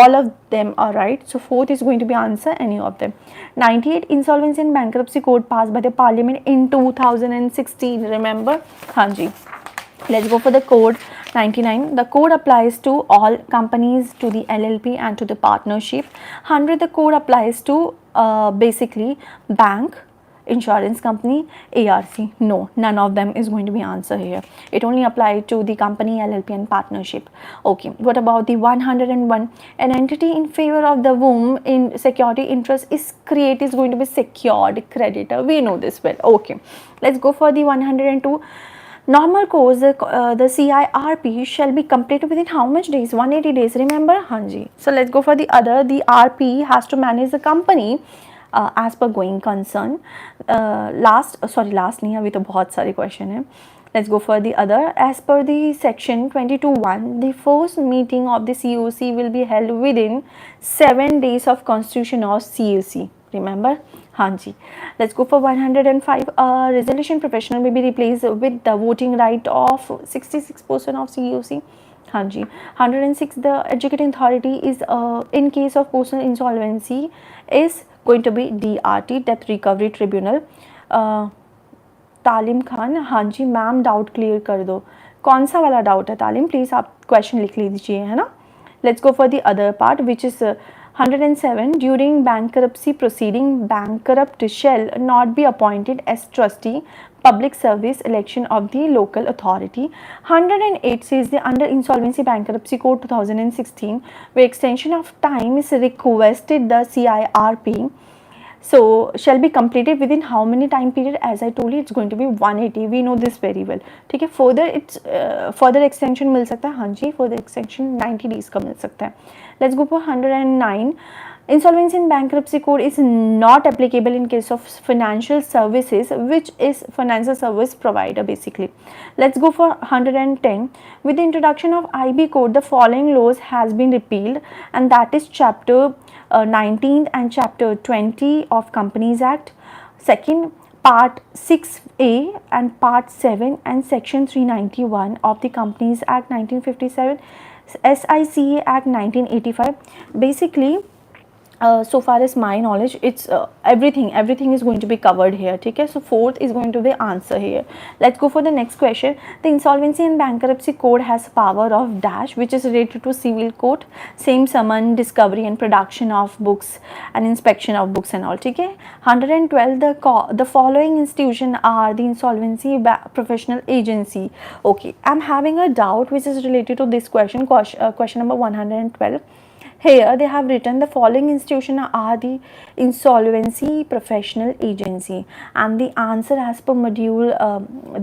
all of them are right. So 4th is going to be answer, any of them. 98. Insolvency and bankruptcy code passed by the parliament in 2016. Remember? हाँ जी. Let's go for the code. 99. The code applies to all companies, to the LLP and to the partnership. 100. The code applies to basically bank, insurance company, ARC. No, none of them is going to be answer here. It only applied to the company, LLP and partnership. Okay, what about the 101? An entity in favor of the whom in security interest is created is going to be secured creditor. We know this well. Okay, let's go for the 102. Normal course, the CIRP shall be completed within how much days? 180 days. Remember? हाँ जी. So let's go for the other. The RP has to manage the company as per going concern. Last नहीं, अभी तो बहुत सारे question है. Let's go for the other. As per the section 22(1), the first meeting of the COC will be held within 7 days of constitution of COC. Remember? हाँ जी. Let's go for 105. Resolution professional may be replaced with the voting right of 66% of COC. हाँ जी. 106. The educating authority is in case of personal insolvency is going to be DRT, Debt Recovery Tribunal. तालिम खान, हाँ जी ma'am doubt clear कर दो. कौन सा वाला doubt है तालिम, प्लीज़ आप क्वेश्चन लिख लीजिए, है ना. Let's go for the other part, which is 107. During bankruptcy proceeding, bankrupt shall not be appointed as trustee, public service election of the local authority. 108 says the under Insolvency Bankruptcy Code 2016, where extension of time is requested, the CIRP. So shall be completed within how many time period? As I told you, it's going to be 180. We know this very well. ठीक है. Further it's further extension मिल सकता है. हाँ जी, further extension 90 days का मिल सकता है. Let's go for 109. Insolvency in bankruptcy code is not applicable in case of financial services, which is financial service provider basically. Let's go for 110. With the introduction of IB code, the following laws has been repealed, and that is chapter 19 and chapter 20 of Companies Act. Second, part 6A and part 7 and section 391 of the Companies Act 1957, SICA Act 1985. Basically, so far as my knowledge, it's everything is going to be covered here. ठीक है. So fourth is going to be answer here. Let's go for the next question. The Insolvency and Bankruptcy Code has power of dash, which is related to civil court, same summon, discovery and production of books and inspection of books and all. ठीक है. 112. The following institution are the Insolvency Professional Agency. Okay, I'm having a doubt which is related to this question. Question number 112. Here they have written the following institution are the Insolvency Professional Agency, and the answer as per module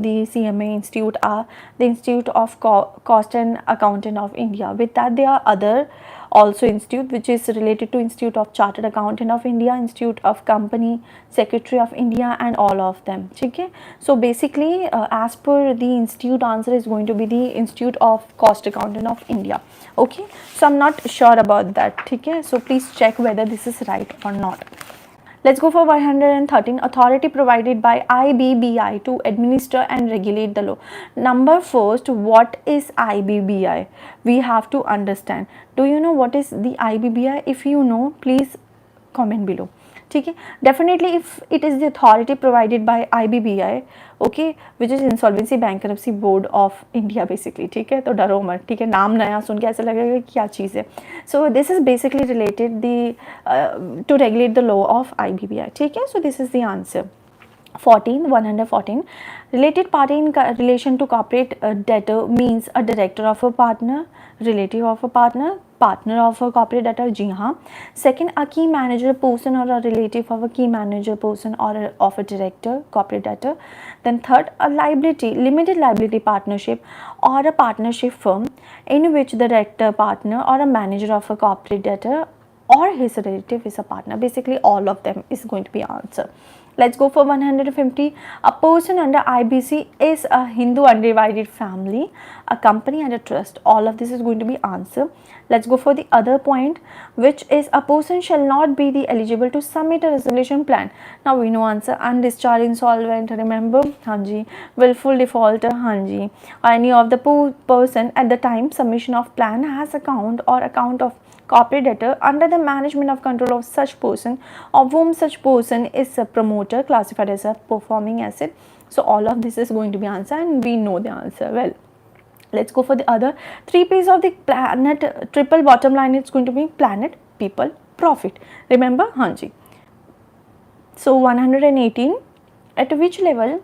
the CMA institute are the Institute of Cost and Accountant of India. With that, there are other also institute which is related to Institute of Chartered Accountant of India, Institute of Company Secretary of India, and all of them. Okay, so basically as per the institute, answer is going to be the Institute of Cost Accountant of India. Okay, so I'm not sure about that. Okay, so please check whether this is right or not. Let's go for 113. Authority provided by IBBI to administer and regulate the law. Number first, what is IBBI? We have to understand. Do you know what is the IBBI? If you know, please comment below. ठीक है. Definitely if it is the authority provided by IBBI, okay, which is Insolvency Bankruptcy Board of India basically. ठीक है, तो डरो मत. ठीक है, नाम नया सुन के ऐसा लगेगा क्या चीज़ है. So this is basically related to regulate the law of IBBI. ठीक है, so this is the answer. 114. Related party in relation to corporate debtor means a director of a partner, relative of a partner, partner of a corporate debtor. जी हाँ. Second, a key manager person or a relative of a key manager person or of a director, corporate debtor. Then third, a liability, limited liability partnership or a partnership firm in which the director, partner or a manager of a corporate debtor or his relative is a partner. Basically all of them is going to be answer. Let's go for 150. A person under IBC is a Hindu undivided family, a company and a trust. All of this is going to be answer. Let's go for the other point, which is a person shall not be the eligible to submit a resolution plan. Now we know answer. Undischarged insolvent, remember? Hanji. Willful defaulter, hanji. Or any of the person at the time submission of plan has account or account of corporate debtor under the management of control of such person, of whom such person is a promoter classified as a performing asset. So all of this is going to be answer, and we know the answer well. Let's go for the other 3 P's of the planet triple bottom line. It's going to be planet, people, profit. Remember? Hanji. So 118. At which level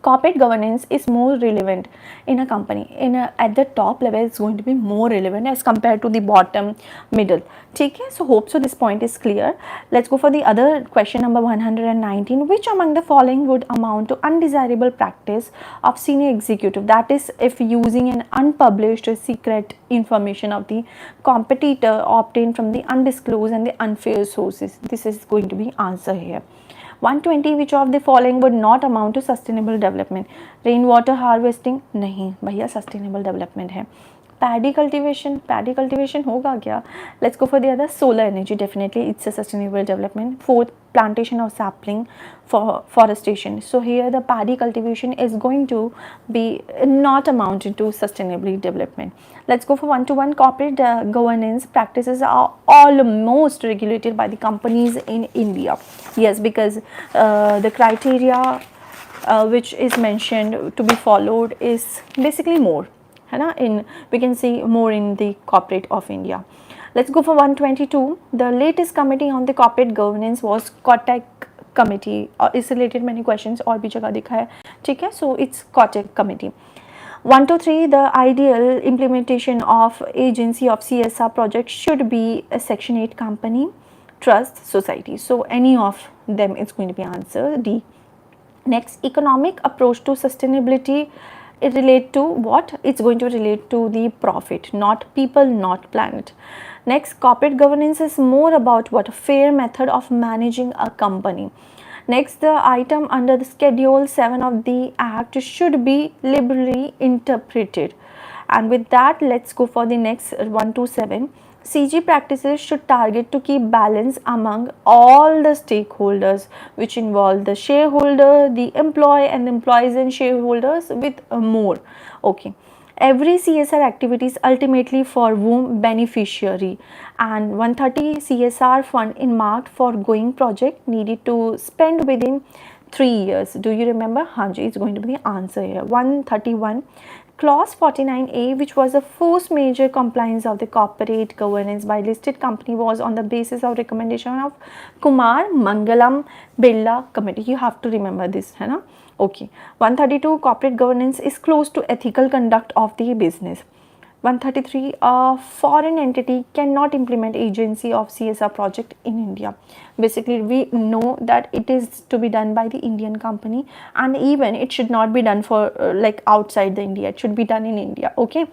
corporate governance is more relevant in a company? At the top level, it's going to be more relevant as compared to the bottom middle. Okay, so hope so this point is clear. Let's go for the other question number 119. Which among the following would amount to undesirable practice of senior executive? That is, if using an unpublished secret information of the competitor obtained from the undisclosed and the unfair sources. This is going to be answer here. 120. Which of the following would not amount to sustainable development? Rainwater harvesting? नहीं भैया sustainable development है. paddy cultivation होगा क्या? Let's go for the other. Solar energy, definitely it's a sustainable development. Fourth, plantation of sapling for forestation. So here the paddy cultivation is going to be not amounted to sustainable development. Let's go for one-to-one. Corporate governance practices are almost regulated by the companies in India. Yes, because the criteria which is mentioned to be followed is basically more, है ना, in we can see more in the corporate of India. Let's go for 122. The latest committee on the corporate governance was Kotak committee, और इससे related मैंने questions और भी जगह दिखा है, ठीक है, so it's Kotak committee. 123, the ideal implementation of agency of CSR project should be a Section 8 company, trust, society. So any of them is going to be answer D. Next, economic approach to sustainability, it relate to what? It's going to relate to the profit, not people, not planet. Next, corporate governance is more about what? A fair method of managing a company. Next, the item under the Schedule 7 of the Act should be liberally interpreted. And with that, let's go for the next 127. CG practices should target to keep balance among all the stakeholders, which involve the shareholder, the employee, and the employees and shareholders with more. Okay. Every CSR activity is ultimately for whom? Beneficiary. And 130, CSR fund in marked for going project needed to spend within 3 years. Do you remember? Hanji is going to be the answer here. 131. Clause 49A, which was the first major compliance of the corporate governance by listed company, was on the basis of recommendation of Kumar Mangalam Birla Committee. You have to remember this, है ना? Okay. 132, corporate governance is close to ethical conduct of the business. 133, a foreign entity cannot implement agency of CSR project in India. Basically, we know that it is to be done by the Indian company, and even it should not be done for like outside the India. It should be done in India. Okay.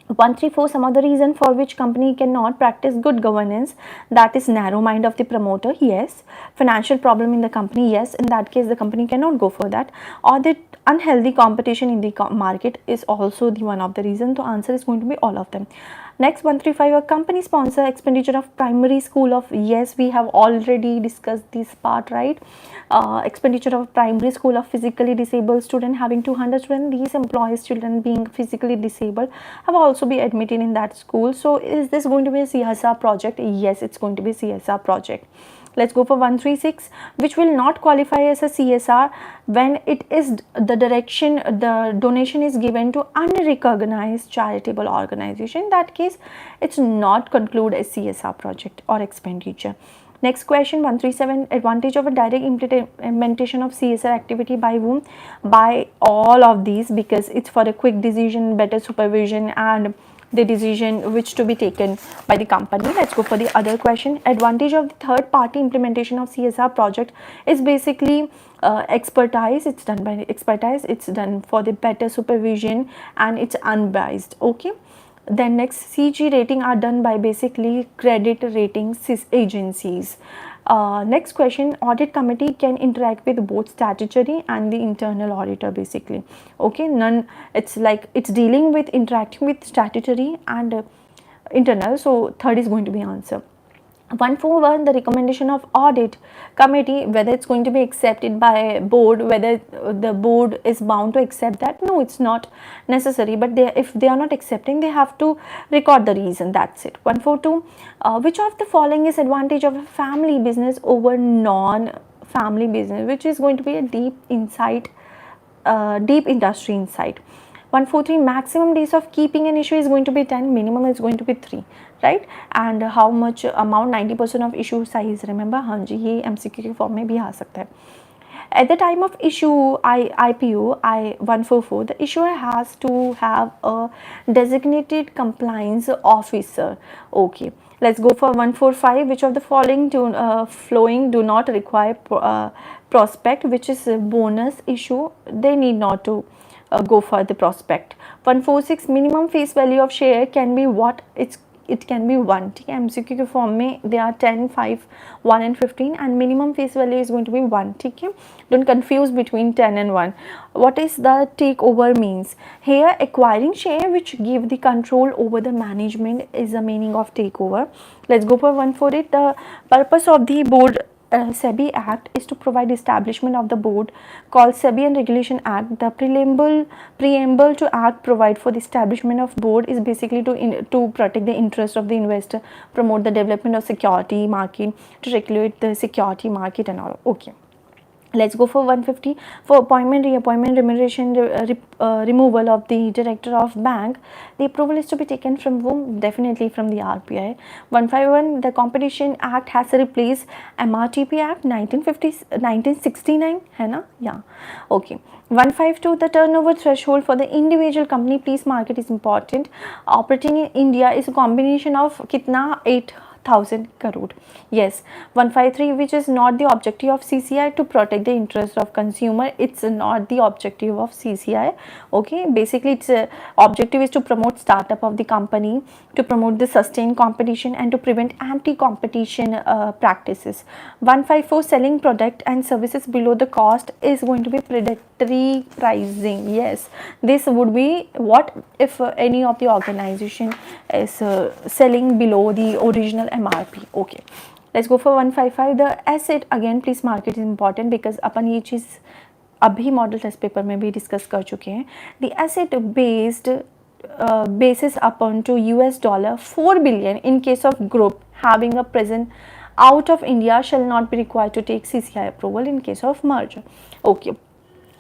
134, some other reason for which company cannot practice good governance, that is narrow mind of the promoter, yes. Financial problem in the company, yes, in that case the company cannot go for that. Or the unhealthy competition in the market is also the one of the reason. The answer is going to be all of them. Next, 135, a company sponsor expenditure of primary school of, yes, we have already discussed this part, right? Expenditure of primary school of physically disabled student having 200 students. These employees children being physically disabled have also be admitted in that school. So is this going to be a CSR project? Yes, it's going to be a CSR project. Let's go for 136, which will not qualify as a CSR when it is the donation is given to unrecognized charitable organization. In that case, it's not conclude as CSR project or expenditure. Next question, 137, advantage of a direct implementation of CSR activity by whom? By all of these, because it's for a quick decision, better supervision, and the decision which to be taken by the company. Let's go for the other question. Advantage of the third party implementation of CSR project is basically expertise. It's done by expertise. It's done for the better supervision, and it's unbiased. Okay. Then next, CG rating are done by basically credit rating agencies. Next question, audit committee can interact with both statutory and the internal auditor basically. Okay, it's like it's dealing with interacting with statutory and internal. So third is going to be answer. 141, the recommendation of audit committee, whether it's going to be accepted by board, whether the board is bound to accept that. No, it's not necessary, but if they are not accepting, they have to record the reason. That's it. 142, which of the following is advantage of a family business over non-family business, which is going to be a deep insight, deep industry insight. 143, maximum days of keeping an issue is going to be 10, minimum is going to be 3, right? And how much amount? 90% of issue size. Remember, हाँ जी, ये MCQ के form में भी आ सकता है. At the time of issue IPO 144, the issuer has to have a designated compliance officer. Okay, let's go for 145. Which of the following do not require prospect, which is a bonus issue? They need not to go for the prospect. 146, minimum face value of share can be what? It's it can be 1. ठीक है, MCQ के form में they are 10, 5, 1 and 15 and minimum face value is going to be 1. ठीक है, don't confuse between 10 and 1. What is the takeover means? Here acquiring share which give the control over the management is the meaning of takeover. Let's go for 148. The purpose of the board SEBI Act is to provide establishment of the board called SEBI and Regulation Act. The preamble to Act provide for the establishment of board is basically to protect the interest of the investor, promote the development of security market, to regulate the security market and all. Okay. Let's go for 150. For appointment, reappointment, remuneration, removal of the director of bank, the approval is to be taken from whom? Definitely from the RBI. 151. The Competition Act has replaced MRTP Act 1969, है ना? Yeah. Okay. 152. The turnover threshold for the individual company, please mark it, is important. Operating in India is a combination of कितना 8,000 crore. Yes. 153. Which is not the objective of CCI to protect the interest of consumer. It's not the objective of CCI. Okay. Basically, its objective is to promote startup of the company, to promote the sustained competition and to prevent anti-competition practices. 154. Selling product and services below the cost is going to be predatory pricing. Yes. This would be what if any of the organization is selling below the original MRP. Okay. Let's go for 155. The asset, again please mark it, is important because अपन ये चीज़ अभी model test paper में भी discuss कर चुके हैं. The asset based basis upon to $4 billion in case of group having a presence out of India shall not be required to take CCI approval in case of merger. Okay.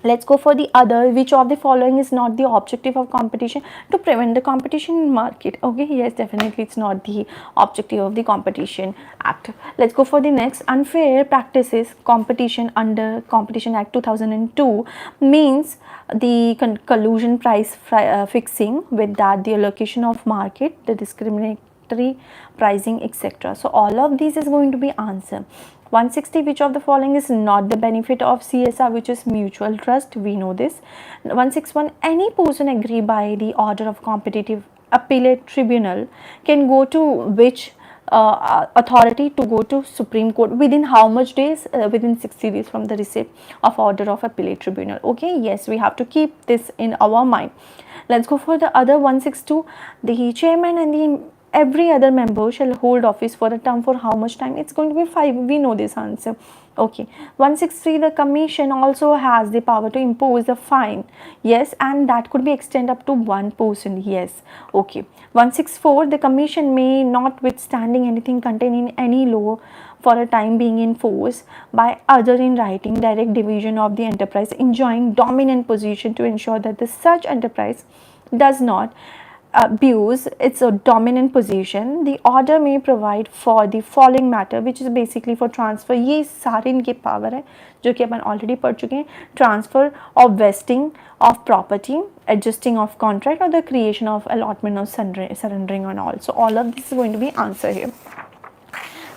Let's go for the other. Which of the following is not the objective of competition? To prevent the competition in market. Okay, yes, definitely it's not the objective of the Competition Act. Let's go for the next. Unfair practices competition under Competition Act 2002 means the collusion, price fixing, with that the allocation of market, the discriminatory pricing, etc. So all of these is going to be answer. 160. Which of the following is not the benefit of CSR, which is mutual trust? We know this. 161. Any person agree by the order of competitive appellate tribunal can go to which authority? To go to Supreme Court. Within how much days? Within 60 days from the receipt of order of appellate tribunal. Okay, yes, we have to keep this in our mind. Let's go for the other. 162. The chairman and the every other member shall hold office for a term for how much time? It's going to be 5. We know this answer. Okay. 163. The commission also has the power to impose a fine. Yes, and that could be extended up to 1%. Yes. Okay. 164. The commission may, notwithstanding anything contained in any law for a time being in force by other in writing, direct division of the enterprise, enjoying dominant position to ensure that the such enterprise does not abuse its dominant position. The order may provide for the following matter, which is basically for transfer. ये सारे इनके power है जो कि अपन already पढ़ चुके हैं. Transfer of vesting of property, adjusting of contract, or the creation of allotment or surrendering and all. So all of this is going to be answer here.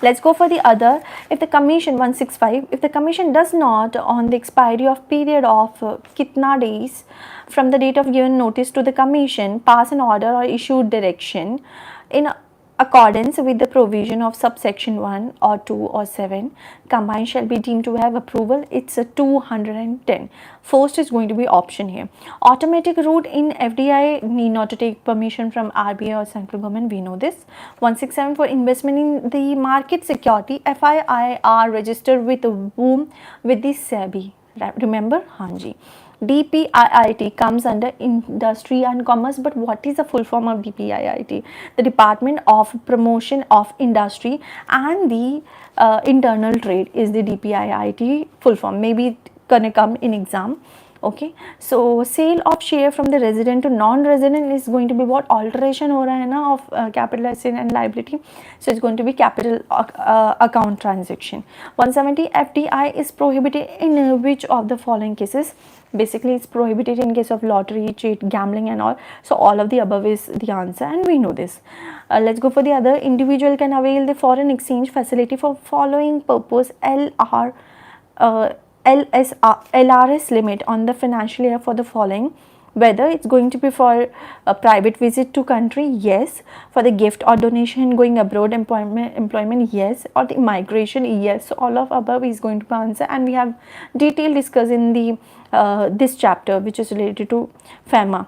Let's go for the other. If the commission 165, if the commission does not on the expiry of period of kitna days from the date of given notice to the commission pass an order or issue direction in accordance with the provision of subsection 1 or 2 or 7, combined shall be deemed to have approval. It's a 210. First is going to be option here. Automatic route in FDI need not to take permission from RBI or central government. We know this. 167. For investment in the market security, FII are registered with whom? With the SEBI. Remember? Hanji. DPIIT comes under Industry and Commerce, but what is the full form of DPIIT? The Department of Promotion of Industry and the Internal Trade is the DPIIT full form. Maybe gonna come in exam. Okay, so sale of share from the resident to non-resident is going to be what? Alteration हो रहा है ना of capital asset and liability, so it's going to be capital account transaction. 170. FDI is prohibited in which of the following cases? Basically, it's prohibited in case of lottery, cheat, gambling and all. So all of the above is the answer and we know this. Let's go for the other. Individual can avail the foreign exchange facility for following purpose. LRS limit on the financial year for the following. whether it's going to be for a private visit to country, yes, for the gift or donation, going abroad, employment, yes, or the migration, yes. So all of above is going to be answer, and we have detailed discuss in the this chapter which is related to FEMA.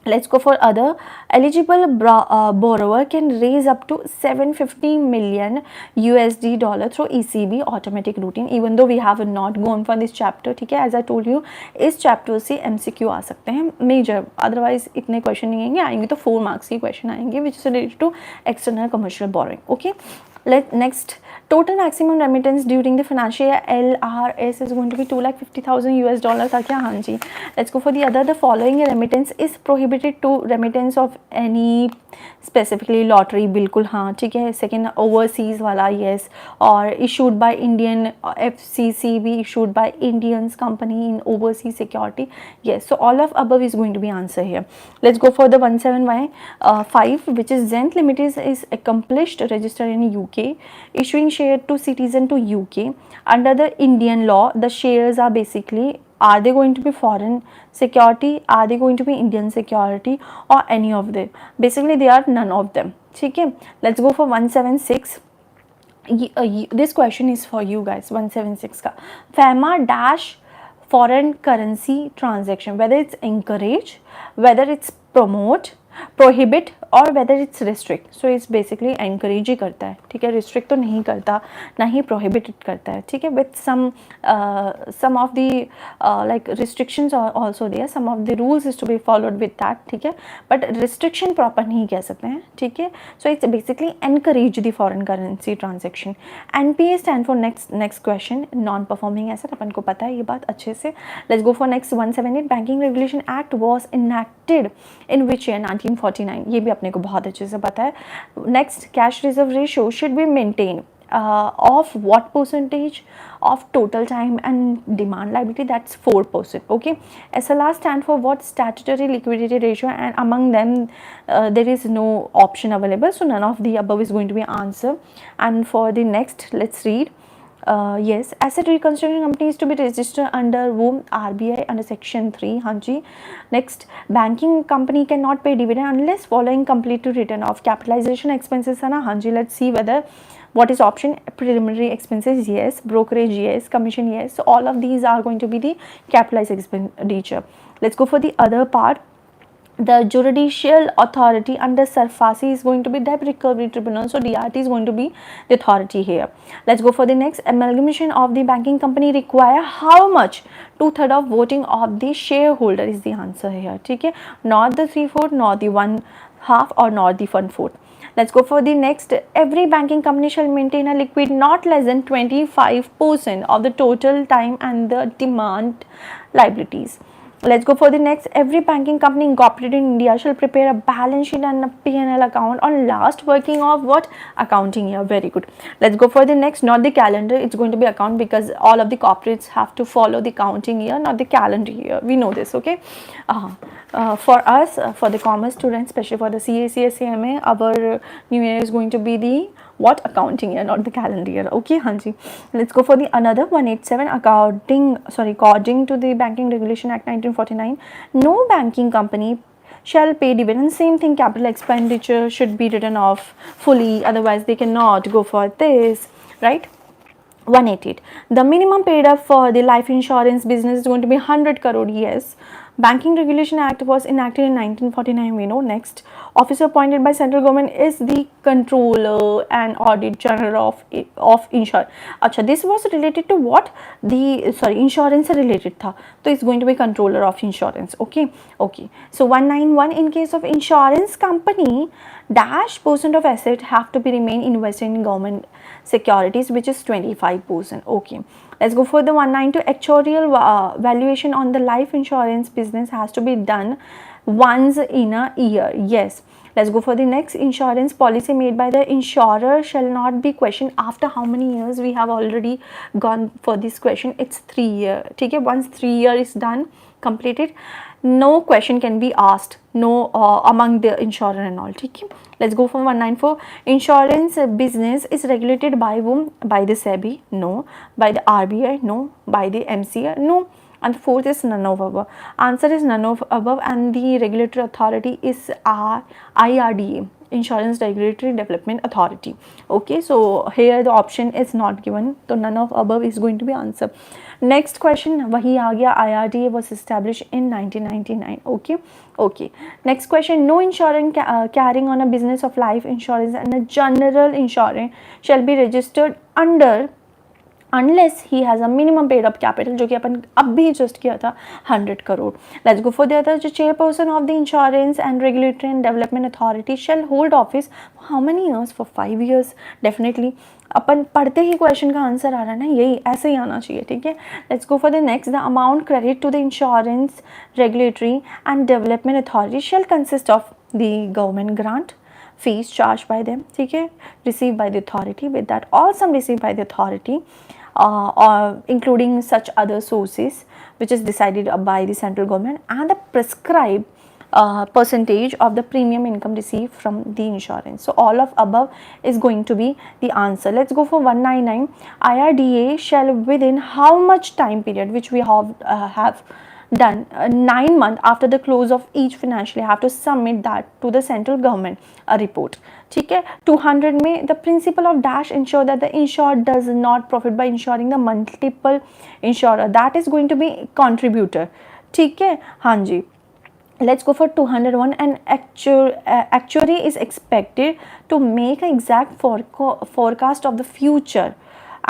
Let's go for other. Eligible borrower can raise up to 750 million USD dollar through ECB automatic routine, even though we have not gone for this chapter. ठीक है, as I told you, इस chapter से MCQ आ सकते हैं major, otherwise इतने question नहीं आएंगे, आएंगे तो 4 मार्क्स के क्वेश्चन आएंगे which is related to external commercial borrowing. Okay, next, total maximum remittance during the financial year LRS is going to be 2,50,000 US dollar था क्या? हाँ जी. Let's go for the other. The following remittance is prohibited to remittance of any specifically lottery, बिल्कुल हाँ ठीक है. Second, overseas वाला yes, or issued by Indian FCCB issued by Indians company in overseas security, yes. So all of above is going to be answer here. Let's go for the 17Y5, which is Zent Limited is accomplished registered in UK, issuing share to citizen to UK. Under the Indian law, the shares are basically, are they going to be foreign security, are they going to be Indian security, or any of them? Basically they are none of them. ठीक है. Let's go for 176. This question is for you guys. 176 का FEMA dash foreign currency transaction, whether it's encourage, whether it's promote, prohibit, और whether it's restrict. So it's basically encourage ही करता है, ठीक है. restrict तो नहीं करता, ना ही prohibit करता है, ठीक है. with some of the like restrictions are also there, some of the rules is to be followed with that, ठीक है. but restriction proper नहीं कह सकते हैं, ठीक है. so it's basically encourage the foreign currency transaction. NPA stand for next question, non performing asset, अपन को पता है ये बात अच्छे से. let's go for next 178. Banking Regulation Act was enacted in which year? 1949. ये भी अपने को बहुत अच्छे से पता है. Next, cash reserve ratio should be maintain of what percentage of total time and demand liability? That's 4%. okay. SLR stand for what? Statutory liquidity ratio, and among them there is no option available, so none of the above is going to be answer. And for the next, let's read. Yes, asset reconstruction company is to be registered under whom? RBI under section 3. हाँ जी. Next, banking company cannot pay dividend unless following complete to return of capitalization expenses है ना. हाँ जी. Let's see whether what is option. Preliminary expenses, yes. Brokerage, yes. Commission, yes. So all of these are going to be the capitalized expenditure. Let's go for the other part. The judicial authority under SARFAESI is going to be Debt Recovery Tribunal. So DRT is going to be the authority here. Let's go for the next. Amalgamation of the banking company require how much? 2/3 of voting of the shareholder is the answer here. ठीक है. Not the 3/4, nor the 1/2, or not the 1/4. Let's go for the next. Every banking company shall maintain a liquid not less than 25% of the total time and the demand liabilities. Let's go for the next. Every banking company incorporated in India shall prepare a balance sheet and a P&L account on last working of what? Accounting year. Very good. Let's go for the next. Not the calendar, it's going to be account, because all of the corporates have to follow the counting year, not the calendar year. We know this, okay. For us, for the commerce students, especially for the CA, CSCMA, our new year is going to be the what? Accounting year, not the calendar year. Okay, Hanji. Let's go for the another 187. According to the Banking Regulation Act 1949, no banking company shall pay dividend. Same thing, capital expenditure should be written off fully, otherwise they cannot go for this, right? 188. The minimum paid up for the life insurance business is going to be 100 crore. Yes. Banking Regulation Act was enacted in 1949. We know. Next, officer appointed by central government is the controller and audit general of insurance. अच्छा, this was related to what? The insurance से related था, तो it's going to be controller of insurance. Okay, okay. So 191, in case of insurance company, -% of asset have to be remain invested in government securities, which is 25%. Okay. Let's go for the 192. Actuarial valuation on the life insurance business has to be done once in a year. Yes. Let's go for the next. Insurance policy made by the insurer shall not be questioned after how many years? We have already gone for this question. It's 3 years. Okay. Once 3 years is done, completed, no question can be asked, no among the insurer and all. Okay. Let's go for 194. Insurance business is regulated by whom? By the SEBI? No. By the RBI? No. By the MCA? No. and the fourth is none of above. Answer is none of above, and the regulatory authority is IRDA, Insurance Regulatory Development Authority. Okay, so here the option is not given, so none of above is going to be answer. Next question वही आ गया, IRDA was established in 1999. Okay. Next question, no insurance carrying on a business of life insurance and a general insurance shall be registered under unless he has a minimum paid up capital, जो कि अपन अभी just किया था 100 crore. Let's go for the other. जो chairperson of the insurance and regulatory and development authority shall hold office for how many years? For 5 years. Definitely अपन पढ़ते ही question का answer आ रहा है ना, यही ऐसे ही आना चाहिए. ठीक है. Let's go for the next. The amount credit to the insurance regulatory and development authority shall consist of the government grant, fees charged by them, ठीक है, received by the authority, with that all sum received by the authority, or including such other sources which is decided by the central government, and the prescribed percentage of the premium income received from the insurance. So all of above is going to be the answer. Let's go for 199. IRDA shall within how much time period, which we have done 9 months after the close of each financial year, have to submit that to the central government a report. ठीक है. 200 में the principle of dash ensure that the insured does not profit by insuring the multiple insurer, that is going to be contributor. ठीक है. हाँ जी. Let's go for 201. An actuary is expected to make an exact forecast of the future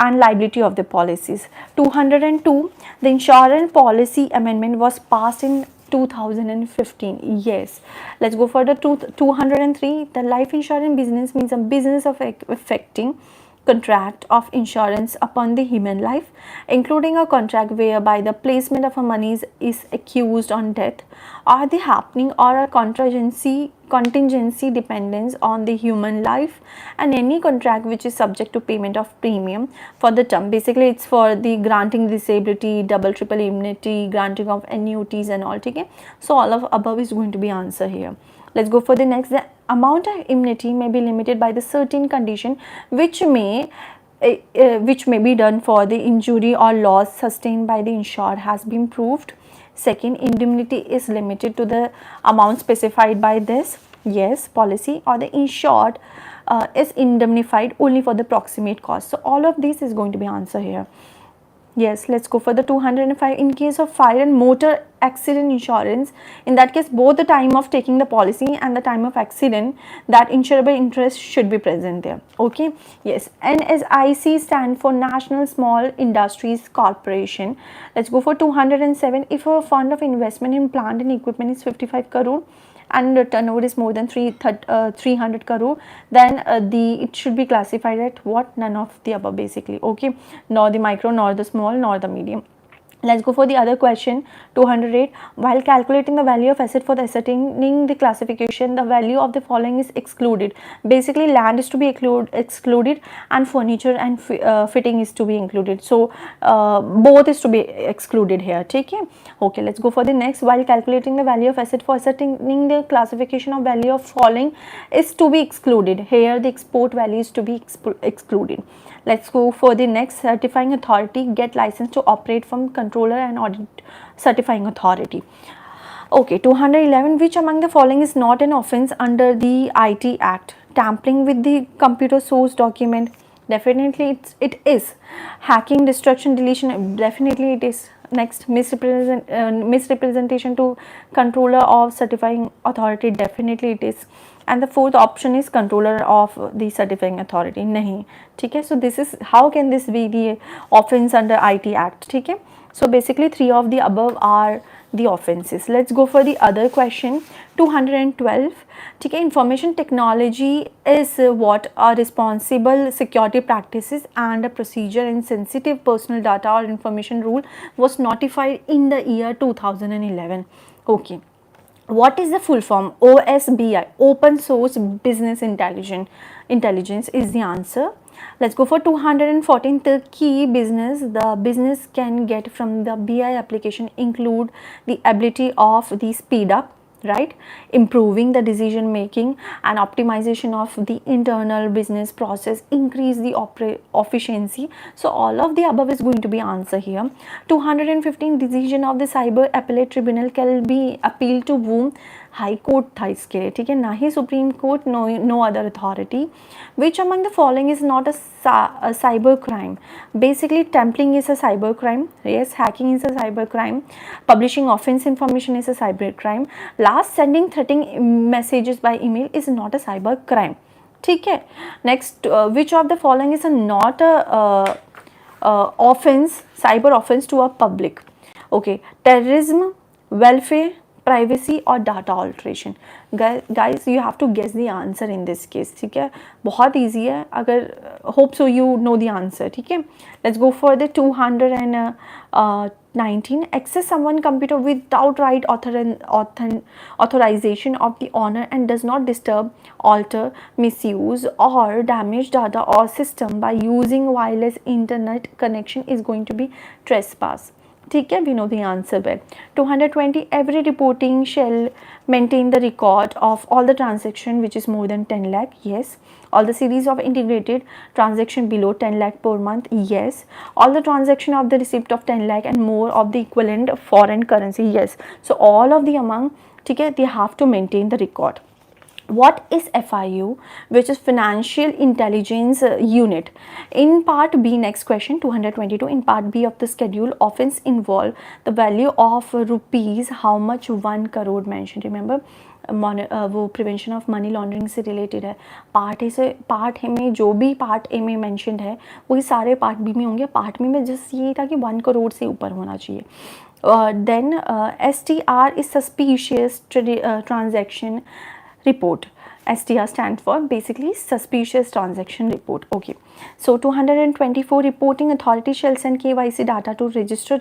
and liability of the policies. 202. The insurance policy amendment was passed in 2015. Yes. Let's go for the 203. The life insurance business means a business of effecting contract of insurance upon the human life, including a contract whereby the placement of a money is accused on death, or the happening or a contingency dependence on the human life, and any contract which is subject to payment of premium for the term. Basically it's for the granting disability, double triple immunity, granting of annuities and all. Okay, so all of above is going to be answer here. Let's go for the next. The amount of immunity may be limited by the certain condition which may be done for the injury or loss sustained by the insured has been proved. Second, indemnity is limited to the amount specified by this policy, or the insured is indemnified only for the proximate cost. So all of this is going to be answer here. Yes, let's go for the 205. In case of fire and motor accident insurance, in that case both the time of taking the policy and the time of accident, that insurable interest should be present there. Okay. Yes. NSIC stand for National Small Industries Corporation. Let's go for 207. If a fund of investment in plant and equipment is 55 crore and the turnover is more than 300 crore, then it should be classified at what? None of the above basically. Okay, nor the micro, nor the small, nor the medium. Let's go for the other question. 208. While calculating the value of asset for the ascertaining the classification, the value of the following is excluded. Basically land is to be excluded and furniture and fitting is to be included. So both is to be excluded here. Okay. Okay, let's go for the next. While calculating the value of asset for ascertaining the classification of value of following is to be excluded. Here the export value is to be excluded. Let's go for the next. Certifying authority get license to operate from controller and audit certifying authority. Okay, 211. Which among the following is not an offense under the IT Act? Tampering with the computer source document, definitely it is. Hacking, destruction, deletion, definitely it is. Next, misrepresentation to controller of certifying authority, definitely it is. And the fourth option is controller of the certifying authority. Nahi. Okay, so this is, how can this be the offense under IT Act? Okay, so basically three of the above are the offenses. Let's go for the other question. 212. Okay, information technology is what are responsible security practices and a procedure in sensitive personal data or information rule was notified in the year 2011. Okay, what is the full form? OSBI, Open Source Business Intelligence is the answer. Let's go for 214. The key the business can get from the BI application include the ability of the speed up, right? Improving the decision making and optimization of the internal business process, increase the efficiency. So all of the above is going to be answer here. 215 decision of the cyber appellate tribunal can be appealed to whom? High Court था इसके लिए, ठीक है, ना ही Supreme Court, no other authority. Which among the following is not a cyber crime? Basically tampering is a cyber crime, yes, hacking is a cyber crime, publishing offense information is a cyber crime, last sending threatening messages by email is not a cyber crime. ठीक है. Next, which of the following is not a offense, cyber offense to a public? Okay, terrorism, welfare, privacy or data alteration. Guys, you have to guess the answer in this case. ठीक है, बहुत easy है. अगर hope so you know the answer. ठीक है, let's go for the 219. Access someone computer without right authorization of the owner and does not disturb, alter, misuse or damage data or system by using wireless internet connection is going to be trespass. ठीक है, we know the answer bit. 220, every reporting shall maintain the record of all the transaction which is more than 10 lakh. Yes. All the series of integrated transaction below 10 lakh per month. Yes. All the transaction of the receipt of 10 lakh and more of the equivalent foreign currency. Yes. So all of the among, ठीक है, they have to maintain the record. What is FIU, which is Financial Intelligence Unit? In part B, next question 222, in part B of the schedule, offense involve the value of rupees how much 1 crore mentioned. Remember, वो prevention of money laundering से related है. Part A से part A में जो भी part A में mentioned है वही सारे पार्ट बी में होंगे. पार्ट बी में जस्ट ये था कि 1 करोड़ से ऊपर होना चाहिए. Then STR is suspicious transaction report. STR stands for basically suspicious transaction report. Okay, so 224, reporting authority shall send KYC data to register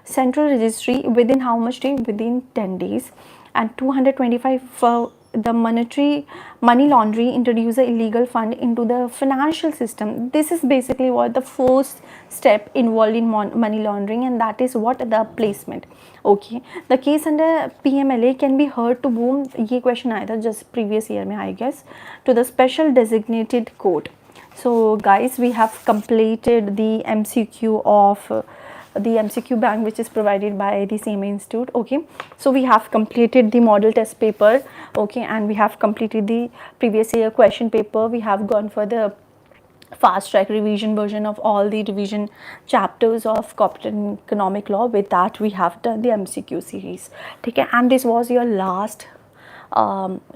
central registry within how much day? Within 10 days. And 225, for the money laundering introduce a illegal fund into the financial system. This is basically what the first step involved in money laundering, and that is what the placement. Okay, the case under PMLA can be heard to whom? ये question आया था just previous year में, I guess, to the special designated court. So guys, we have completed the MCQ of the MCQ Bank, which is provided by the CMA Institute. Okay, so we have completed the model test paper. Okay, and we have completed the previous year question paper. We have gone for the fast track revision version of all the revision chapters of corporate and economic law. With that, we have done the MCQ series. Okay, and this was your last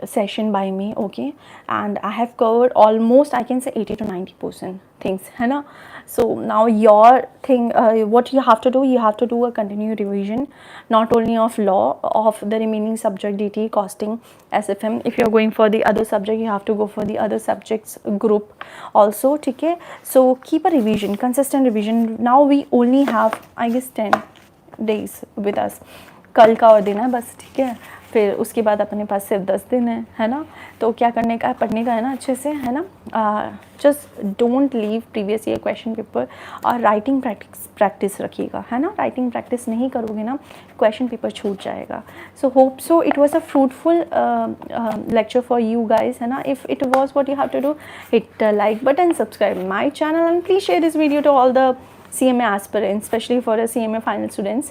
session by me. Okay, and I have covered almost, I can say, 80 to 90% things, है ना. So now your thing, what you have to do, you have to do a continued revision, not only of law, of the remaining subject, DT, costing, SFM. If you are going for the other subject, you have to go for the other subjects group also. ठीक है, so keep a revision, consistent revision. Now we only have, I guess, 10 days with us. कल का और दिन है बस, ठीक है, फिर उसके बाद अपने पास सिर्फ 10 दिन है ना. तो क्या करने का है? पढ़ने का है ना अच्छे से, है ना. Just don't leave previous year question paper, और राइटिंग प्रैक्टिस रखिएगा, है ना. राइटिंग प्रैक्टिस नहीं करोगे ना, क्वेश्चन पेपर छूट जाएगा. So hope so it was a fruitful lecture for you guys, है ना. If it was what you have to do, hit like button, subscribe my channel, and please share this video to all the CMA aspirants, especially for the CMA final students.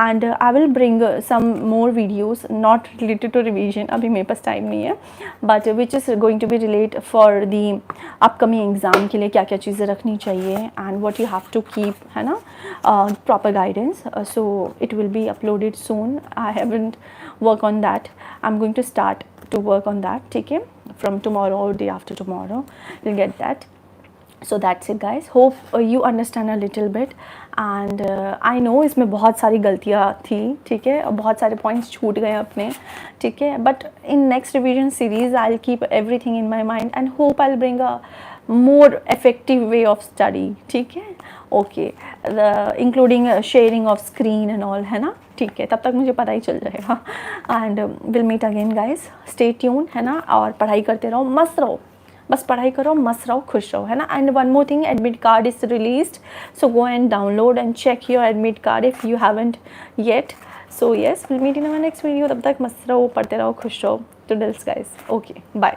And I will bring some more videos not related to revision, अभी मेरे पास time नहीं है, but which is going to be related for the upcoming exam के लिए क्या क्या चीज़ें रखनी चाहिए, and what you have to keep, है ना, proper guidance. So it will be uploaded soon. I haven't worked on that. I'm going to start to work on that. ठीक है, from tomorrow or day after tomorrow you'll get that. So that's it guys, hope you understand a little bit. And I know इसमें बहुत सारी गलतियाँ थी, ठीक है, और बहुत सारे पॉइंट्स छूट गए अपने, ठीक है, but in next revision series I will keep everything in my mind and hope I will bring a more effective way of study. ठीक है, okay, including sharing of screen and all, है ना. ठीक है, तब तक मुझे पता ही चल जाएगा. And will meet again guys, stay tune, है ना, और पढ़ाई करते रहो, मस्त रहो, बस पढ़ाई करो, मस्त रहो, खुश रहो, है ना. And one more thing, admit card is released, so go and download and check your admit card if you haven't yet. So yes, will meet in our next video. तब तक मस्त रहो, पढ़ते रहो, खुश रहो. Toodles guys. Okay, bye.